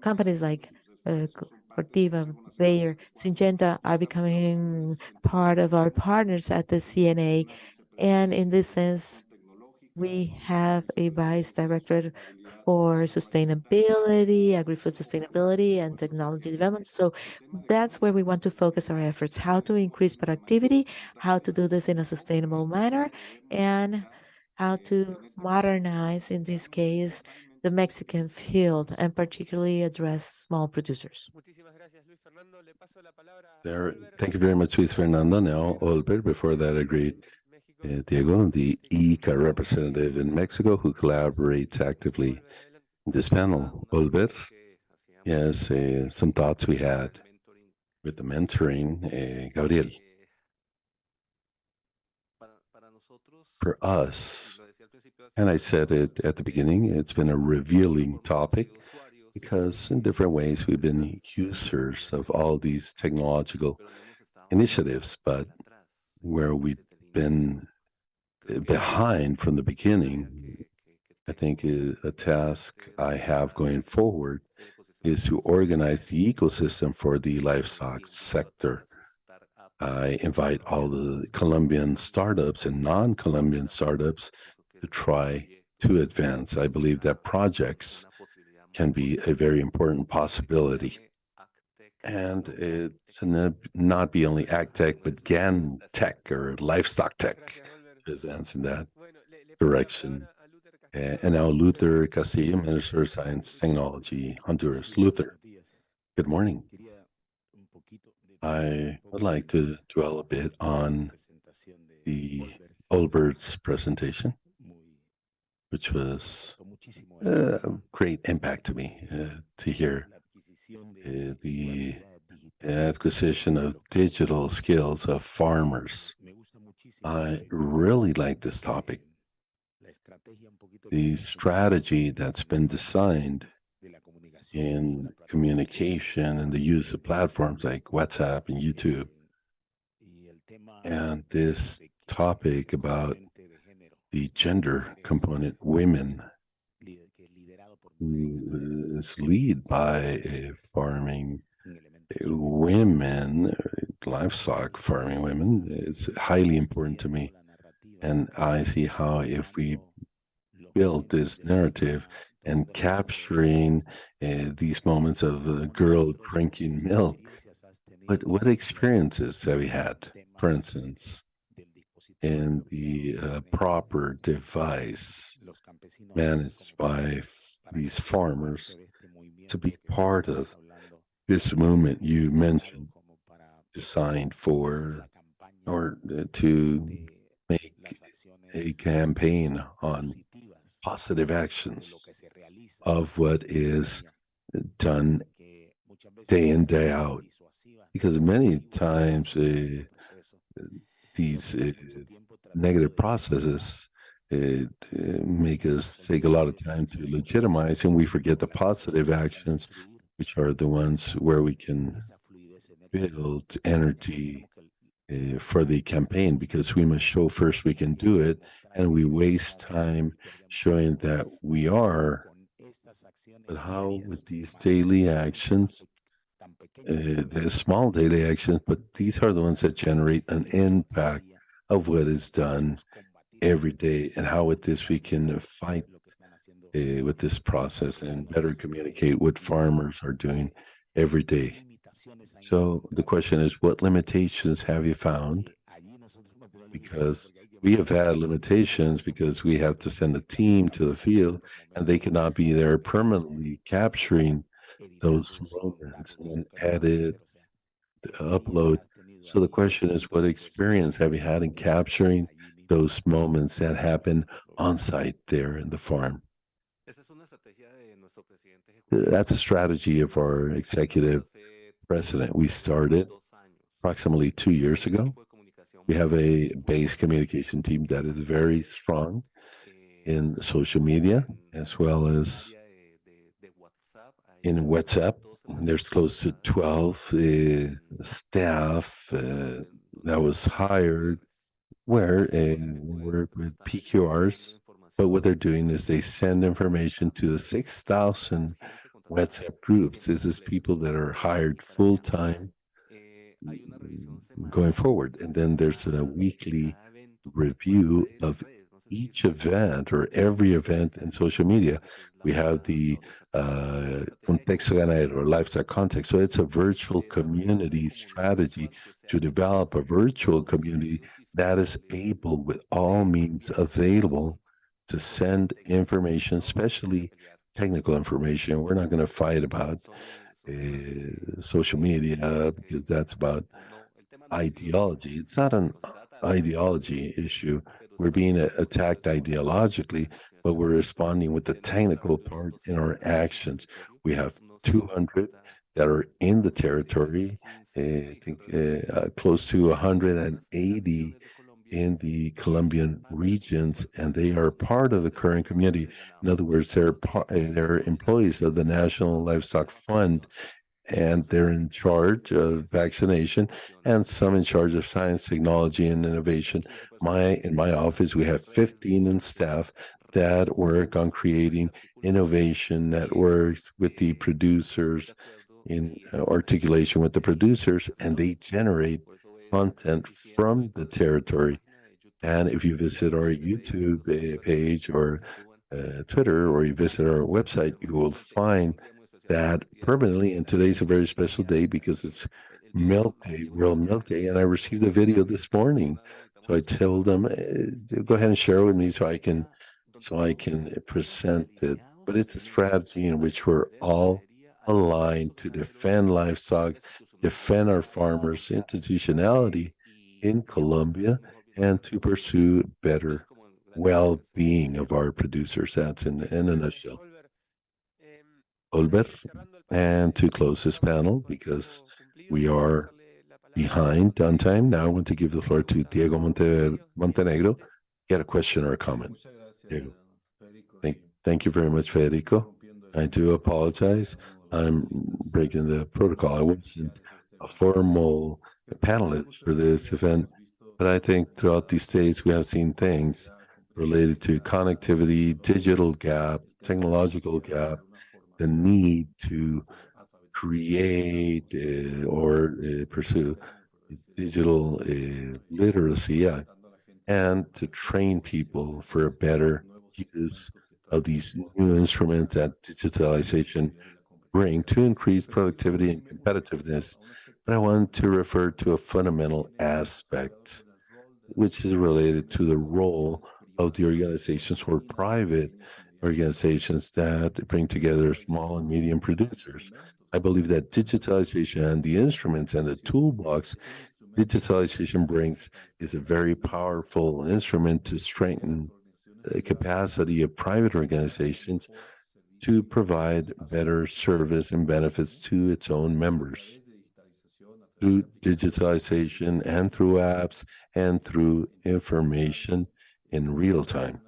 companies like Cortiva, Bayer, Syngenta are becoming part of our partners at the CNA. And in this sense, we have a vice director for sustainability, agri-food sustainability, and technology development. So that's where we want to focus our efforts, how to increase productivity, how to do this in a sustainable manner, and how to modernize, in this case, the Mexican field and particularly address small producers. There, thank you very much, Luis Fernando. Now, Olbert, before that, agreed. Diego, the ICA representative in Mexico who collaborates actively in this panel. Olbert, yes, some thoughts we had with the mentoring. Gabriel, for us, and I said it at the beginning, it's been a revealing topic because in different ways we've been users of all these technological initiatives, but where we've been behind from the beginning, I think a task I have going forward is to organize the ecosystem for the livestock sector. I invite all the Colombian startups and non-Colombian startups to try to advance. I believe that projects can be a very important possibility. And it's not be only AgTech, but GAN tech or livestock tech to advance in that direction. And now Luther Castillo, Minister of Science Technology, Honduras. Luther, good morning. I would like to dwell a bit on the Olbert's presentation, which was a great impact to me to hear the acquisition of digital skills of farmers. I really like this topic. The strategy that's been designed in communication and the use of platforms like WhatsApp and YouTube. And this topic about the gender component, women, who is led by farming women, livestock farming women, is highly important to me. And I see how if we build this narrative and capturing these moments of a girl drinking milk, what experiences have we had, for instance, in the proper device managed by these farmers to be part of this movement you mentioned, designed for or to make a campaign on positive actions of what is done day in, day out. Because many times these negative processes make us take a lot of time to legitimize, and we forget the positive actions, which are the ones where we can build energy for the campaign, because we must show first we can do it, and we waste time showing that we are. But how with these daily actions, the small daily actions, but these are the ones that generate an impact of what is done every day, and how with this we can fight with this process and better communicate what farmers are doing every day. So the question is, what limitations have you found? Because we have had limitations because we have to send a team to the field and they cannot be there permanently capturing those moments and then edit, upload. So the question is, what experience have you had in capturing those moments that happen on site there in the farm? That's a strategy of our executive president. We started approximately 2 years ago. We have a base communication team that is very strong in social media as well as in WhatsApp. There's close to 12 staff that was hired where work with PQRs. But what they're doing is they send information to the 6,000 WhatsApp groups. This is people that are hired full time going forward. And then there's a weekly review of each event or every event in social media. We have the Contexto Ganadero or livestock context. So it's a virtual community strategy to develop a virtual community that is able, with all means available, to send information, especially technical information. We're not going to fight about social media because that's about ideology. It's not an ideology issue. We're being attacked ideologically, but we're responding with the technical part in our actions. We have 200 that are in the territory, I think close to 180 in the Colombian regions, and they are part of the current community. In other words, they're employees of the National Livestock Fund, and they're in charge of vaccination and some in charge of science, technology, and innovation. In my office, we have 15 in staff that work on creating innovation networks with the producers, in articulation with the producers, and they generate content from the territory. And if you visit our YouTube page or Twitter, or you visit our website, you will find that permanently. And today's a very special day because it's Milk Day, World Milk Day. And I received a video this morning. So I told them, go ahead and share it with me so I can present it. But it's a strategy in which we're all aligned to defend livestock, defend our farmers' institutionality in Colombia, and to pursue better well-being of our producers. That's in a nutshell. Olber, and to close this panel, because we are behind on time, now I want to give the floor to Diego Montenegro. He had a question or a comment. Diego. Thank you very much, Federico. I do apologize. I'm breaking the protocol. I wasn't a formal panelist for this event, but I think throughout these days we have seen things related to connectivity, digital gap, technological gap, the need to create or pursue digital literacy, yeah, and to train people for a better use of these new instruments that digitalization bring to increase productivity and competitiveness. But I want to refer to a fundamental aspect, which is related to the role of the organizations or private organizations that bring together small and medium producers. I believe that digitalization and the instruments and the toolbox digitalization brings is a very powerful instrument to strengthen the capacity of private organizations to provide better service and benefits to its own members through digitalization and through apps and through information in real time.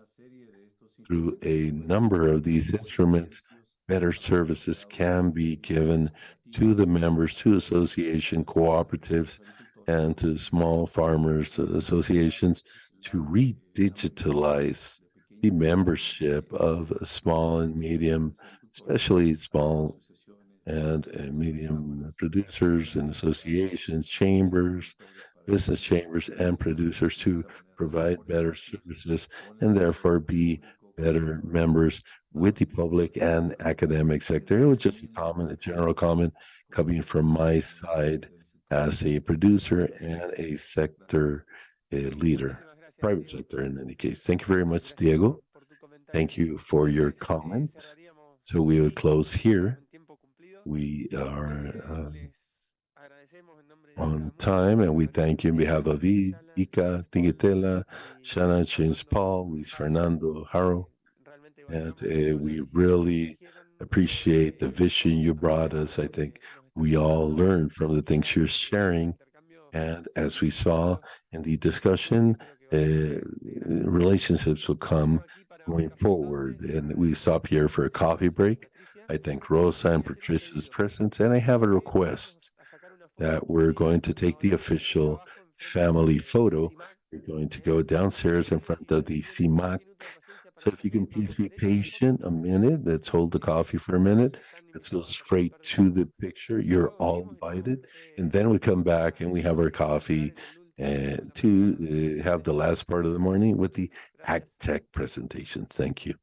Through a number of these instruments, better services can be given to the members, to association cooperatives, and to small farmers associations to re-digitalize the membership of small and medium, especially small and medium producers and associations, chambers, business chambers, and producers to provide better services and therefore be better members with the public and academic sector. It was just a general comment coming from my side as a producer and a sector leader, private sector in any case. Thank you very much, Diego. Thank you for your comment. So we will close here. We are on time, and we thank you on behalf of Ika, Tingitela, Shana, James Paul, Luis Fernando, Haro, and we really appreciate the vision you brought us. I think we all learned from the things you're sharing, and as we saw in the discussion, relationships will come going forward. And we stop here for a coffee break. I thank Rosa and Patricia's presence, and I have a request that we're going to take the official family photo. We're going to go downstairs in front of the CIMAC. So if you can please be patient a minute, let's hold the coffee for a minute. Let's go straight to the picture. You're all invited. And then we come back and we have our coffee and to have the last part of the morning with the AgTech presentation. Thank you.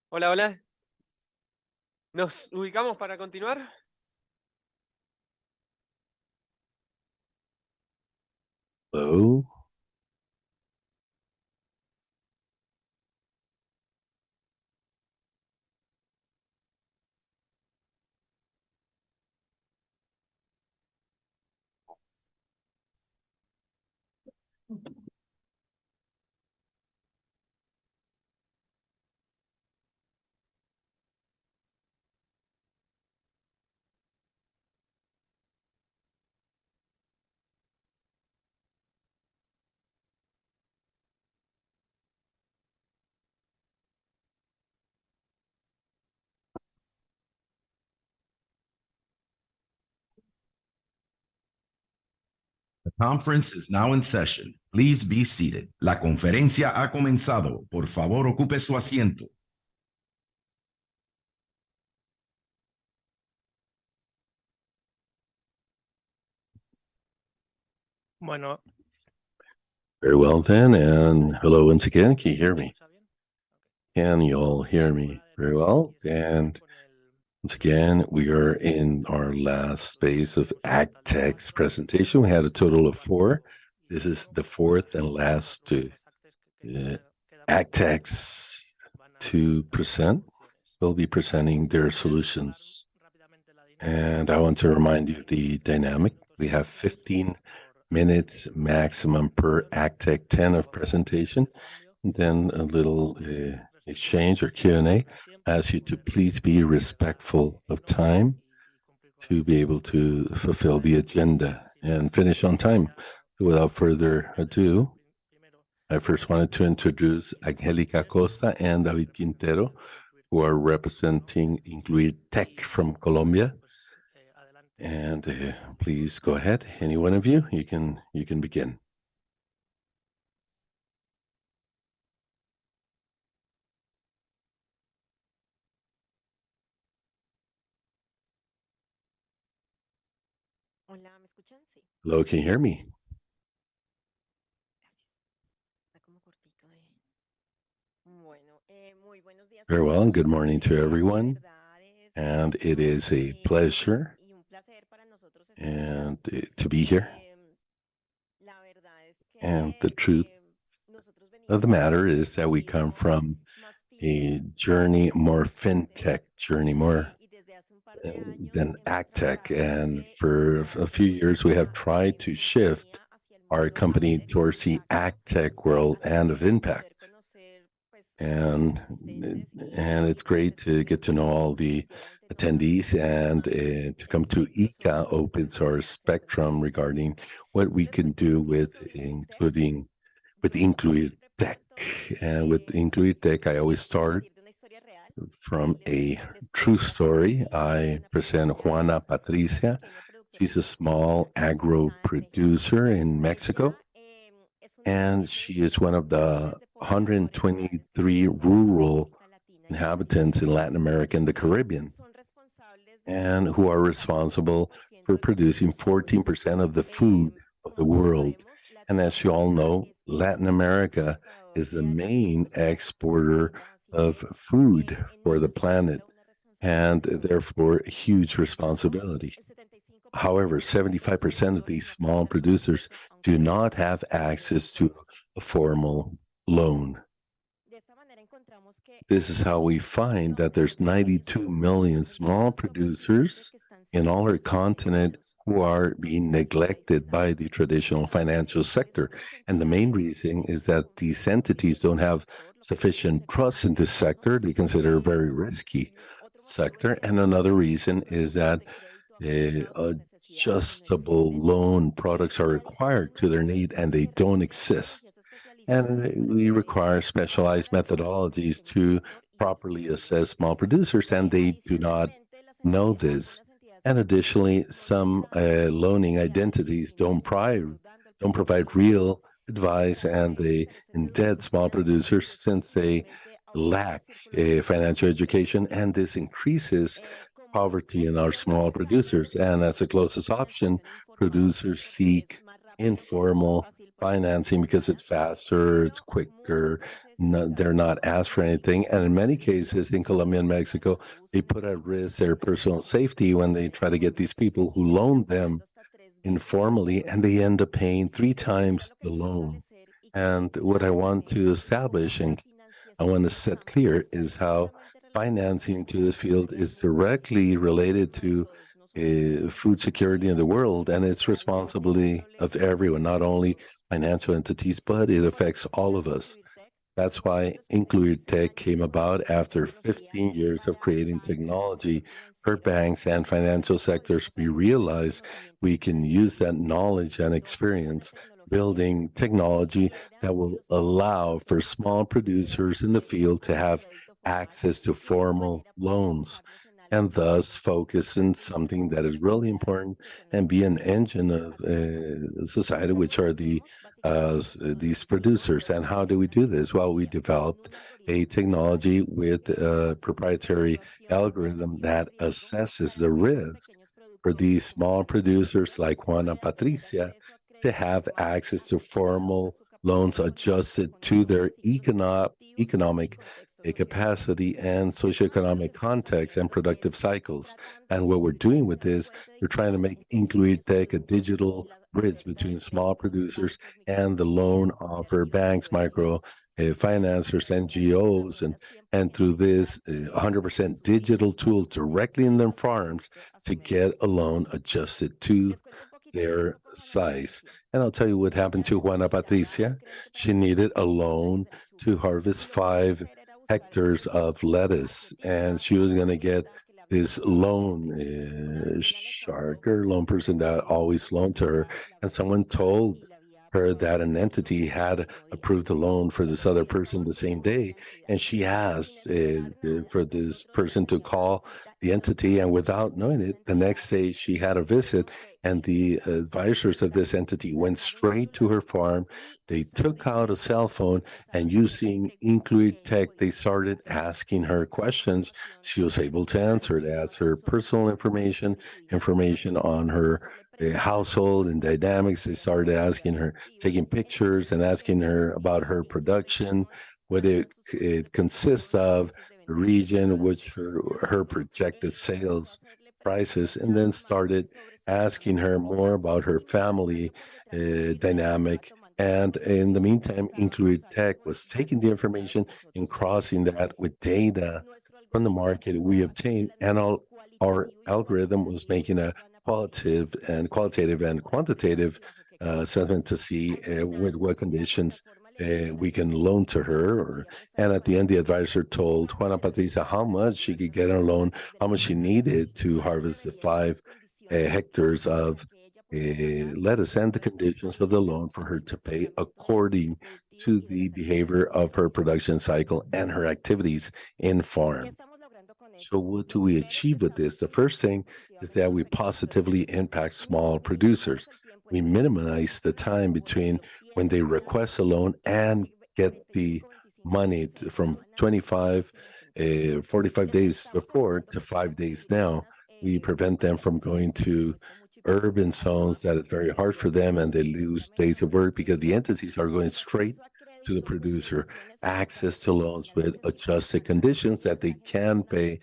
Hola, hola. ¿Nos ubicamos para continuar? Hello. The conference is now in session. Please be seated. La conferencia ha comenzado. Por favor, ocupe su asiento. Bueno. Very well then, and hello once again. Can you hear me? Can you all hear me very well? And once again, we are in our last space of AgTechs presentation. We had a total of 4. This is the 4th and last AgTechs to present. They'll be presenting their solutions. And I want to remind you of the dynamic. We have 15 minutes maximum per AgTech 10 of presentation. And then a little exchange or Q&A. I ask you to please be respectful of time to be able to fulfill the agenda and finish on time. So without further ado, I first wanted to introduce Angelica Costa and David Quintero, who are representing Incluir Tech from Colombia. And please go ahead, any one of you can begin. Hello, can you hear me? Very well, and good morning to everyone. And it is a pleasure and to be here. And the truth of the matter is that we come from a journey, more fintech journey, more than AgTech. And for a few years, we have tried to shift our company towards the AgTech world and of impact. And it's great to get to know all the attendees and to come to ICA opens our spectrum regarding what we can do with Incluir Tech. And with Incluir Tech, I always start from a true story. I present Juana Patricia. She's a small agro producer in Mexico, and she is one of the 123 rural inhabitants in Latin America and the Caribbean, and who are responsible for producing 14% of the food of the world. And as you all know, Latin America is the main exporter of food for the planet, and therefore a huge responsibility. However, 75% of these small producers do not have access to a formal loan. This is how we find that there's 92 million small producers in all our continent who are being neglected by the traditional financial sector. And the main reason is that these entities don't have sufficient trust in this sector. They consider a very risky sector. And another reason is that adjustable loan products are required to their need and they don't exist. And we require specialized methodologies to properly assess small producers, and they do not know this. And additionally, some loaning identities don't provide real advice, and they indebt small producers since they lack financial education, and this increases poverty in our small producers. And as a closest option, producers seek informal financing because it's faster, it's quicker, they're not asked for anything. And in many cases, in Colombia and Mexico, they put at risk their personal safety when they try to get these people who loan them informally, and they end up paying 3 times the loan. And what I want to establish and I want to set clear is how financing to this field is directly related to food security in the world, and it's responsibility of everyone, not only financial entities, but it affects all of us. That's why Incluir Tech came about after 15 years of creating technology for banks and financial sectors. We realized we can use that knowledge and experience building technology that will allow for small producers in the field to have access to formal loans and thus focus on something that is really important and be an engine of society, which are these producers. And how do we do this? Well, we developed a technology with a proprietary algorithm that assesses the risk for these small producers like Juana Patricia to have access to formal loans adjusted to their economic capacity and socioeconomic context and productive cycles. And what we're doing with this, we're trying to make Incluir Tech a digital bridge between small producers and the loan offer banks, micro financiers, NGOs, and through this 100% digital tool directly in their farms to get a loan adjusted to their size. And I'll tell you what happened to Juana Patricia. She needed a loan to harvest 5 hectares of lettuce, and she was going to get this loan sharker loan person that always loaned to her, and someone told her that an entity had approved the loan for this other person the same day, and she asked for this person to call the entity, and without knowing it, the next day she had a visit, and the advisors of this entity went straight to her farm. They took out a cell phone, and using Include Tech, they started asking her questions. She was able to answer. They asked her personal information, information on her household and dynamics. They started asking her, taking pictures and asking her about her production, what it consists of, the region, which her projected sales prices, and then started asking her more about her family dynamic. And in the meantime, Include Tech was taking the information and crossing that with data from the market we obtained, and our algorithm was making a qualitative and quantitative assessment to see with what conditions we can loan to her. And at the end, the advisor told Juana Patricia how much she could get a loan, how much she needed to harvest the 5 hectares of lettuce, and the conditions of the loan for her to pay according to the behavior of her production cycle and her activities in farm. So what do we achieve with this? The first thing is that we positively impact small producers. We minimize the time between when they request a loan and get the money from 45 days before to 5 days now. We prevent them from going to urban zones that it's very hard for them, and they lose days of work because the entities are going straight to the producer. Access to loans with adjusted conditions that they can pay,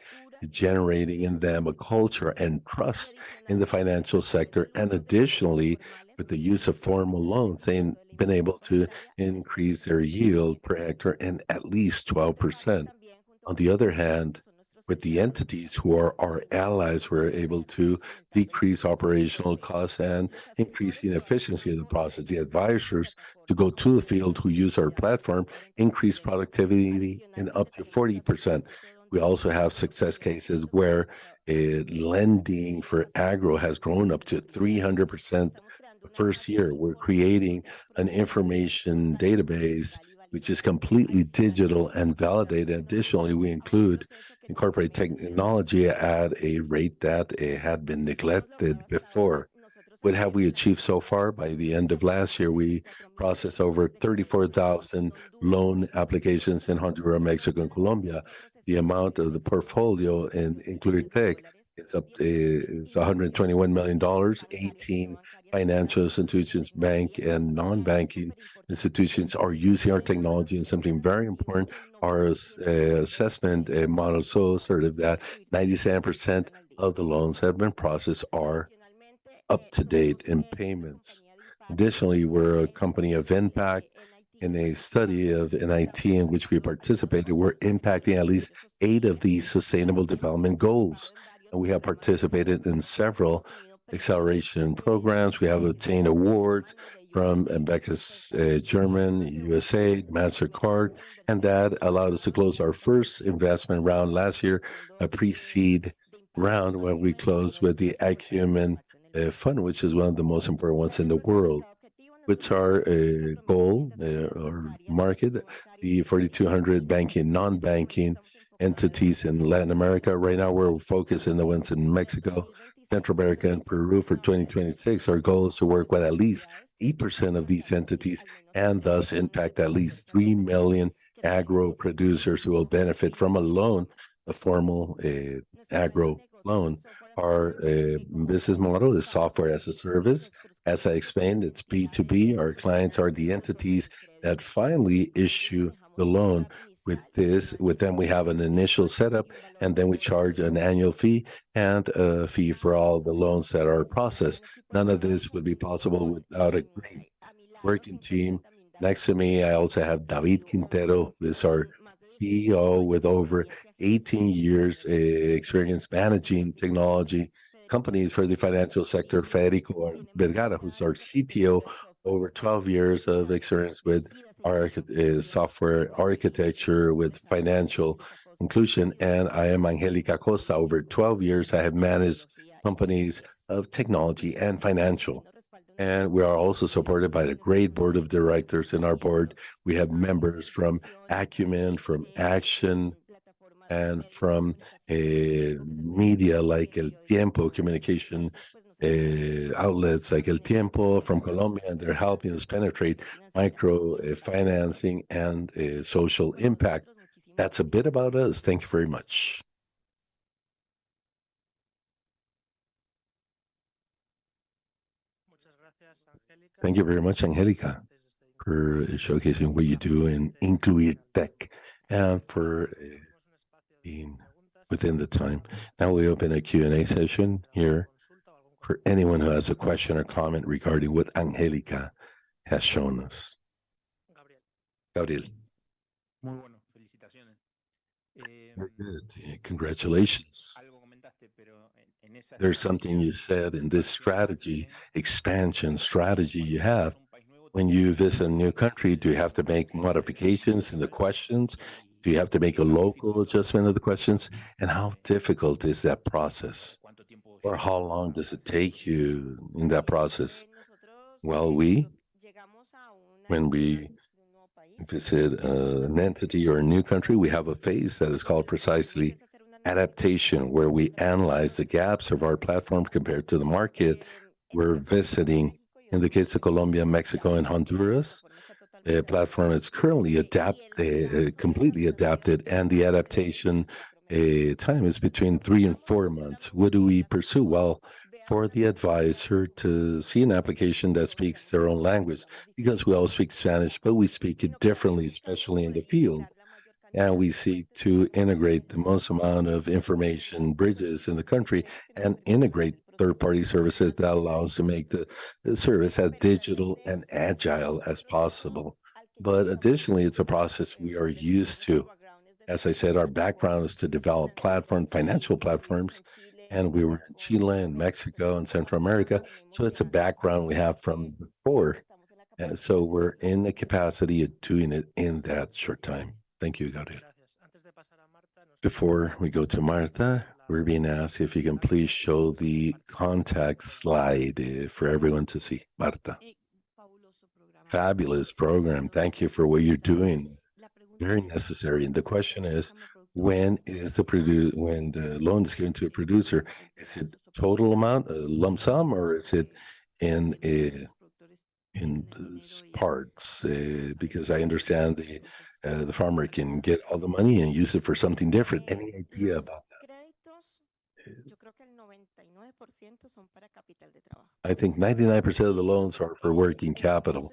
generating in them a culture and trust in the financial sector. And additionally, with the use of formal loans, they've been able to increase their yield per hectare in at least 12%. On the other hand, with the entities who are our allies, we're able to decrease operational costs and increase the efficiency of the process. The advisors to go to the field who use our platform increase productivity in up to 40%. We also have success cases where lending for agro has grown up to 300% the first year. We're creating an information database which is completely digital and validated. Additionally, we incorporate technology at a rate that had been neglected before. What have we achieved so far? By the end of last year, we processed over 34,000 loan applications in Honduras, Mexico, and Colombia. The amount of the portfolio in Included Tech is $121 million. 18 financial institutions, bank and non-banking institutions are using our technology, and something very important, our assessment model so assertive that 97% of the loans have been processed are up to date in payments. Additionally, we're a company of impact. In a study of NIT in which we participated, we're impacting at least 8 of these sustainable development goals. And we have participated in several acceleration programs. We have obtained awards from Becca's German, USA, MasterCard, and that allowed us to close our first investment round last year, a pre-seed round when we closed with the Acumen Fund, which is one of the most important ones in the world. What's our goal or market? The 4,200 banking, non-banking entities in Latin America. Right now, we're focused in the ones in Mexico, Central America, and Peru for 2026. Our goal is to work with at least 8% of these entities and thus impact at least 3 million agro producers who will benefit from a loan, a formal agro loan. Our business model is software as a service. As I explained, it's B2B. Our clients are the entities that finally issue the loan. With them, we have an initial setup, and then we charge an annual fee and a fee for all the loans that are processed. None of this would be possible without a great working team. Next to me, I also have David Quintero, who is our CEO with over 18 years experience managing technology companies for the financial sector, Federico Vergara, who's our CTO, over 12 years of experience with software architecture, with financial inclusion. And I am Angelica Costa. Over 12 years, I have managed companies of technology and financial. And we are also supported by a great board of directors. In our board, we have members from Acumen, from Action, and from media like El Tiempo, communication outlets like El Tiempo from Colombia, and they're helping us penetrate micro financing and social impact. That's a bit about us. Thank you very much. Thank you very much, Angelica, for showcasing what you do in Incluir Tech and for being within the time. Now we open a Q&A session here for anyone who has a question or comment regarding what Angelica has shown us. Gabriel. Muy bueno, felicitaciones. Very good. Congratulations. There's something you said in this strategy, expansion strategy you have. When you visit a new country, do you have to make modifications in the questions? Do you have to make a local adjustment of the questions? And how difficult is that process? Or how long does it take you in that process? Well, when we visit an entity or a new country, we have a phase that is called precisely adaptation, where we analyze the gaps of our platform compared to the market. We're visiting, in the case of Colombia, Mexico, and Honduras, a platform is currently completely adapted, and the adaptation time is between 3 and 4 months. What do we pursue? Well, for the advisor to see an application that speaks their own language, because we all speak Spanish, but we speak it differently, especially in the field. And we seek to integrate the most amount of information bridges in the country and integrate third-party services that allows to make the service as digital and agile as possible. But additionally, it's a process we are used to. As I said, our background is to develop financial platforms, and we were in Chile and Mexico and Central America. So it's a background we have from before. And so we're in the capacity of doing it in that short time. Thank you, Gabriel. Before we go to Marta, we're being asked if you can please show the contact slide for everyone to see. Marta. Fabulous program. Thank you for what you're doing. Very necessary. And the question is, when the loan is given to a producer, is it total amount, a lump sum, or is it in parts? Because I understand the farmer can get all the money and use it for something different. Any idea about that? I think 99% of the loans are for working capital,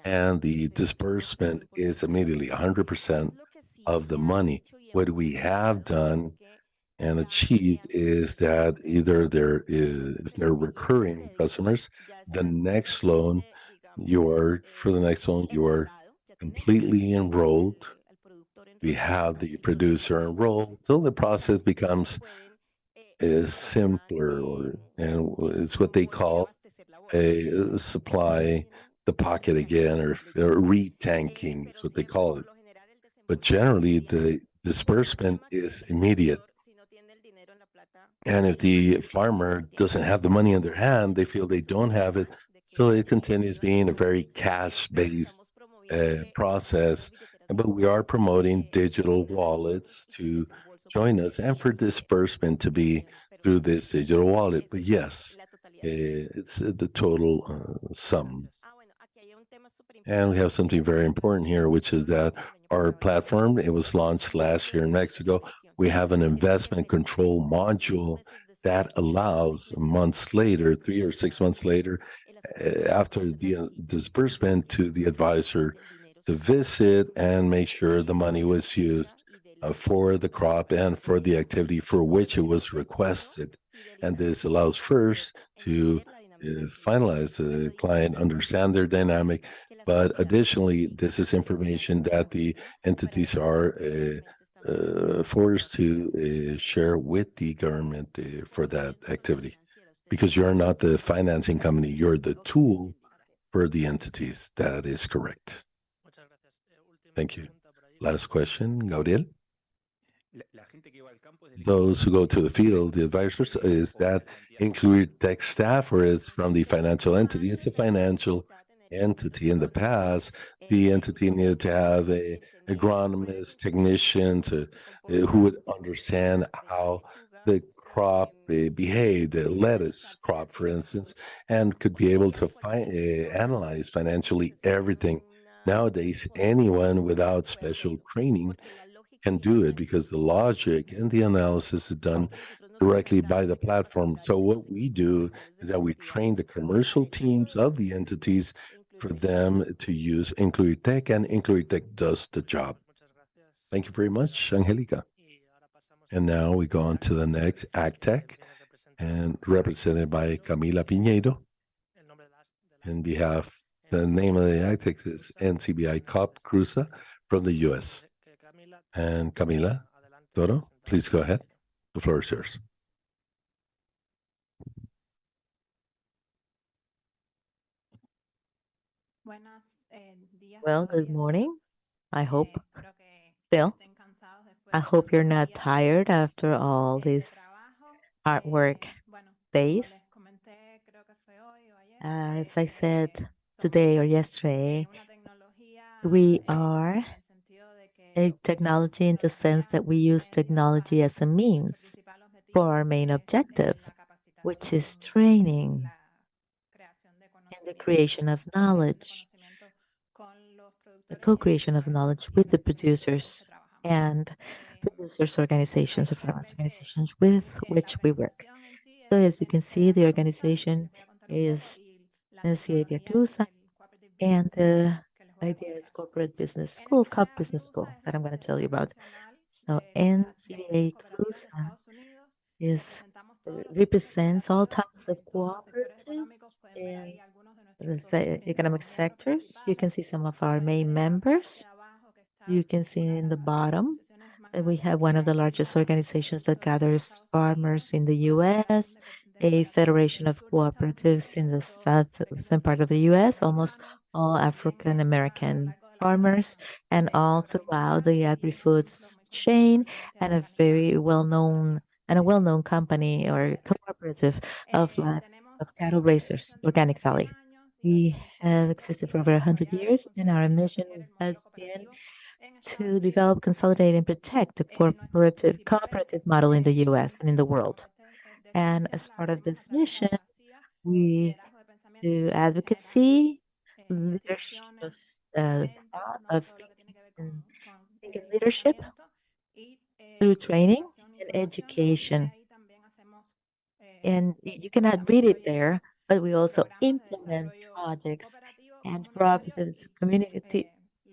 and the disbursement is immediately 100% of the money. What we have done and achieved is that either if they're recurring customers, the next loan, you are completely enrolled. We have the producer enrolled, so the process becomes simpler, and it's what they call a supply the pocket again, or retanking is what they call it. But generally, the disbursement is immediate. And if the farmer doesn't have the money in their hand, they feel they don't have it. So it continues being a very cash-based process. But we are promoting digital wallets to join us, and for disbursement to be through this digital wallet. But yes, it's the total sum. And we have something very important here, which is that our platform, it was launched last year in Mexico. We have an investment control module that allows months later, 3 or 6 months later, after the disbursement, to the advisor to visit and make sure the money was used for the crop and for the activity for which it was requested. And this allows first to finalize the client, understand their dynamic, but additionally, this is information that the entities are forced to share with the government for that activity. because you're not the financing company, you're the tool for the entities. That is correct. Thank you. Last question, Gabriel. Those who go to the field, the advisors, is that include tech staff or is from the financial entity? It's a financial entity. In the past, the entity needed to have a agronomist, technician who would understand how the crop behaved, the lettuce crop, for instance, and could be able to analyze financially everything. Nowadays, anyone without special training can do it because the logic and the analysis is done directly by the platform. So what we do is that we train the commercial teams of the entities for them to use Incluitech, and Incluitech does the job. Thank you very much, Angelica. And now we go on to the next AgTech, and represented by Camila Piñeiro. In behalf, the name of the AgTech is NCBI Cop Cruza from the US. And Camila Toro, please go ahead. The floor is yours. Well, good morning. I hope still. I hope you're not tired after all these hard work days. As I said today or yesterday, we are a technology in the sense that we use technology as a means for our main objective, which is training and the creation of knowledge, the co-creation of knowledge with the producers and producers organizations or farmers organizations with which we work. So as you can see, the organization is NCA Cruz, and the idea is corporate business school, CUP business school that I'm going to tell you about. So NCA Cruz is represents all types of cooperatives and economic sectors. You can see some of our main members. You can see in the bottom that we have one of the largest organizations that gathers farmers in the US, a federation of cooperatives in the southern part of the US, almost all African American farmers, and all throughout the agri-foods chain, and a very well-known company or cooperative of cattle raisers, Organic Valley. We have existed for over 100 years, and our mission has been to develop, consolidate, and protect the cooperative model in the US and in the world. And as part of this mission, we do advocacy, leadership of thinking and thinking leadership through training and education. And you cannot read it there, but we also implement projects and cooperatives, community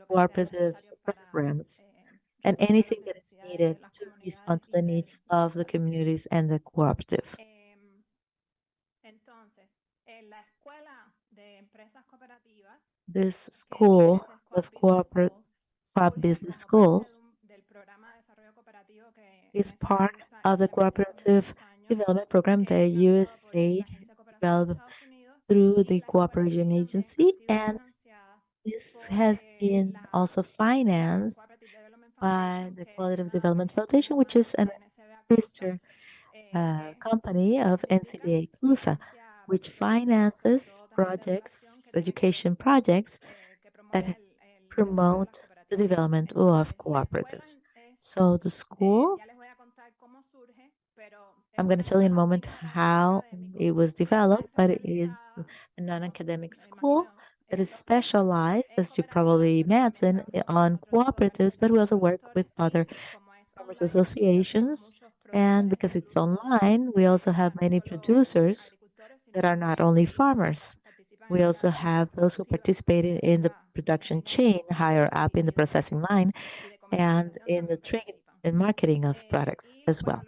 cooperative programs, and anything that is needed to respond to the needs of the communities and the cooperative. This school of crop business schools is part of the cooperative development program that USA developed through the cooperation agency, and this has been also financed by the Qualitative Development Foundation, which is a sister company of NCBA CLUSA, which finances projects, education projects that promote the development of cooperatives. So the school, I'm going to tell you in a moment how it was developed, but it's a non-academic school that is specialized, as you probably imagine, on cooperatives, but we also work with other farmers associations. And because it's online, we also have many producers that are not only farmers. We also have those who participated in the production chain higher up in the processing line and in the trade and marketing of products as well.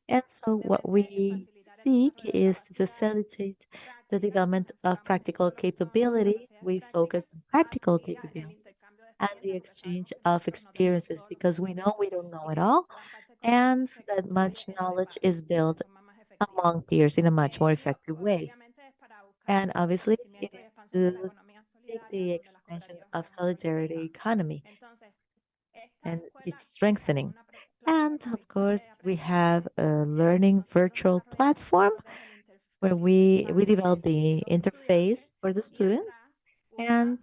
And so what we seek is to facilitate the development of practical capability. We focus on practical capabilities and the exchange of experiences because we know we don't know it all, and that much knowledge is built among peers in a much more effective way. And obviously, it is to seek the expansion of solidarity economy and its strengthening. And of course, we have a learning virtual platform where we develop the interface for the students, and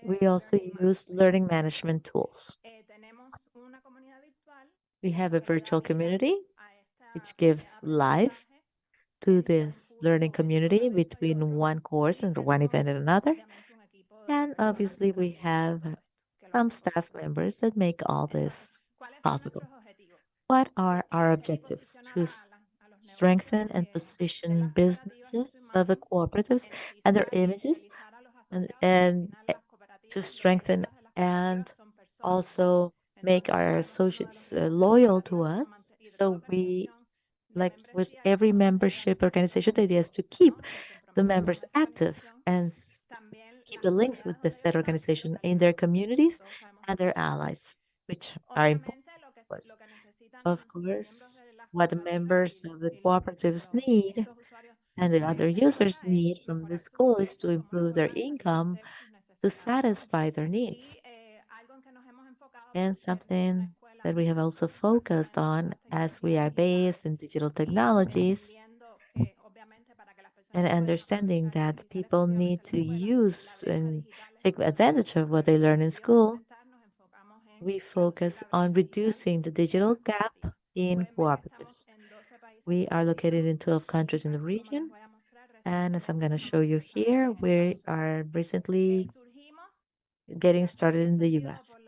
we also use learning management tools. We have a virtual community which gives life to this learning community between one course and one event and another. And obviously, we have some staff members that make all this possible. What are our objectives? To strengthen and position businesses of the cooperatives and their images, and to strengthen and also make our associates loyal to us. So we, like with every membership organization, the idea is to keep the members active and keep the links with the said organization in their communities and their allies, which are important to us. Of course, what the members of the cooperatives need and the other users need from the school is to improve their income to satisfy their needs. And something that we have also focused on as we are based in digital technologies and understanding that people need to use and take advantage of what they learn in school, we focus on reducing the digital gap in cooperatives. We are located in 12 countries in the region. And as I'm going to show you here, we are recently getting started in the US.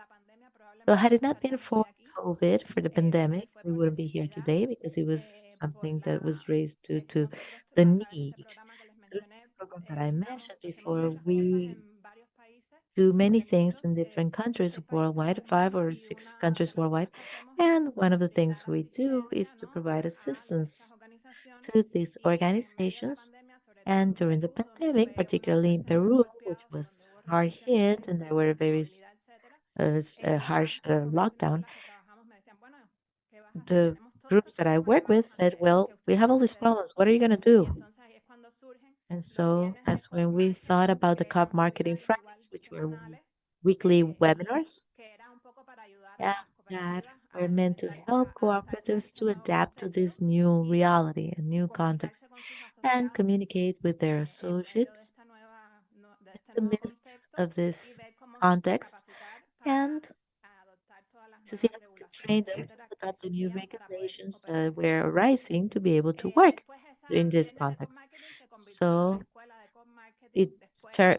So had it not been for COVID, for the pandemic, we wouldn't be here today because it was something that was raised due to the need. Through the program that I mentioned before, we do many things in different countries worldwide, 5 or 6 countries worldwide. And one of the things we do is to provide assistance to these organizations. And during the pandemic, particularly in Peru, which was hard hit and there were very harsh lockdown, the groups that I work with said, well, we have all these problems. What are you going to do? And so that's when we thought about the COP Marketing Fridays, which were weekly webinars, yeah, that were meant to help cooperatives to adapt to this new reality and new context and communicate with their associates in the midst of this context and to see how we can train them to adopt the new regulations that were arising to be able to work in this context. So it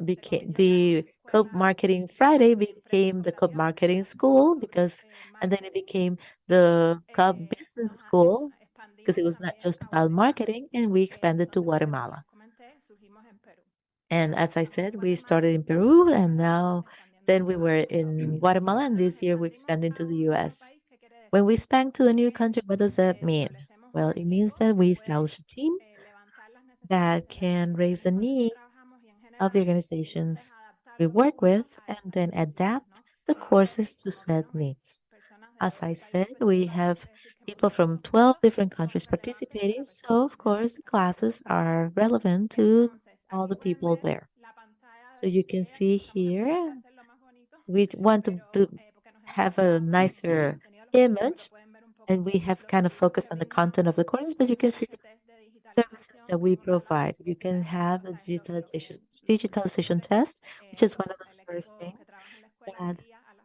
became the Cope Marketing Friday became the Cope Marketing School because, and then it became the Cope Business School because it was not just about marketing, and we expanded to Guatemala. And as I said, we started in Peru, and now then we were in Guatemala, and this year we expanded to the US. When we expand to a new country, what does that mean? Well, it means that we establish a team that can raise the needs of the organizations we work with and then adapt the courses to set needs. As I said, we have people from 12 different countries participating, so of course the classes are relevant to all the people there. So you can see here, we want to have a nicer image and we have kind of focused on the content of the courses, but you can see the services that we provide. You can have the digitalization test, which is one of the first things that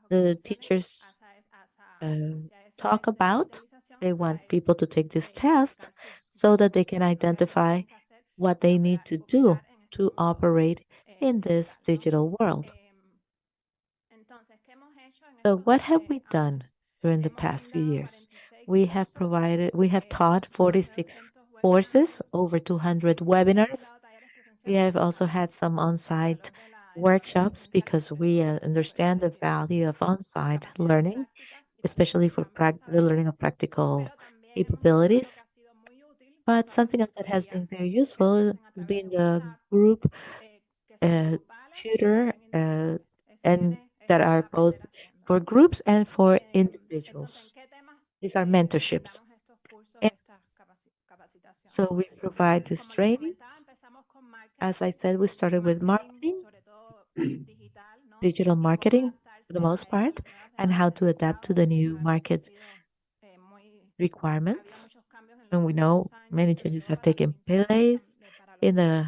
the teachers talk about. They want people to take this test so that they can identify what they need to do to operate in this digital world. So what have we done during the past few years? We have taught 46 courses, over 200 webinars. We have also had some on-site workshops because we understand the value of on-site learning, especially for the learning of practical capabilities. But something else that has been very useful has been the group uh, tutor and that are both for groups and for individuals. These are mentorships. And So we provide these trainings. As I said, we started with marketing, digital marketing for the most part, and how to adapt to the new market requirements. And we know many changes have taken place in the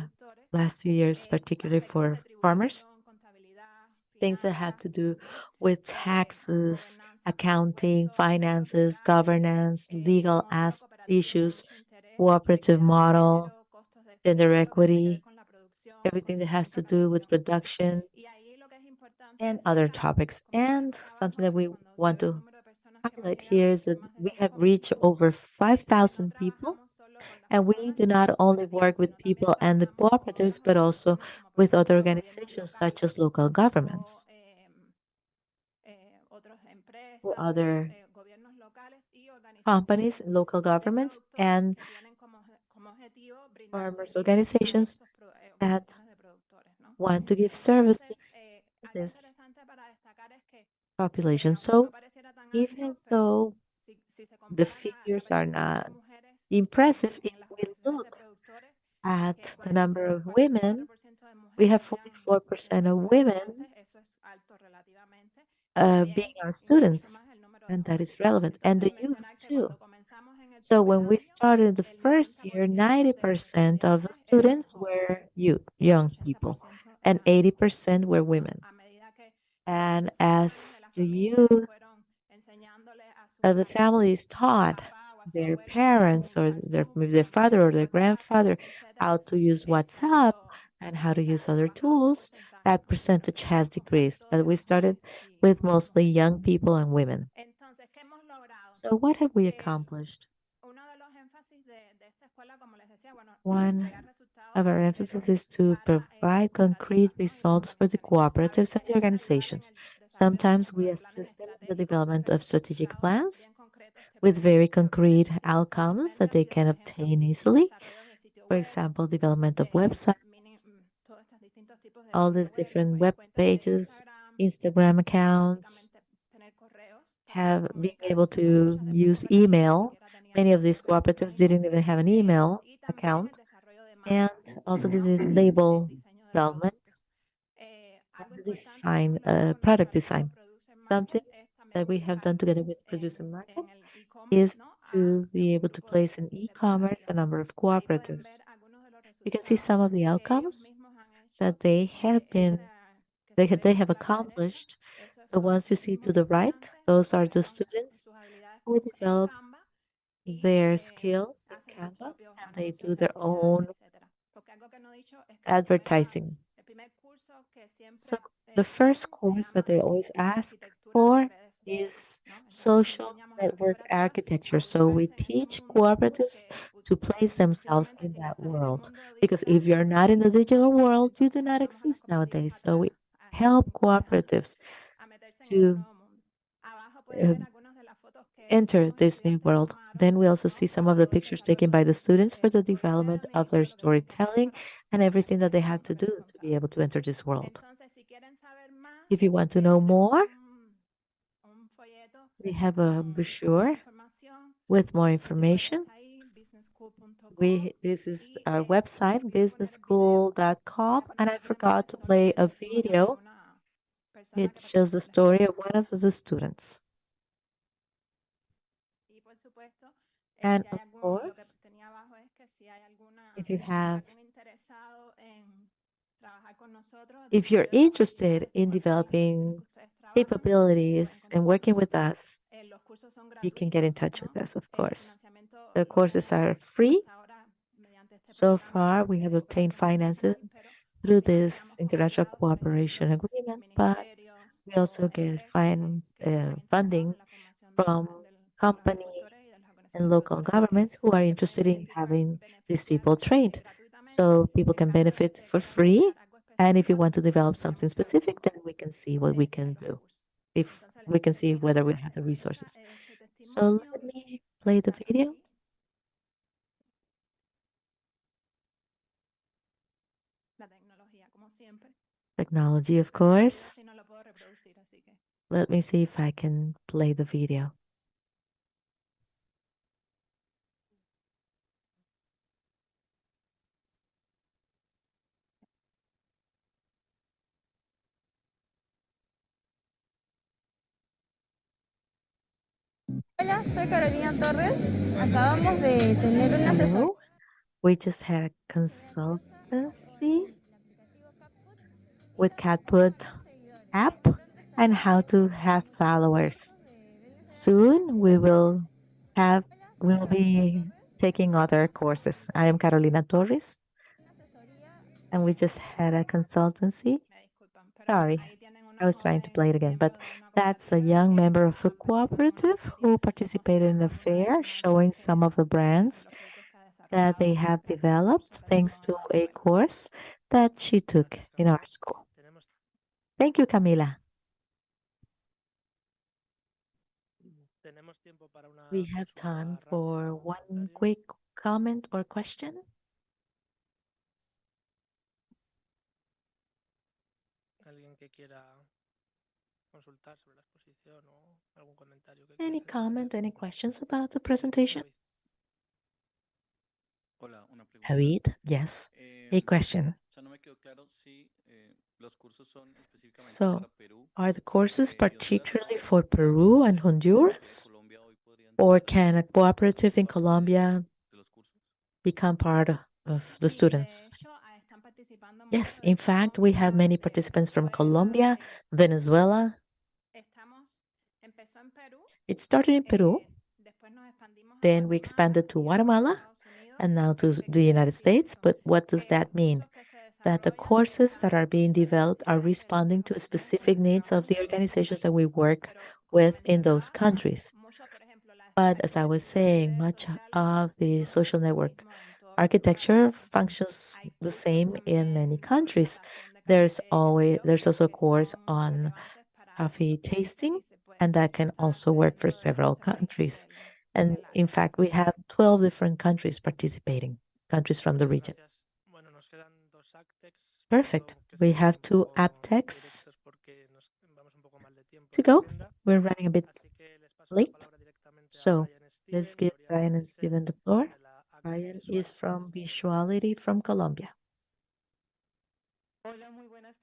last few years, particularly for farmers. Things that have to do with taxes, accounting, finances, governance, legal issues, cooperative model, gender equity, everything that has to do with production and other topics. And something that we want to highlight here is that we have reached over 5,000 people. And we do not only work with people and the cooperatives, but also with other organizations such as local governments or other companies, local governments, and farmers organizations that want to give services to this population. So even though the figures are not impressive, if we look at the number of women, we have 44% of women being our students, and that is relevant, and the youth too. So when we started the first year, 90% of the students were youth, young people, and 80% were women. And as the youth the families taught their parents or maybe their father or their grandfather how to use WhatsApp and how to use other tools, that percentage has decreased. But we started with mostly young people and women. So what have we accomplished? One of our emphasis is to provide concrete results for the cooperatives and the organizations. Sometimes we assist them in the development of strategic plans with very concrete outcomes that they can obtain easily. For example, development of websites, all these different web pages, Instagram accounts, have been able to use email. Many of these cooperatives didn't even have an email account, and also the label development and the design, product design. Something that we have done together with Producer Market is to be able to place in e-commerce a number of cooperatives. You can see some of the outcomes that they have accomplished. The ones you see to the right, those are the students who develop their skills in Canva and they do their own advertising. So the first course that they always ask for is social network architecture. So we teach cooperatives to place themselves in that world. Because if you're not in the digital world, you do not exist nowadays. So we help cooperatives to uh, enter this new world. Then we also see some of the pictures taken by the students for the development of their storytelling and everything that they have to do to be able to enter this world. If you want to know more, we have a brochure with more information. This is our website, businessschool.com, and I forgot to play a video. It shows the story of one of the students. And of course, if you're interested in developing capabilities and working with us, you can get in touch with us, of course. The courses are free. So far, we have obtained finances through this international cooperation agreement, but we also get funding from companies and local governments who are interested in having these people trained. So people can benefit for free. And if you want to develop something specific, then we can see what we can do. If we can see whether we have the resources. So let me play the video. Technology, of course. Let me see if I can play the video. Hola, soy Carolina Torres. Acabamos de tener una asesoría. Hello. We just had a consultancy with Catput app and how to have followers. Soon we'll be taking other courses. I am Carolina Torres, and we just had a consultancy. Sorry, I was trying to play it again, but that's a young member of a cooperative who participated in a fair showing some of the brands that they have developed thanks to a course that she took in our school. Thank you, Camila. We have time for one quick comment or question. Any comment, any questions about the presentation? David, yes. A question. So, are the courses particularly for Peru and Honduras? Or can a cooperative in Colombia become part of the students? Yes, in fact, we have many participants from Colombia, Venezuela. It started in Peru, then we expanded to Guatemala, and now to the United States. But what does that mean? That the courses that are being developed are responding to specific needs of the organizations that we work with in those countries. But as I was saying, much of the social network architecture functions the same in many countries. There's also a course on coffee tasting, and that can also work for several countries. And in fact, we have 12 different countries participating, countries from the region. Perfect. We have two AgTechs to go. We're running a bit late. So let's give Brian and Steven the floor. Brian is from Visuality from Colombia.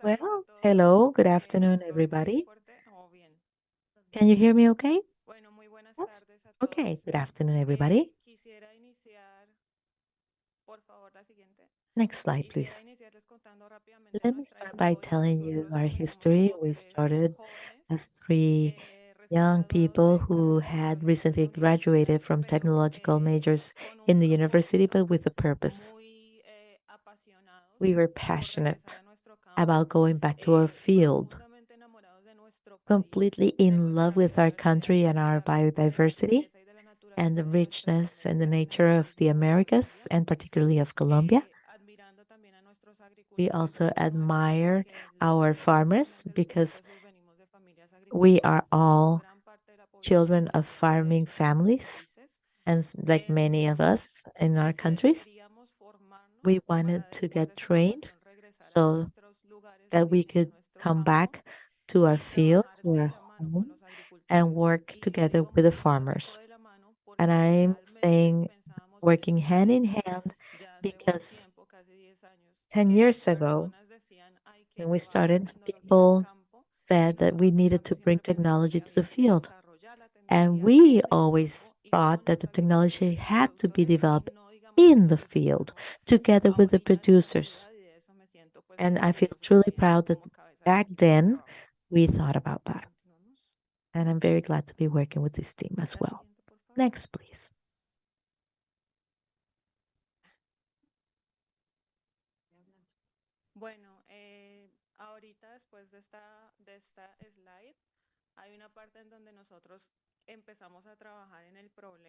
Well, hello, good afternoon, everybody. Can you hear me okay? Yes? Okay, good afternoon, everybody. Next slide, please. Let me start by telling you our history. We started as three young people who had recently graduated from technological majors in the university, but with a purpose. We were passionate about going back to our field, completely in love with our country and our biodiversity and the richness and the nature of the Americas, and particularly of Colombia. We also admire our farmers because we are all children of farming families, and like many of us in our countries, we wanted to get trained so that we could come back to our field, to our home, and work together with the farmers. And I'm saying working hand in hand because 10 years ago, when we started, people said that we needed to bring technology to the field. And we always thought that the technology had to be developed in the field together with the producers. And I feel truly proud that back then we thought about that. And I'm very glad to be working with this team as well. Next, please.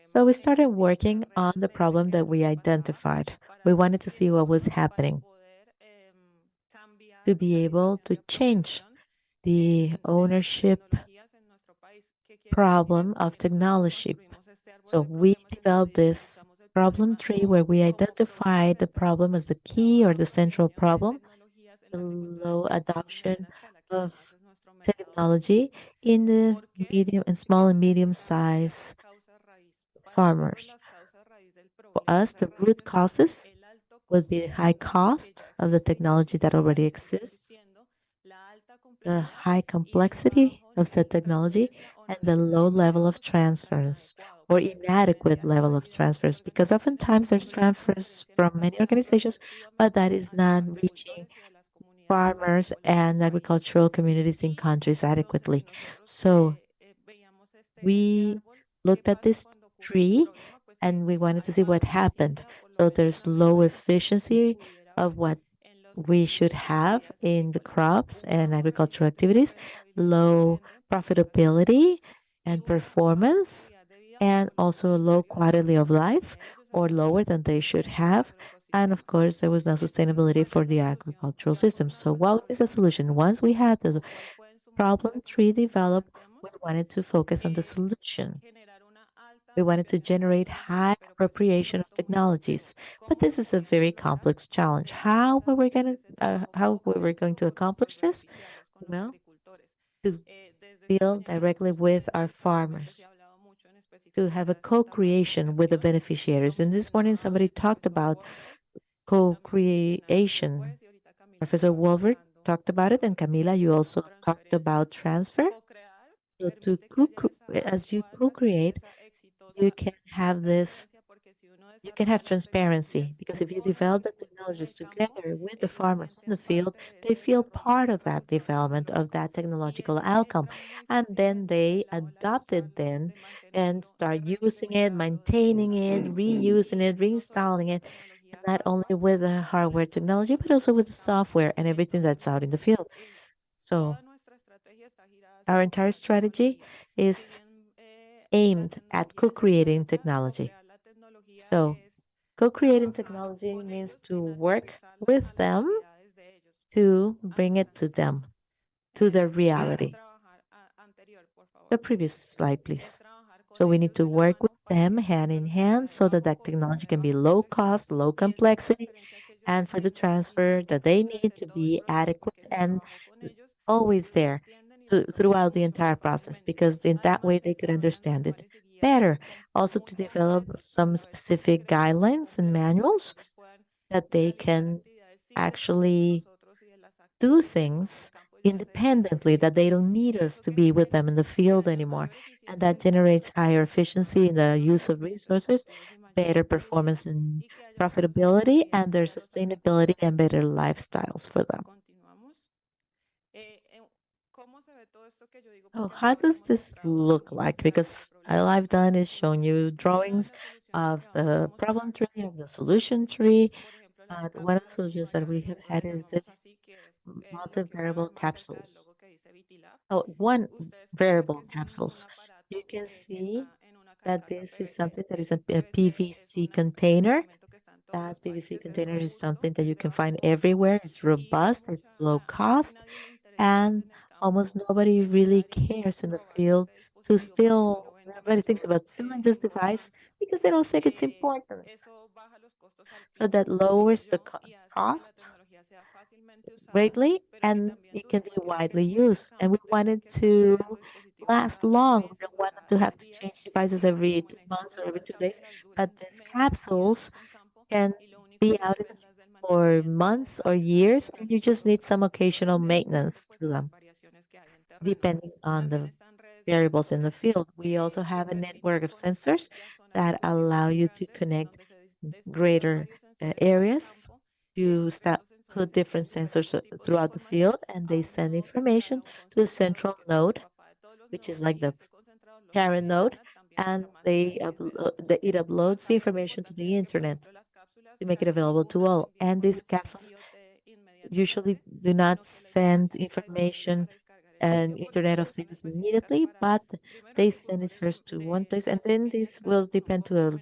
So we started working on the problem that we identified. We wanted to see what was happening to be able to change the ownership problem of technology. So we developed this problem tree where we identified the problem as the key or the central problem, the low adoption of technology in the medium and small and medium size farmers. For us, the root causes would be the high cost of the technology that already exists, the high complexity of said technology and the low level of transfers or inadequate level of transfers, because oftentimes there's transfers from many organizations, but that is not reaching farmers and agricultural communities in countries adequately. So we looked at this tree and we wanted to see what happened. So there's low efficiency of what we should have in the crops and agricultural activities, low profitability and performance, and also low quality of life or lower than they should have. And of course, there was no sustainability for the agricultural system. So, what is the solution? Once we had the problem tree developed, we wanted to focus on the solution. We wanted to generate high appropriation of technologies, but this is a very complex challenge. How were we going to accomplish this? Well, to deal directly with our farmers, to have a co-creation with the beneficiaries. And this morning, somebody talked about co-creation. Professor Wolver talked about it, and Camila, you also talked about transfer. So as you co-create, you can have this, you can have transparency, because if you develop the technologies together with the farmers in the field, they feel part of that development of that technological outcome. And then they adopt it then and start using it, maintaining it, reusing it, reinstalling it, and not only with the hardware technology, but also with the software and everything that's out in the field. So our entire strategy is aimed at co-creating technology. So co-creating technology means to work with them to bring it to them, to their reality. The previous slide, please. So we need to work with them hand in hand so that that technology can be low cost, low complexity, and for the transfer that they need to be adequate and always there throughout the entire process, because in that way they could understand it better. Also to develop some specific guidelines and manuals that they can actually do things independently, that they don't need us to be with them in the field anymore. And that generates higher efficiency in the use of resources, better performance and profitability, and their sustainability and better lifestyles for them. So how does this look like? Because all I've done is shown you drawings of the problem tree, of the solution tree. One of the solutions that we have had is this multi-variable capsules. Oh, one variable capsules. You can see that this is something that is a PVC container. That PVC container is something that you can find everywhere. It's robust, it's low cost, and almost nobody really cares in the field to still, everybody thinks about selling this device because they don't think it's important. So that lowers the cost greatly, and it can be widely used. And we want it to last long. We don't want them to have to change devices every 2 months or every 2 days, but these capsules can be out in the for months or years, and you just need some occasional maintenance to them, depending on the variables in the field. We also have a network of sensors that allow you to connect greater areas. You start put different sensors throughout the field, and they send information to a central node, which is like the parent node, and it uploads the information to the internet to make it available to all. And these capsules usually do not send information and Internet of Things immediately, but they send it first to one place, and then this will depend to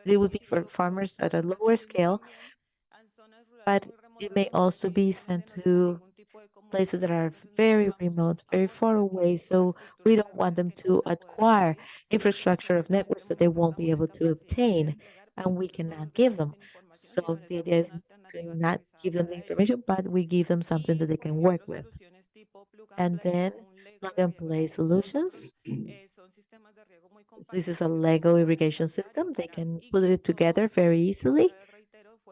they will be for farmers at a lower scale, but it may also be sent to places that are very remote, very far away. So we don't want them to acquire infrastructure of networks that they won't be able to obtain, and we cannot give them. So the idea is to not give them the information, but we give them something that they can work with. And then plug and play solutions. This is a Lego irrigation system. They can put it together very easily.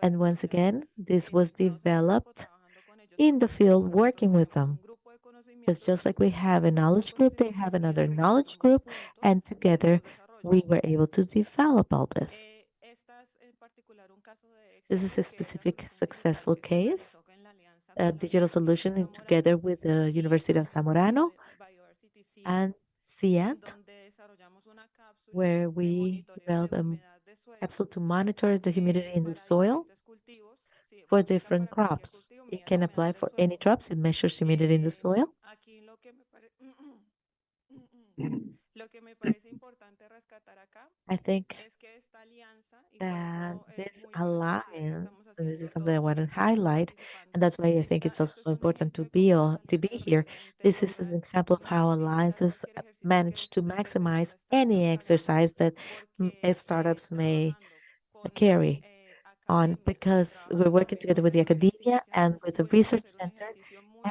And once again, this was developed in the field working with them. Because just like we have a knowledge group, they have another knowledge group, and together we were able to develop all this. This is a specific successful case, a digital solution together with the University of Zamorano and CIANT, where we developed a capsule to monitor the humidity in the soil for different crops. It can apply for any crops. It measures humidity in the soil. I think that this alliance, and this is something I want to highlight, and that's why I think it's also so important to be here. This is an example of how alliances manage to maximize any exercise that startups may carry on, because we're working together with the academia and with the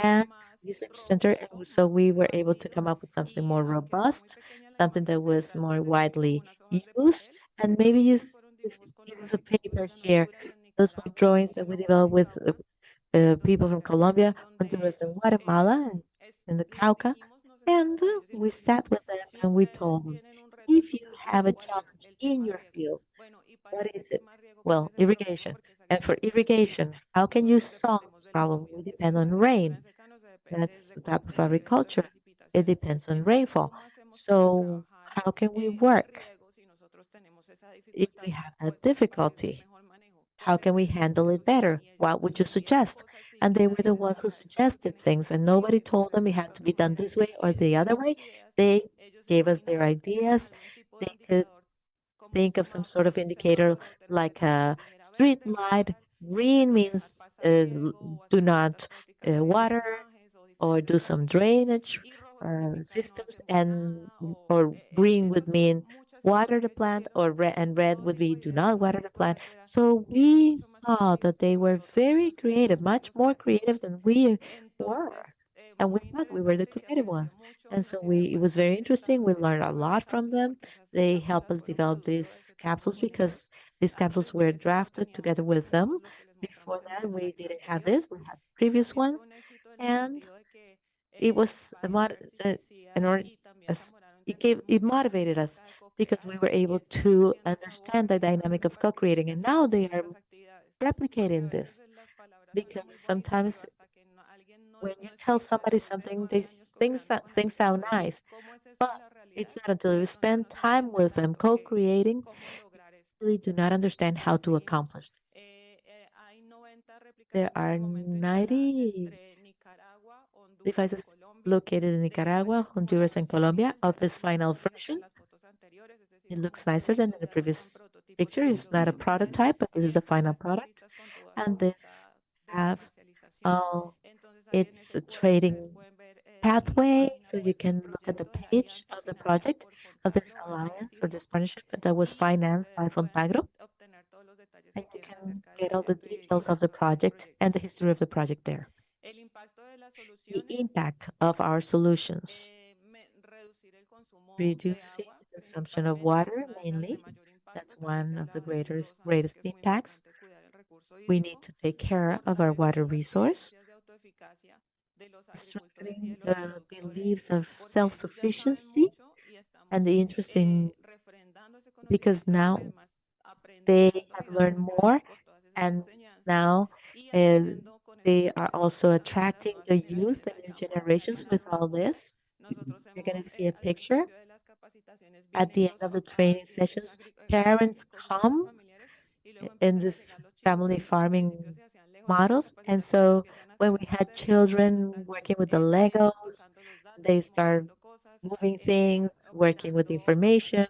and research center, and so we were able to come up with something more robust, something that was more widely used, and maybe use this a paper here. Those were drawings that we developed with people from Colombia, Honduras, and Guatemala, and in the Cauca, and we sat with them and we told them, if you have a challenge in your field, what is it? Well, irrigation. And for irrigation, how can you solve this problem? We depend on rain. That's the type of agriculture. It depends on rainfall. So how can we work if we have that difficulty? How can we handle it better? What would you suggest? And they were the ones who suggested things, and nobody told them it had to be done this way or the other way. They gave us their ideas. They could think of some sort of indicator like a street light. Green means do not water or do some drainage systems, and or green would mean water the plant, or and red would be do not water the plant. So we saw that they were very creative, much more creative than we were. And we thought we were the creative ones. And so it was very interesting. We learned a lot from them. They helped us develop these capsules because these capsules were drafted together with them. Before that, we didn't have this. We had previous ones. And it was a an or, it motivated us because we were able to understand the dynamic of co-creating, and now they are replicating this, because sometimes when you tell somebody something, they things sound nice, but it's not until you spend time with them co-creating, really do not understand how to accomplish this. There are 90 devices located in Nicaragua, Honduras, and Colombia of this final version. It looks nicer than in the previous picture. It's not a prototype, but this is the final product. And this have all its a trading pathway. So you can look at the page of the project of this alliance or this partnership that was financed by Fontagro. And you can get all the details of the project and the history of the project there. The impact of our solutions: reducing the consumption of water mainly. That's one of the greatest impacts. We need to take care of our water resource, strengthening the beliefs of self-sufficiency, and the interest in, because now they have learned more, and now uh, they are also attracting the youth and new generations with all this. You're going to see a picture at the end of the training sessions. Parents come in this family farming models. And so when we had children working with the Legos, they start moving things, working with information,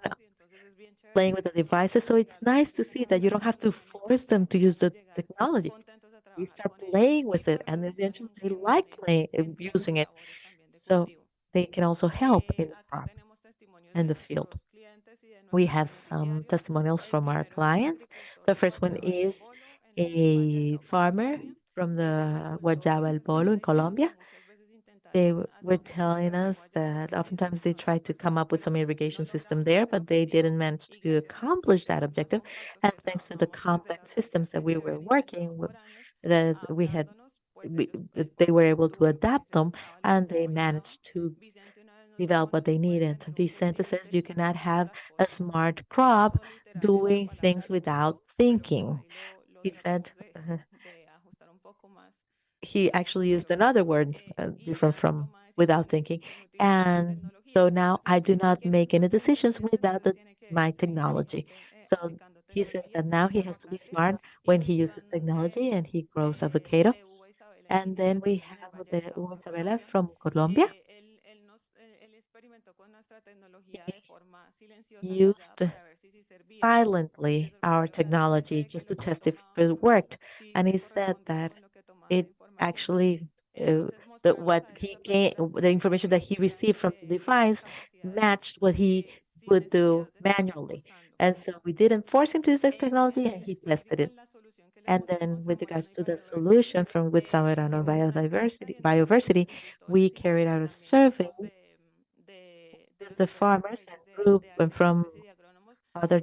playing with the devices. So it's nice to see that you don't have to force them to use the technology. You start playing with it, and eventually they like playing, using it. So they can also help in the crop and the field. We have some testimonials from our clients. The first one is a farmer from the Guayaba El Polo in Colombia. They were telling us that oftentimes they tried to come up with some irrigation system there, but they didn't manage to accomplish that objective. And thanks to the compact systems that we were working with, that we had they were able to adapt them, and they managed to develop what they needed. Vicente says you cannot have a smart crop doing things without thinking. He said, he actually used another word different from without thinking. And so now I do not make any decisions without my technology. So he says that now he has to be smart when he uses technology and he grows avocado. And then we have the Hugo Isabella from Colombia. He used silently our technology just to test if it worked. And he said that it actually, that what he gained, the information that he received from the device matched what he would do manually. And so we didn't force him to use the technology and he tested it. And then with regards to the solution from with Samerano Biodiversity, we carried out a survey with the farmers and group and from other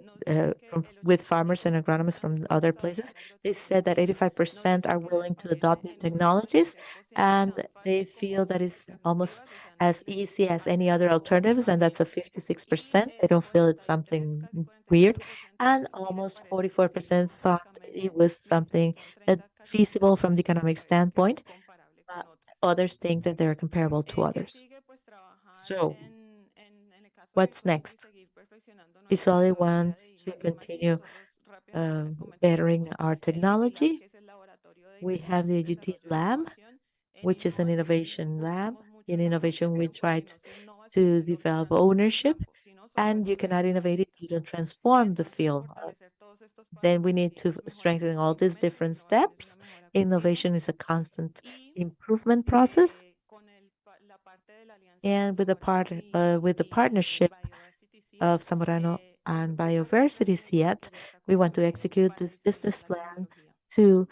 with farmers and agronomists from other places. They said that 85% are willing to adopt new technologies, and they feel that it's almost as easy as any other alternatives, and that's a 56%. They don't feel it's something weird, and almost 44% thought it was something that feasible from the economic standpoint. But others think that they're comparable to others. So, what's next? Visually wants to continue bettering our technology. We have the AGT lab, which is an innovation lab. In innovation, we try to develop ownership, and you cannot innovate if you don't transform the field. Then we need to strengthen all these different steps. Innovation is a constant improvement process. And with the partnership of Zamorano and Biodiversity CIET, we want to execute this business plan to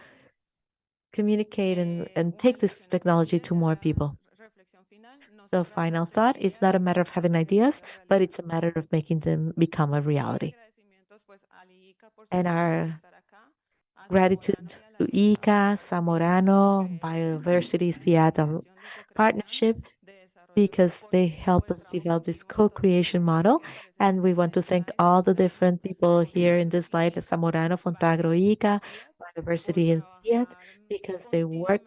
communicate and take this technology to more people. So final thought, it's not a matter of having ideas, but it's a matter of making them become a reality. And our gratitude to ICA, Zamorano, Biodiversity Seattle partnership, because they help us develop this co-creation model. And we want to thank all the different people here in this slide, Zamorano, Fontagro, ICA, Biodiversity, and CIET, because they work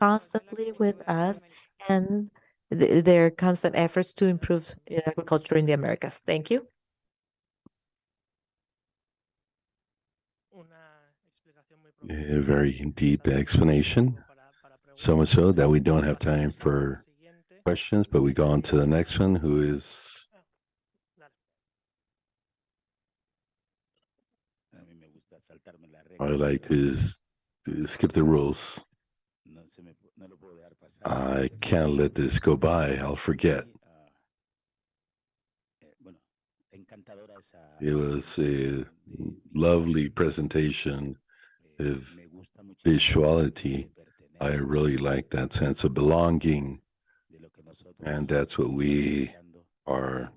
constantly with us and their constant efforts to improve agriculture in the Americas. Thank you. A very deep explanation, so much so that we don't have time for questions, but we go on to the next one, who is... I like to skip the rules. I can't let this go by. I'll forget. It was a lovely presentation of visuality. I really like that sense of belonging. And that's what we are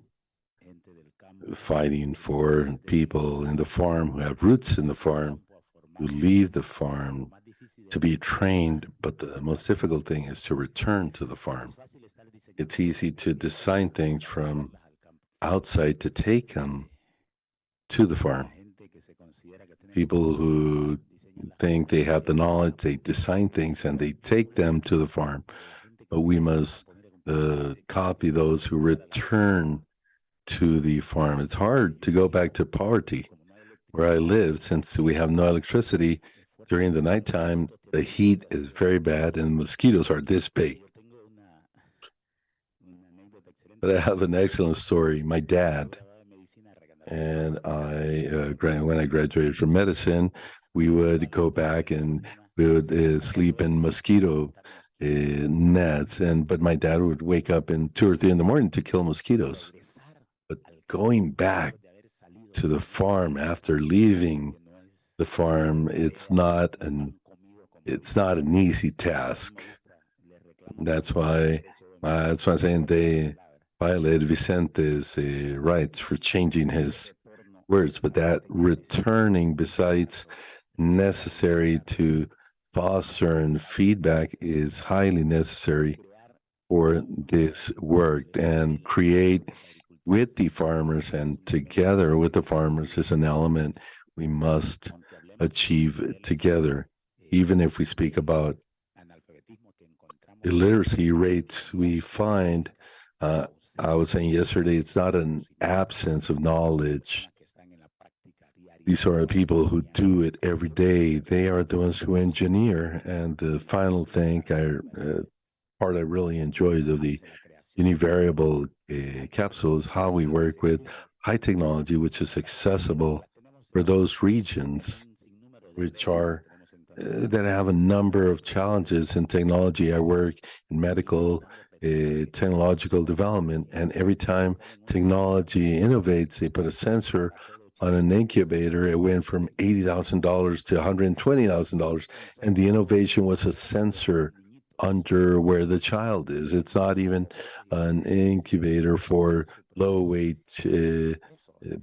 fighting for, people in the farm who have roots in the farm, who leave the farm to be trained, but the most difficult thing is to return to the farm. It's easy to design things from outside to take them to the farm. People who think they have the knowledge, they design things and they take them to the farm. But we must copy those who return to the farm. It's hard to go back to poverty. Where I live, since we have no electricity, during the nighttime, the heat is very bad and mosquitoes are this big. But I have an excellent story. My dad and I, when I graduated from medicine, we would go back and we would sleep in mosquito nets. But my dad would wake up in 2 or 3 in the morning to kill mosquitoes. But going back to the farm after leaving the farm, it's not an easy task. That's why I'm saying they violated Vicente's rights for changing his words. But that returning, besides necessary to foster and feedback is highly necessary for this work, and create with the farmers and together with the farmers is an element we must achieve together. Even if we speak about illiteracy rates, we find, I was saying yesterday, it's not an absence of knowledge. These are people who do it every day. They are the ones who engineer. And the final thing, part I really enjoyed of the univariable capsule is how we work with high technology, which is accessible for those regions which are that have a number of challenges in technology. I work in medical technological development, and every time technology innovates, they put a sensor on an incubator. It went from $80,000 to $120,000, and the innovation was a sensor under where the child is. It's not even an incubator for low weight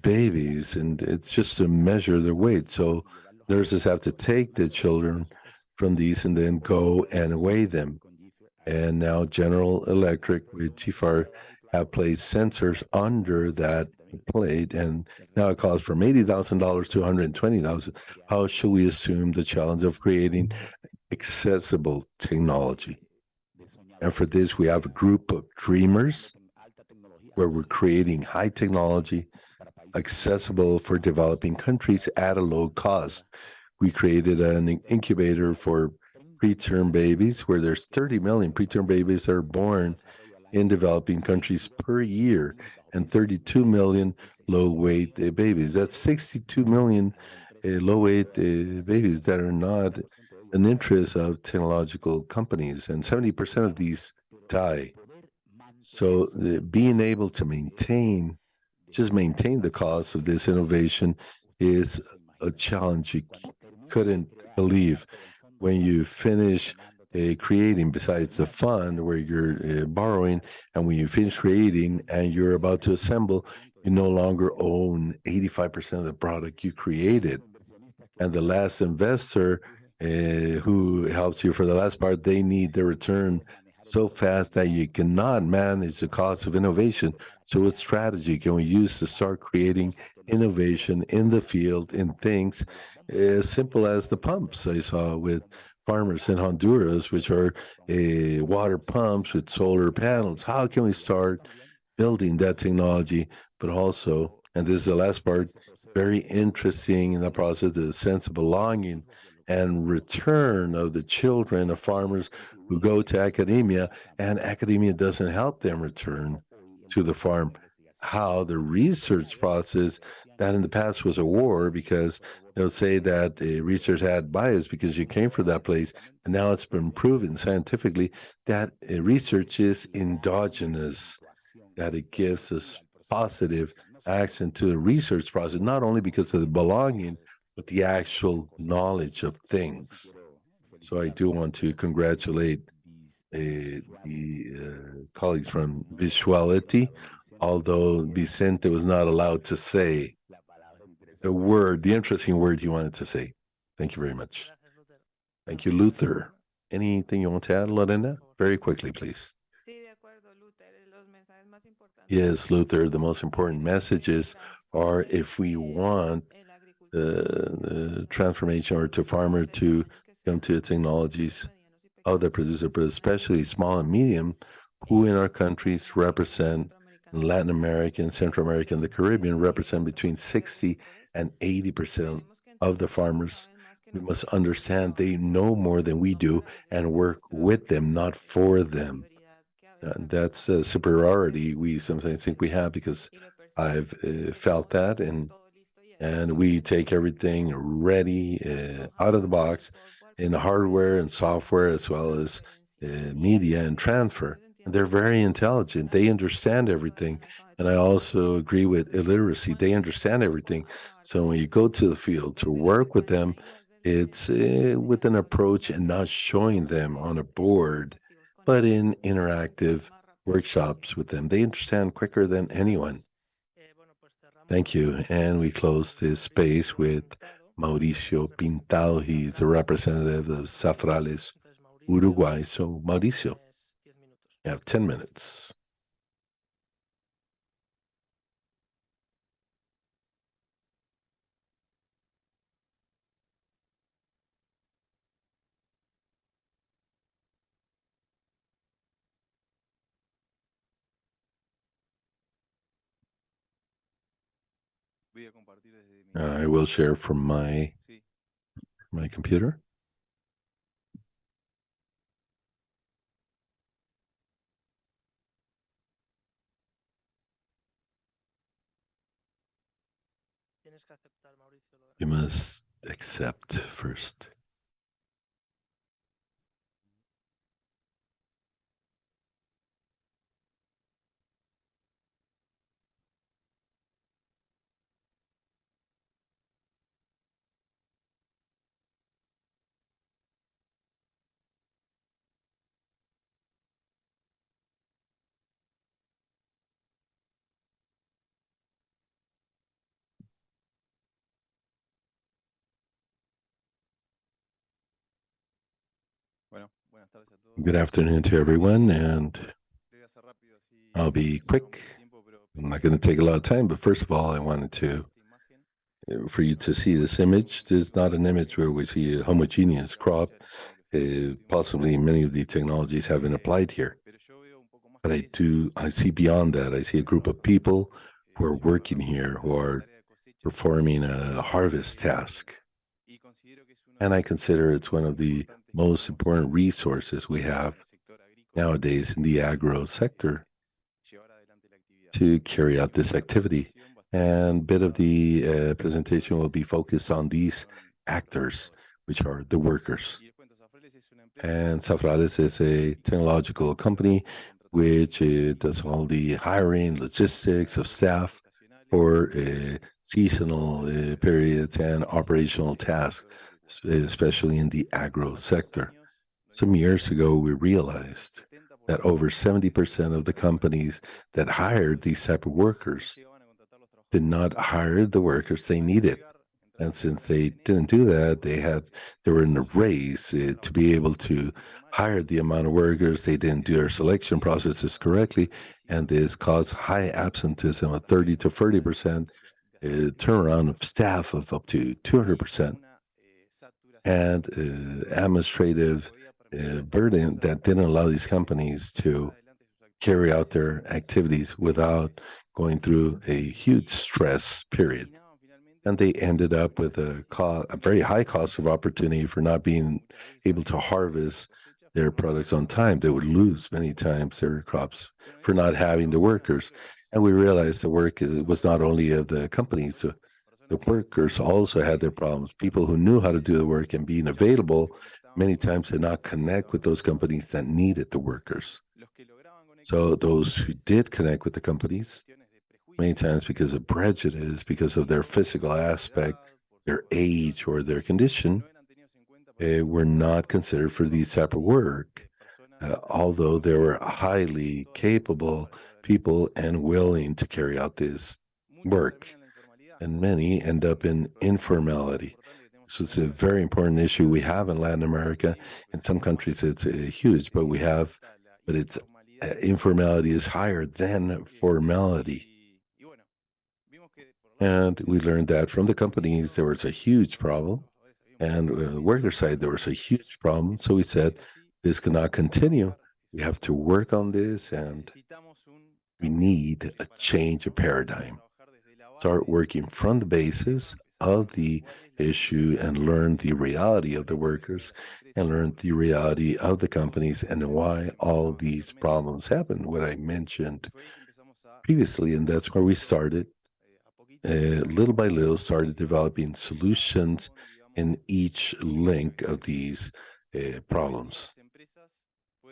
babies, and it's just to measure their weight. So nurses have to take the children from these and then go and weigh them. And now General Electric with GFAR have placed sensors under that plate, and now it costs from $80,000 to $120,000. How should we assume the challenge of creating accessible technology? And for this, we have a group of dreamers where we're creating high technology accessible for developing countries at a low cost. We created an incubator for preterm babies where there's 30 million preterm babies that are born in developing countries per year, and 32 million low-weight babies. That's 62 million low-weight babies that are not an interest of technological companies, and 70% of these die. So being able to maintain the cost of this innovation is a challenge you couldn't believe. When you finish creating, besides the fund where you're borrowing, and when you finish creating and you're about to assemble, you no longer own 85% of the product you created. And the last investor who helps you for the last part, they need the return so fast that you cannot manage the cost of innovation. So what strategy can we use to start creating innovation in the field in things as simple as the pumps I saw with farmers in Honduras, which are water pumps with solar panels? How can we start building that technology? But also, and this is the last part, very interesting in the process, the sense of belonging and return of the children of farmers who go to academia, and academia doesn't help them return to the farm. How the research process that in the past was a war, because they'll say that research had bias because you came from that place, and now it's been proven scientifically that research is endogenous, that it gives us positive accent to the research process, not only because of the belonging, but the actual knowledge of things. So I do want to congratulate the colleagues from Visuality, although Vicente was not allowed to say the interesting word he wanted to say. Thank you very much. Thank you, Luther. Anything you want to add, Lorena? Very quickly, please. Yes, Luther, the most important messages are, if we want the transformation or to farmer to come to the technologies of the producer, but especially small and medium, who in our countries represent, in Latin America and Central America and the Caribbean, represent between 60 and 80% of the farmers. We must understand they know more than we do and work with them, not for them. That's a superiority we sometimes think we have, because I've felt that, and we take everything ready out of the box in hardware and software, as well as media and transfer. And they're very intelligent. They understand everything. And I also agree with illiteracy. They understand everything. So when you go to the field to work with them, it's with an approach and not showing them on a board, but in interactive workshops with them. They understand quicker than anyone. Thank you. And we close this space with Mauricio Pintado. He's a representative of Safrales, Uruguay. So, Mauricio, you have 10 minutes. I will share from my computer. You must accept first. Good afternoon to everyone, and I'll be quick. I'm not going to take a lot of time, but first of all, I wanted to, for you to see this image. This is not an image where we see a homogeneous crop. Possibly many of the technologies have been applied here. But I see beyond that. I see a group of people who are working here, who are performing a harvest task. And I consider it's one of the most important resources we have nowadays in the agro sector to carry out this activity. And a bit of the presentation will be focused on these actors, which are the workers. And Safrales is a technological company which does all the hiring, logistics of staff for seasonal periods and operational tasks, especially in the agro sector. Some years ago, we realized that over 70% of the companies that hired these type of workers did not hire the workers they needed. And since they didn't do that, they were in a race to be able to hire the amount of workers. They didn't do their selection processes correctly, and this caused high absenteeism of 30 to 40%, turnaround of staff of up to 200%, and administrative burden that didn't allow these companies to carry out their activities without going through a huge stress period. And they ended up with a very high cost of opportunity for not being able to harvest their products on time. They would lose many times their crops for not having the workers. And we realized the work was not only of the companies, the workers also had their problems. People who knew how to do the work and being available many times did not connect with those companies that needed the workers. So those who did connect with the companies, many times because of prejudice, because of their physical aspect, their age, or their condition, were not considered for these type of work, although they were highly capable people and willing to carry out this work. And many end up in informality. So it's a very important issue we have in Latin America. In some countries, it's huge, but it's informality is higher than formality. And we learned that from the companies, there was a huge problem. And the worker side, there was a huge problem. So we said, this cannot continue. We have to work on this, and we need a change of paradigm. Start working from the basis of the issue and learn the reality of the workers and learn the reality of the companies and why all these problems happen, what I mentioned previously. And that's where we started. Little by little, started developing solutions in each link of these problems.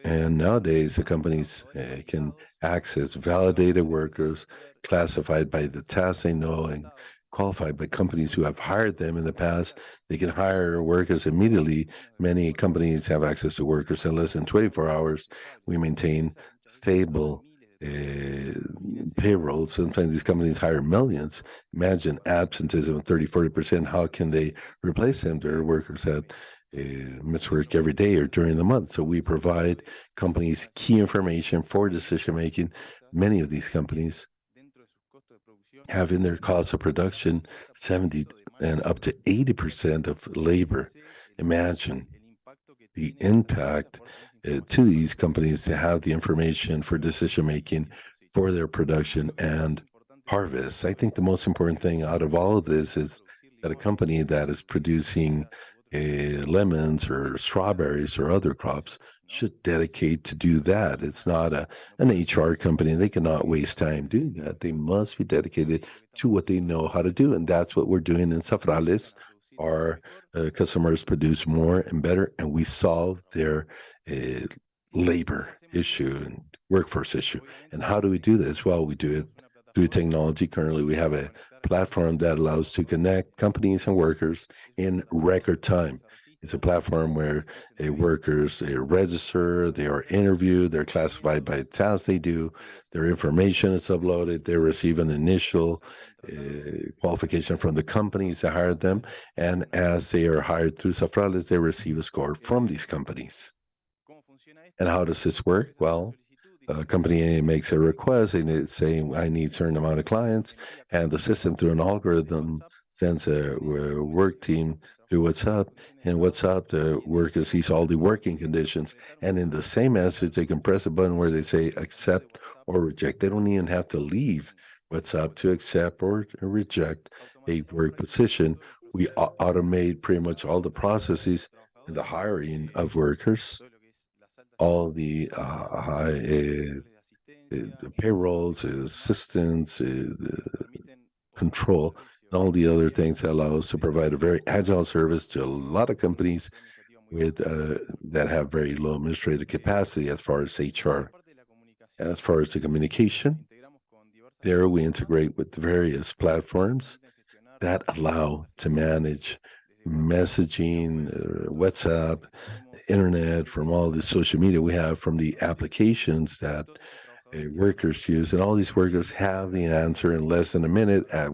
And nowadays, the companies can access validated workers classified by the tasks they know and qualified by companies who have hired them in the past. They can hire workers immediately. Many companies have access to workers in less than 24 hours. We maintain stable payroll. Sometimes these companies hire millions. Imagine absenteeism of 30-40%. How can they replace them? There are workers that miss work every day or during the month. So we provide companies key information for decision making. Many of these companies have in their cost of production 70 and up to 80% of labor. Imagine the impact to these companies to have the information for decision making for their production and harvest. I think the most important thing out of all of this is that a company that is producing lemons or strawberries or other crops should dedicate to do that. It's not an HR company. They cannot waste time doing that. They must be dedicated to what they know how to do. And that's what we're doing in Safrales. Our customers produce more and better, and we solve their labor issue and workforce issue. And how do we do this? Well, we do it through technology. Currently, we have a platform that allows to connect companies and workers in record time. It's a platform where workers register, they are interviewed, they're classified by the tasks they do, their information is uploaded, they receive an initial qualification from the companies that hired them, and as they are hired through Safrales, they receive a score from these companies. And how does this work? Well, a company makes a request and it's saying, I need a certain amount of clients, and the system through an algorithm sends a work team through WhatsApp, and WhatsApp, the worker sees all the working conditions, and in the same message, they can press a button where they say accept or reject. They don't even have to leave WhatsApp to accept or reject a work position. We automate pretty much all the processes and the hiring of workers, all the payrolls, assistants, control, and all the other things that allow us to provide a very agile service to a lot of companies with that have very low administrative capacity as far as HR. As far as the communication, there we integrate with various platforms that allow to manage messaging, WhatsApp, internet, from all the social media we have, from the applications that workers use, and all these workers have the answer in less than a minute at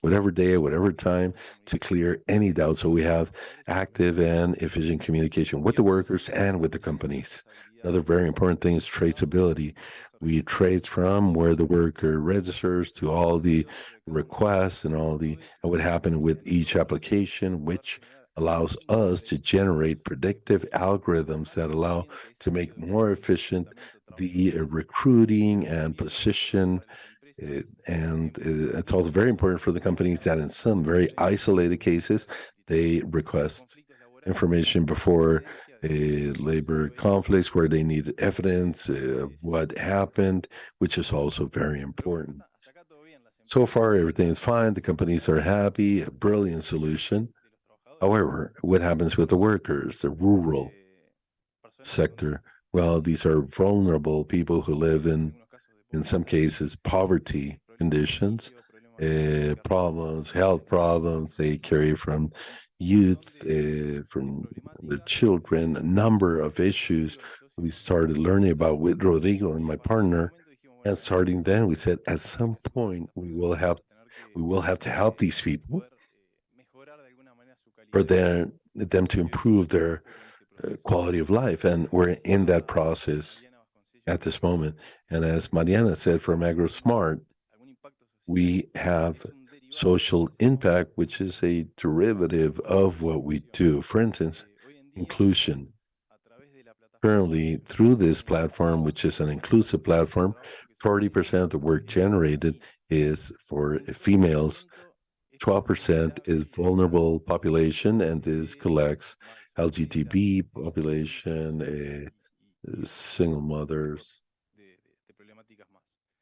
whatever day, at whatever time, to clear any doubt. So we have active and efficient communication with the workers and with the companies. Another very important thing is traceability. We trace from where the worker registers to all the requests and what happened with each application, which allows us to generate predictive algorithms that allow to make more efficient the recruiting and position. And it's also very important for the companies that in some very isolated cases, they request information before labor conflicts where they need evidence of what happened, which is also very important. So far, everything is fine. The companies are happy, a brilliant solution. However, what happens with the workers, the rural sector? Well, these are vulnerable people who live in some cases, poverty conditions, problems, health problems they carry from youth, from the children, a number of issues we started learning about with Rodrigo and my partner. And starting then, we said, at some point, we will have to help these people for them to improve their quality of life. And we're in that process at this moment. And as Mariana said, from AgroSmart, we have social impact, which is a derivative of what we do. For instance, inclusion. Currently, through this platform, which is an inclusive platform, 40% of the work generated is for females, 12% is vulnerable population, and this collects LGBT population, single mothers,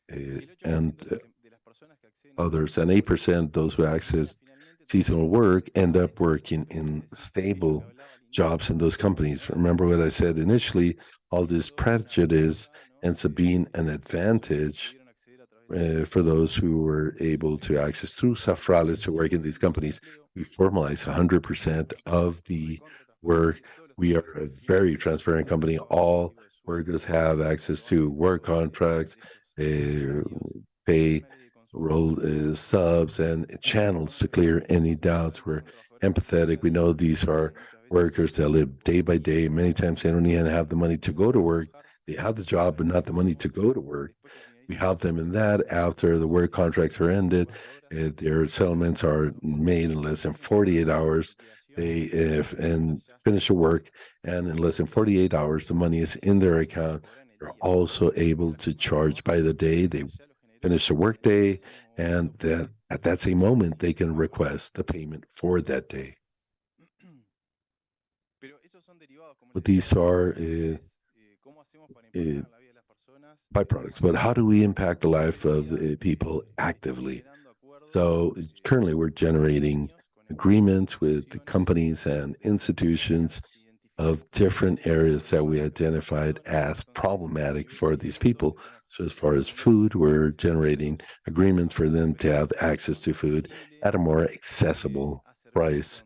and others. And 8%, those who access seasonal work, end up working in stable jobs in those companies. Remember what I said initially, all this prejudice ends up being an advantage for those who were able to access through Safrales to work in these companies. We formalize 100% of the work. We are a very transparent company. All workers have access to work contracts, pay roll subs and channels to clear any doubts. We're empathetic. We know these are workers that live day by day. Many times they don't even have the money to go to work. They have the job, but not the money to go to work. We help them in that after the work contracts are ended. Their settlements are made in less than 48 hours. They and finish the work, and in less than 48 hours, the money is in their account. They're also able to charge by the day. They finish the workday, and that at that same moment they can request the payment for that day. But these are byproducts. But how do we impact the life of people actively? So currently we're generating agreements with the companies and institutions of different areas that we identified as problematic for these people. So as far as food, we're generating agreements for them to have access to food at a more accessible price,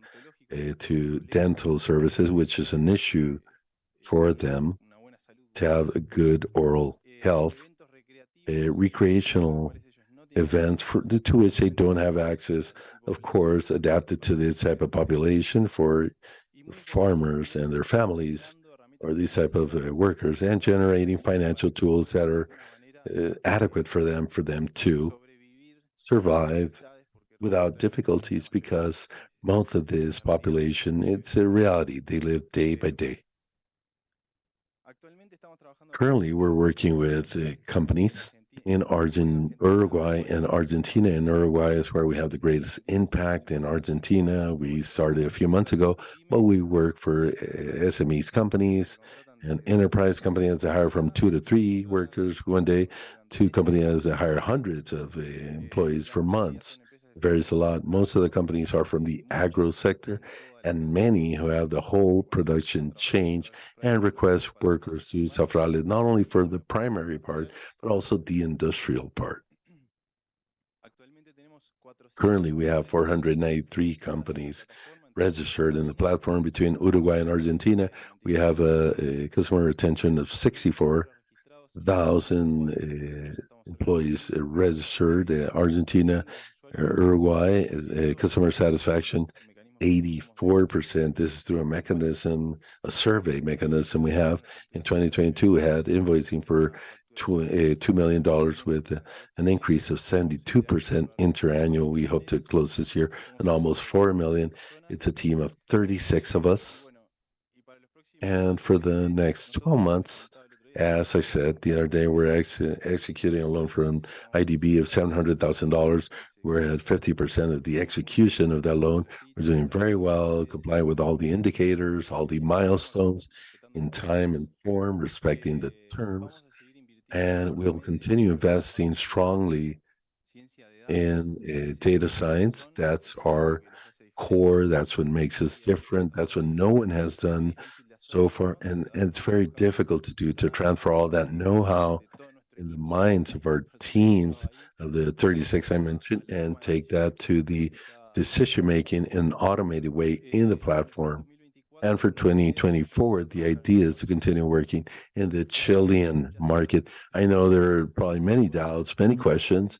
to dental services, which is an issue for them, to have a good oral health, recreational events to which they don't have access, of course, adapted to this type of population for farmers and their families, or these type of workers, and generating financial tools that are adequate for them to survive without difficulties, because most of this population, it's a reality. They live day by day. Currently, we're working with companies in Uruguay and Argentina. In Uruguay is where we have the greatest impact. In Argentina, we started a few months ago, but we work for SMEs companies and enterprise companies that hire from 2 to 3 workers one day, to companies that hire hundreds of employees for months. It varies a lot. Most of the companies are from the agro sector, and many who have the whole production chain and request workers to Safrales, not only for the primary part, but also the industrial part. Currently, we have 493 companies registered in the platform. Between Uruguay and Argentina, we have a customer retention of 64,000 employees registered. Argentina, Uruguay, customer satisfaction 84%. This is through a mechanism, a survey mechanism we have. In 2022, we had invoicing for $2 million with an increase of 72% interannual. We hope to close this year and almost 4 million. It's a team of 36 of us. And for the next 12 months, as I said the other day, we're executing a loan for an IDB of $700,000. We're at 50% of the execution of that loan. We're doing very well, complying with all the indicators, all the milestones in time and form, respecting the terms. And we'll continue investing strongly in data science. That's our core. That's what makes us different. That's what no one has done so far. And it's very difficult to do, to transfer all that know-how in the minds of our teams of the 36 I mentioned, and take that to the decision-making in an automated way in the platform. And for 2024, the idea is to continue working in the Chilean market. I know there are probably many doubts, many questions.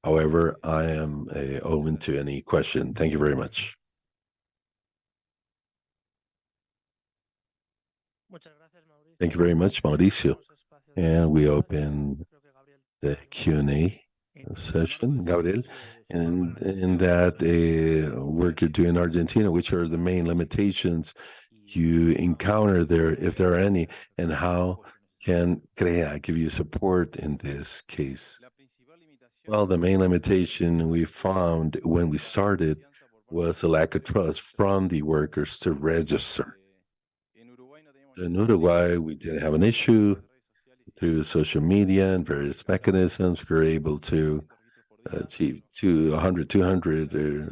However, I am open to any question. Thank you very much. Thank you very much, Mauricio. And we open the Q&A session, Gabriel, and in that work you're doing in Argentina, which are the main limitations you encounter there, if there are any, and how can CREA give you support in this case? Well, the main limitation we found when we started was the lack of trust from the workers to register. In Uruguay, we didn't have an issue. Through social media and various mechanisms, we were able to achieve 200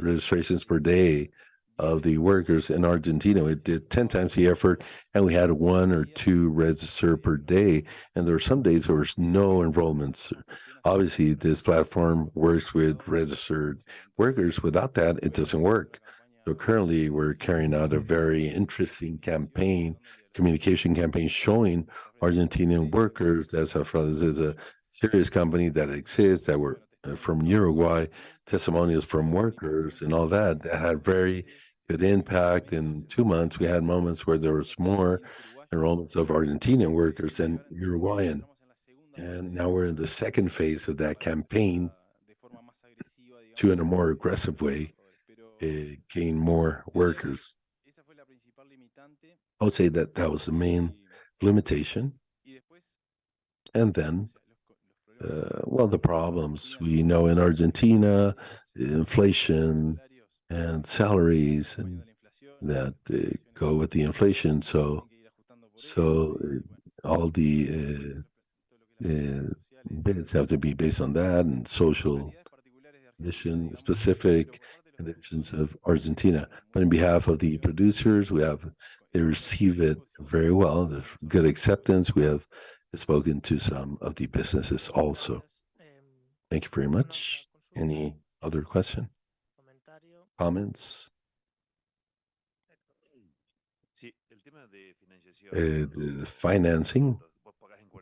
registrations per day of the workers. In Argentina. It did 10 times the effort, and we had 1 or 2 register per day. And there were some days there was no enrollments. Obviously, this platform works with registered workers. Without that, it doesn't work. So currently, we're carrying out a very interesting campaign, communication campaign, showing Argentinian workers that Safrales is a serious company that exists that were from Uruguay, testimonials from workers and all that, that had very good impact. In 2 months, we had moments where there was more enrollments of Argentinian workers than Uruguayan. And now we're in the second phase of that campaign to, in a more aggressive way, gain more workers. I would say that that was the main limitation. And then, well, the problems we know in Argentina, inflation and salaries and that go with the inflation. So all the bids have to be based on that and social mission specific conditions of Argentina. But in behalf of the producers, they receive it very well. There's good acceptance. We have spoken to some of the businesses also. Thank you very much. Any other question? Comments? The financing,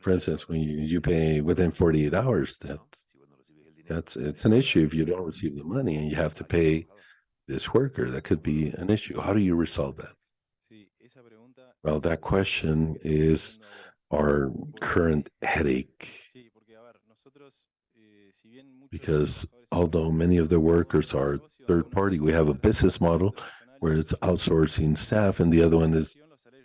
for instance, when you pay within 48 hours, it's an issue if you don't receive the money and you have to pay this worker. That could be an issue. How do you resolve that? Well, that question is our current headache. Because although many of the workers are third party, we have a business model where it's outsourcing staff, and the other one is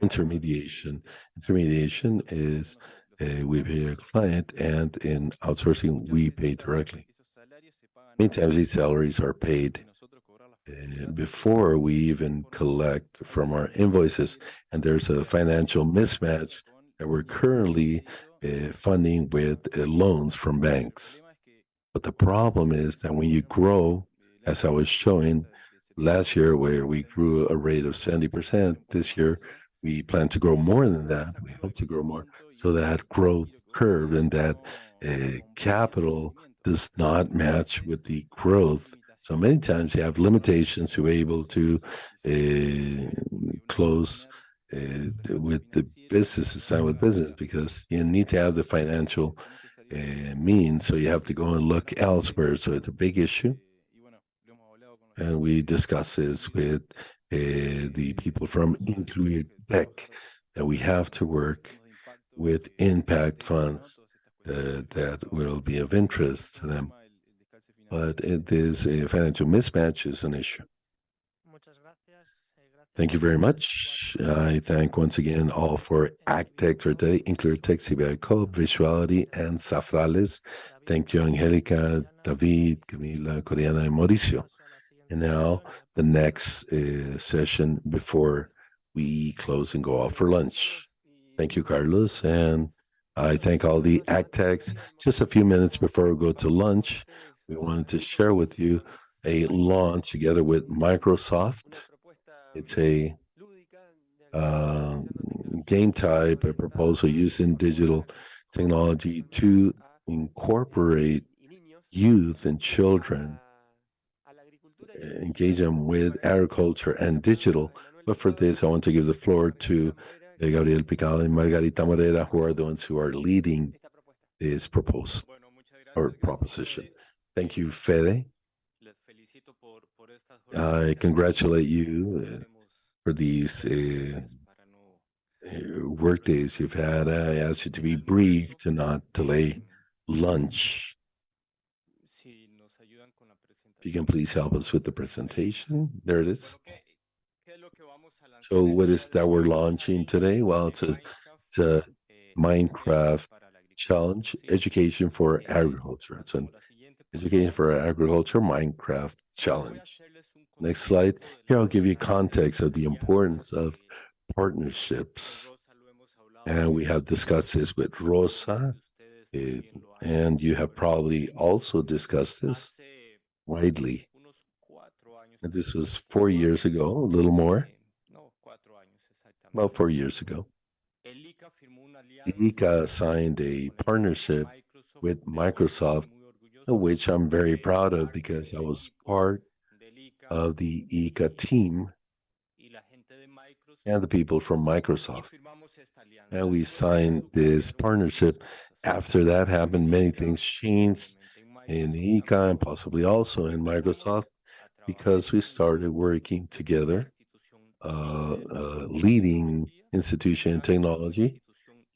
intermediation. Intermediation is we pay a client, and in outsourcing, we pay directly. Many times these salaries are paid before we even collect from our invoices, and there's a financial mismatch that we're currently funding with loans from banks. But the problem is that when you grow, as I was showing last year, where we grew a rate of 70%, this year we plan to grow more than that. We hope to grow more. So that growth curve and that capital does not match with the growth. So many times you have limitations to be able to close with the business, sign with business, because you need to have the financial means. So you have to go and look elsewhere. So it's a big issue. And we discuss this with the people from Incluir Tech, that we have to work with impact funds that will be of interest to them. But it is a financial mismatch is an issue. Thank you very much. I thank once again all for AgTechs for today, Incluir Tech, CBI Co, Visuality, and Safrales. Thank you, Angelica, David, Camila, Coriana, and Mauricio. And now the next session before we close and go out for lunch. Thank you, Carlos. And I thank all the AgTechs. Just a few minutes before we go to lunch, we wanted to share with you a launch together with Microsoft. It's a game type, a proposal using digital technology to incorporate youth and children, engage them with agriculture and digital. But for this, I want to give the floor to Gabriel Picado and Margarita Morera, who are the ones who are leading this proposal or proposition. Thank you, Fede. I congratulate you for these work days you've had. I ask you to be brief, to not delay lunch. If you can please help us with the presentation. There it is. So what is that we're launching today? Well, it's a Minecraft challenge, education for agriculture. It's an education for agriculture Minecraft challenge. Next slide. Here I'll give you context of the importance of partnerships. And we have discussed this with Rosa, and you have probably also discussed this widely. And this was 4 years ago, a little more, about 4 years ago. ICA signed a partnership with Microsoft, which I'm very proud of because I was part of the ICA team and the people from Microsoft. And we signed this partnership. After that happened, many things changed in ICA and possibly also in Microsoft because we started working together, a leading institution in technology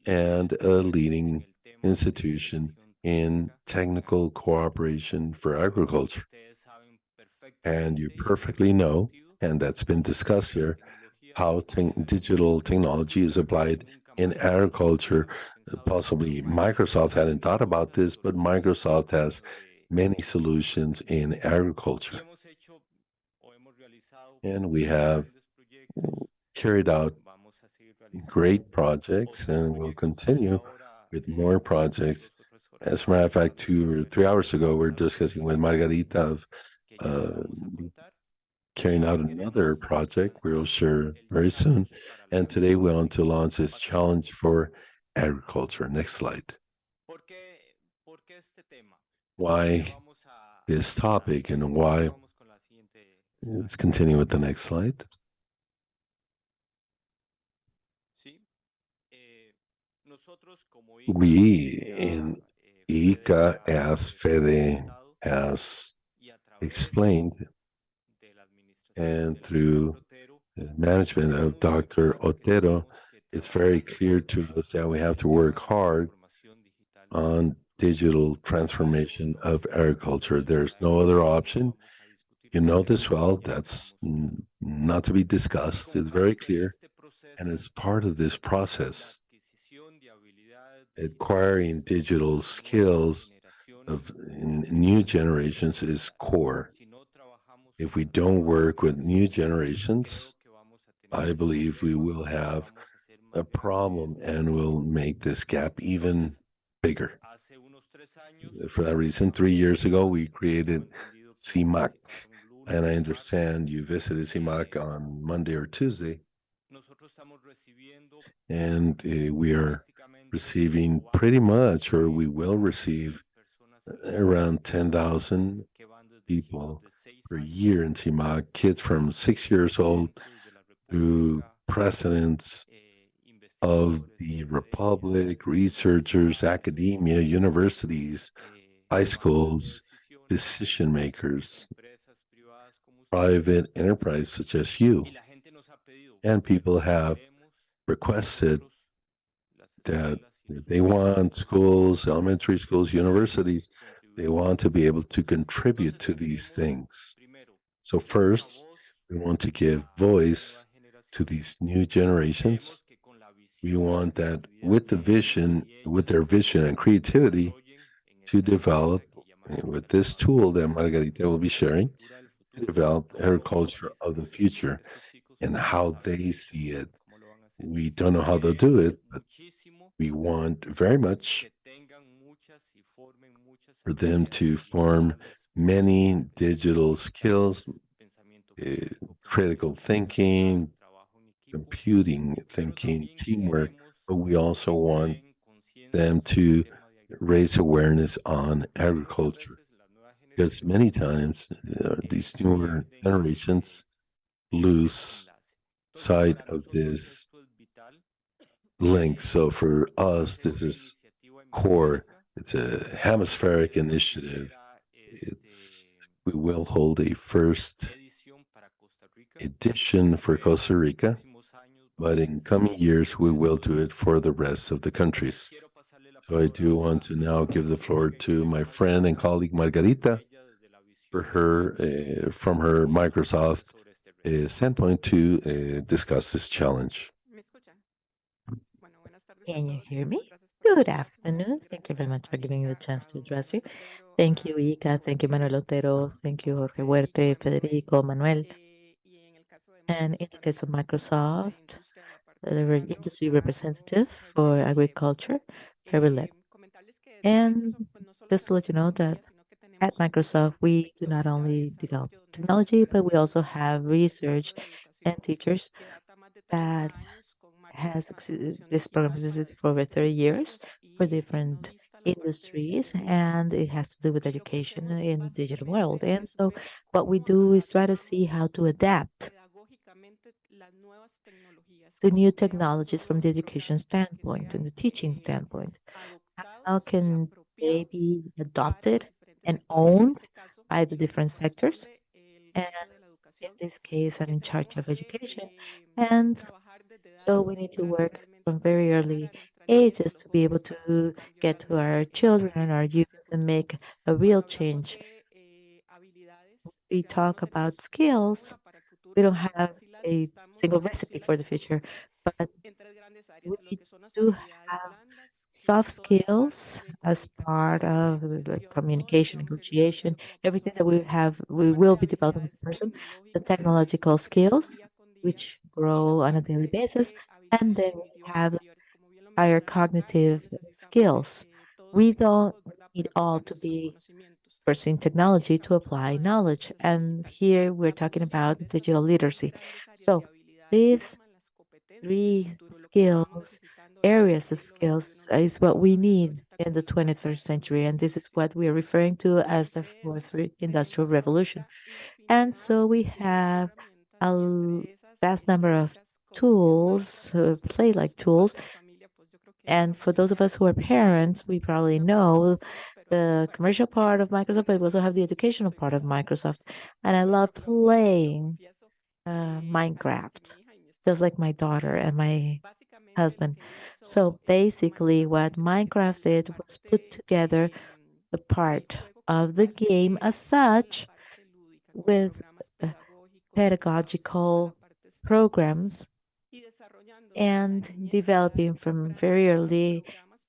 and a leading institution in technical cooperation for agriculture. And you perfectly know, and that's been discussed here, how digital technology is applied in agriculture. Possibly Microsoft hadn't thought about this, but Microsoft has many solutions in agriculture. And we have carried out great projects and we'll continue with more projects. As a matter of fact, 2 or 3 hours ago, we are discussing with Margarita of uh, carrying out another project we'll share very soon. And today we want to launch this challenge for agriculture. Next slide. Why this topic and why? Let's continue with the next slide. We in ICA, as Fede has explained, and through the management of Dr. Otero, it's very clear to us that we have to work hard on digital transformation of agriculture. There's no other option. You know this well. That's not to be discussed. It's very clear. And as part of this process, acquiring digital skills of in new generations is core. If we don't work with new generations, I believe we will have a problem and will make this gap even bigger. For that reason, 3 years ago, we created CIMAC. And I understand you visited CIMAC on Monday or Tuesday. And we are receiving pretty much, or we will receive around 10,000 people per year in CIMAC, kids from 6 years old to presidents of the republic, researchers, academia, universities, high schools, decision makers, private enterprise such as you. And people have requested that they want schools, elementary schools, universities, they want to be able to contribute to these things. So first, we want to give voice to these new generations. We want that with the vision, with their vision and creativity, to develop with this tool that Margarita will be sharing, to develop agriculture of the future and how they see it. We don't know how they'll do it, but we want very much for them to form many digital skills, critical thinking, computing thinking, teamwork, but we also want them to raise awareness on agriculture. Because many times these newer generations lose sight of this link. So for us, this is core. It's a hemispheric initiative. We will hold a first edition for Costa Rica, but in coming years, we will do it for the rest of the countries. So I do want to now give the floor to my friend and colleague Margarita for her, from her Microsoft standpoint, to discuss this challenge. Can you hear me? Good afternoon. Thank you very much for giving me the chance to address you. Thank you, Ica. Thank you, Manuel Otero. Thank you, Jorge Huerte, Federico, Manuel. And in the case of Microsoft, the industry representative for agriculture, Perry. And just to let you know that at Microsoft, we do not only develop technology, but we also have research and teachers that this program has existed for over 30 years for different industries, and it has to do with education in the digital world. And so what we do is try to see how to adapt the new technologies from the education standpoint and the teaching standpoint. How can they be adopted and owned by the different sectors? And in this case, I'm in charge of education. And so we need to work from very early ages to be able to get to our children and our youth and make a real change. We talk about skills. We don't have a single recipe for the future, but we do have soft skills as part of the communication, negotiation, everything that we will be developing as a person, the technological skills, which grow on a daily basis, and then we have higher cognitive skills. We don't need all to be experts in technology to apply knowledge. And here we're talking about digital literacy. So these three skills, areas of skills, is what we need in the 21st century. And this is what we are referring to as the industrial revolution. And so we have a vast number of tools, play like tools. And for those of us who are parents, we probably know the commercial part of Microsoft, but we also have the educational part of Microsoft. And I love playing Minecraft, just like my daughter and my husband. So basically, what Minecraft did was put together the part of the game as such with uh, pedagogical programs and developing from very early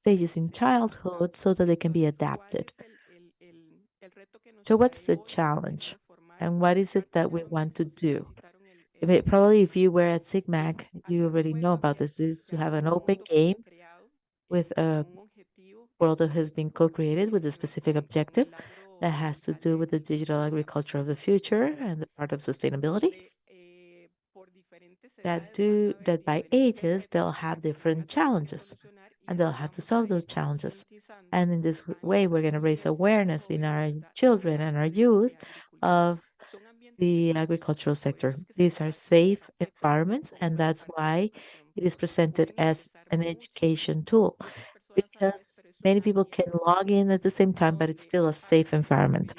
stages in childhood so that they can be adapted. So, what's the challenge? And what is it that we want to do? Probably if you were at SIGMAC, you already know about this. This is to have an open game with a world that has been co-created with a specific objective that has to do with the digital agriculture of the future and the part of sustainability. That by ages they'll have different challenges and they'll have to solve those challenges. And in this way, we're going to raise awareness in our children and our youth of the agricultural sector. These are safe environments, and that's why it is presented as an education tool because many people can log in at the same time, but it's still a safe environment.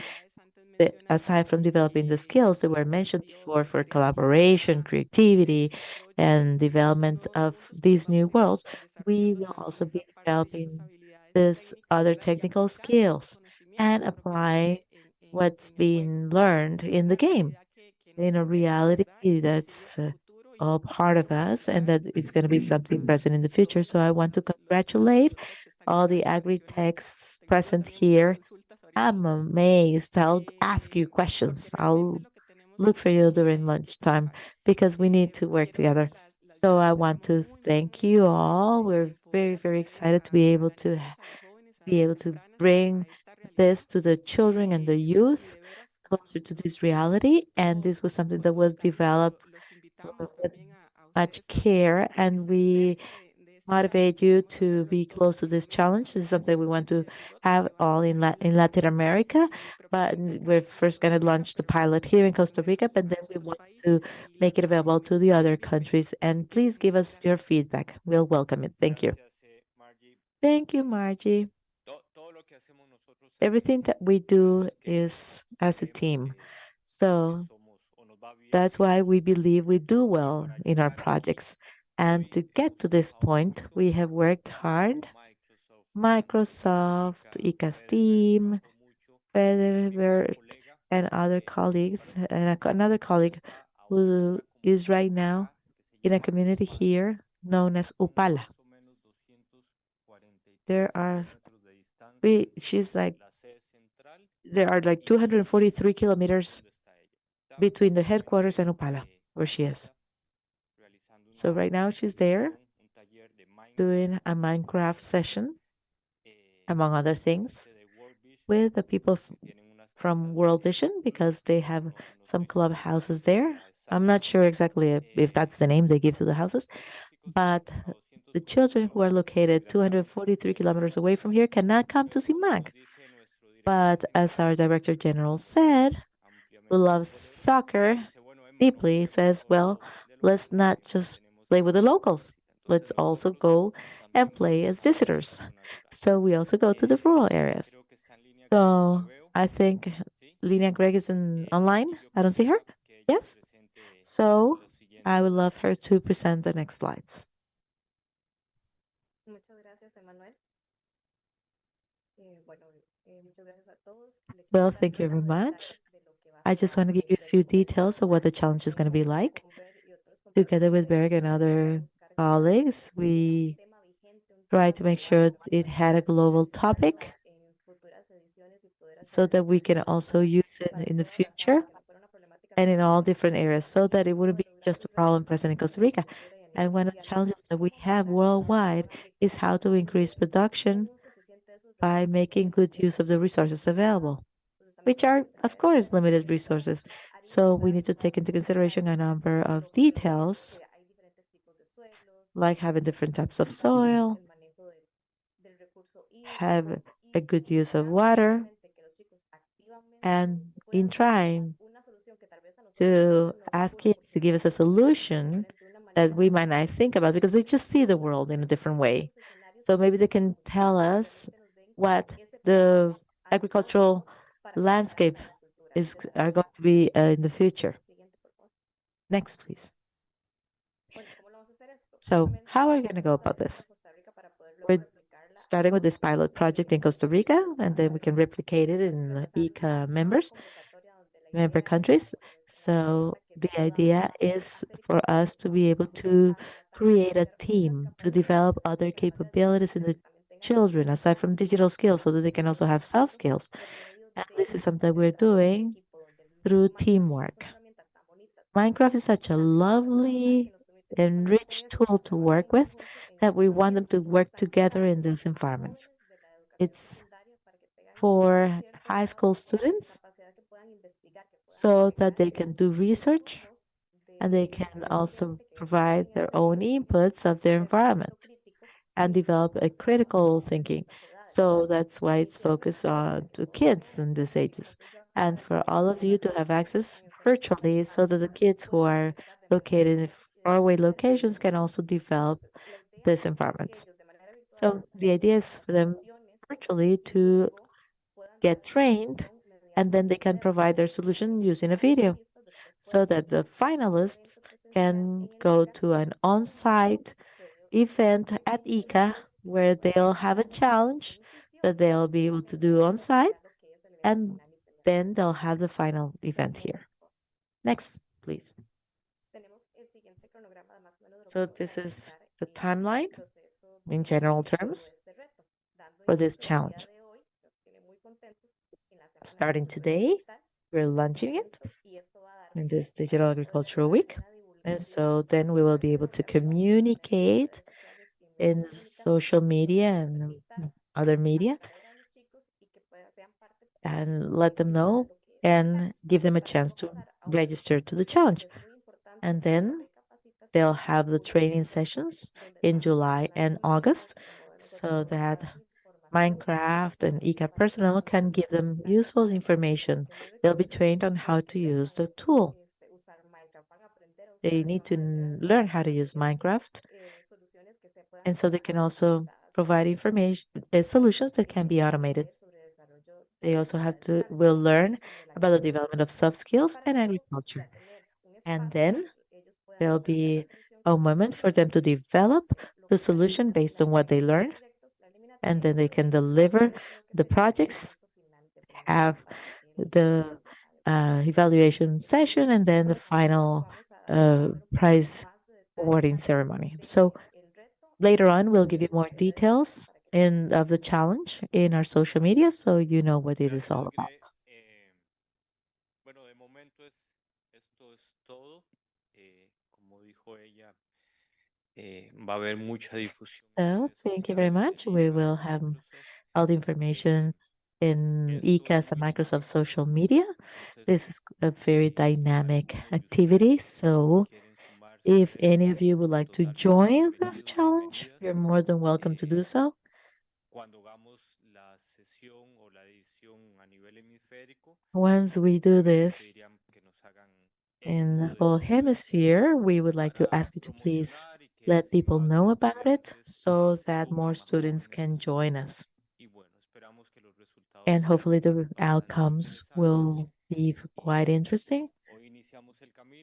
Aside from developing the skills that were mentioned before for collaboration, creativity, and development of these new worlds, we will also be developing these other technical skills and apply what's been learned in the game in a reality that's all part of us and that it's going to be something present in the future. So I want to congratulate all the agri-techs present here. I'm amazed. I'll ask you questions. I'll look for you during lunchtime because we need to work together. So I want to thank you all. We're very, very excited to be able to bring this to the children and the youth closer to this reality. And this was something that was developed with much care. And we motivate you to be close to this challenge. This is something we want to have all in Latin America. But we're first going to launch the pilot here in Costa Rica, but then we want to make it available to the other countries. And please give us your feedback. We'll welcome it. Thank you. Thank you, Margie. Everything that we do is as a team. So that's why we believe we do well in our projects. And to get to this point, we have worked hard. Microsoft, ICA's team, Fedebert, and other colleagues, and another colleague who is right now in a community here known as Upala. There are she's like there are like 243 kilometers between the headquarters and Upala, where she is. So right now she's there doing a Minecraft session, among other things, with the people from World Vision because they have some clubhouses there. I'm not sure exactly if that's the name they give to the houses, but the children who are located 243 kilometers away from here cannot come to CIMAC. But as our Director General said, who loves soccer deeply, says, well, let's not just play with the locals. Let's also go and play as visitors. So we also go to the rural areas. So I think Lina Gregg is online. I don't see her. Yes. So I would love her to present the next slides. Well, thank you very much. I just want to give you a few details of what the challenge is going to be like. Together with Berg and other colleagues, we try to make sure it had a global topic so that we can also use it in the future and in all different areas so that it wouldn't be just a problem present in Costa Rica. And one of the challenges that we have worldwide is how to increase production by making good use of the resources available, which are, of course, limited resources. So we need to take into consideration a number of details, like having different types of soil, have a good use of water, and in trying to ask kids to give us a solution that we might not think about because they just see the world in a different way. So maybe they can tell us what the agricultural landscape are going to be in the future. Next, please. So how are we going to go about this? We're starting with this pilot project in Costa Rica, and then we can replicate it in ICA member countries. So the idea is for us to be able to create a team to develop other capabilities in the children aside from digital skills so that they can also have soft skills. And this is something we're doing through teamwork. Minecraft is such a lovely and rich tool to work with that we want them to work together in these environments. It's for high school students so that they can do research and they can also provide their own inputs of their environment and develop a critical thinking. So that's why it's focused on to kids in these ages and for all of you to have access virtually so that the kids who are located in faraway locations can also develop these environments. So the idea is for them virtually to get trained and then they can provide their solution using a video so that the finalists can go to an on-site event at ICA where they'll have a challenge that they'll be able to do on site and then they'll have the final event here. Next, please. So this is the timeline in general terms for this challenge. Starting today, we're launching it in this Digital Agricultural Week. And so then we will be able to communicate in social media and other media and let them know and give them a chance to register to the challenge. And then they'll have the training sessions in July and August so that Minecraft and ICA personnel can give them useful information. They'll be trained on how to use the tool. They need to learn how to use Minecraft. And so they can also provide information, solutions that can be automated. They also will learn about the development of soft skills and agriculture. And then there'll be a moment for them to develop the solution based on what they learn. And then they can deliver the projects, have the evaluation session, and then the final prize awarding ceremony. So later on, we'll give you more details of the challenge in our social media so you know what it is all about. So thank you very much. We will have all the information in ICAS and Microsoft social media. This is a very dynamic activity. So if any of you would like to join this challenge, you're more than welcome to do so. Once we do this, in the whole hemisphere, we would like to ask you to please let people know about it so that more students can join us. And hopefully the outcomes will be quite interesting.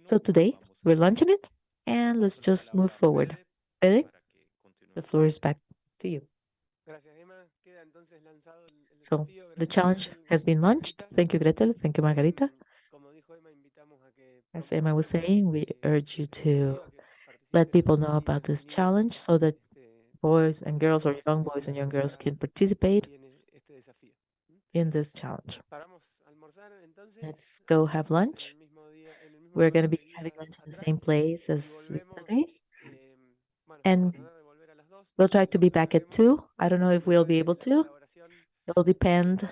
So today we're launching it and let's just move forward. Ready? The floor is back to you. So the challenge has been launched. Thank you, Gretel. Thank you, Margarita. As Emma was saying, we urge you to let people know about this challenge so that boys and girls or young boys and young girls can participate in this challenge. Let's go have lunch. We're going to be having lunch in the same place as the other days. And we'll try to be back at 2. I don't know if we'll be able to. It'll depend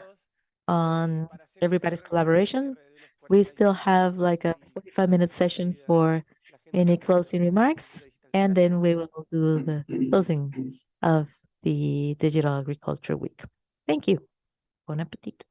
on everybody's collaboration. We still have like a 45-minute session for any closing remarks, and then we will do the closing of the Digital Agriculture Week. Thank you. Bon appetit.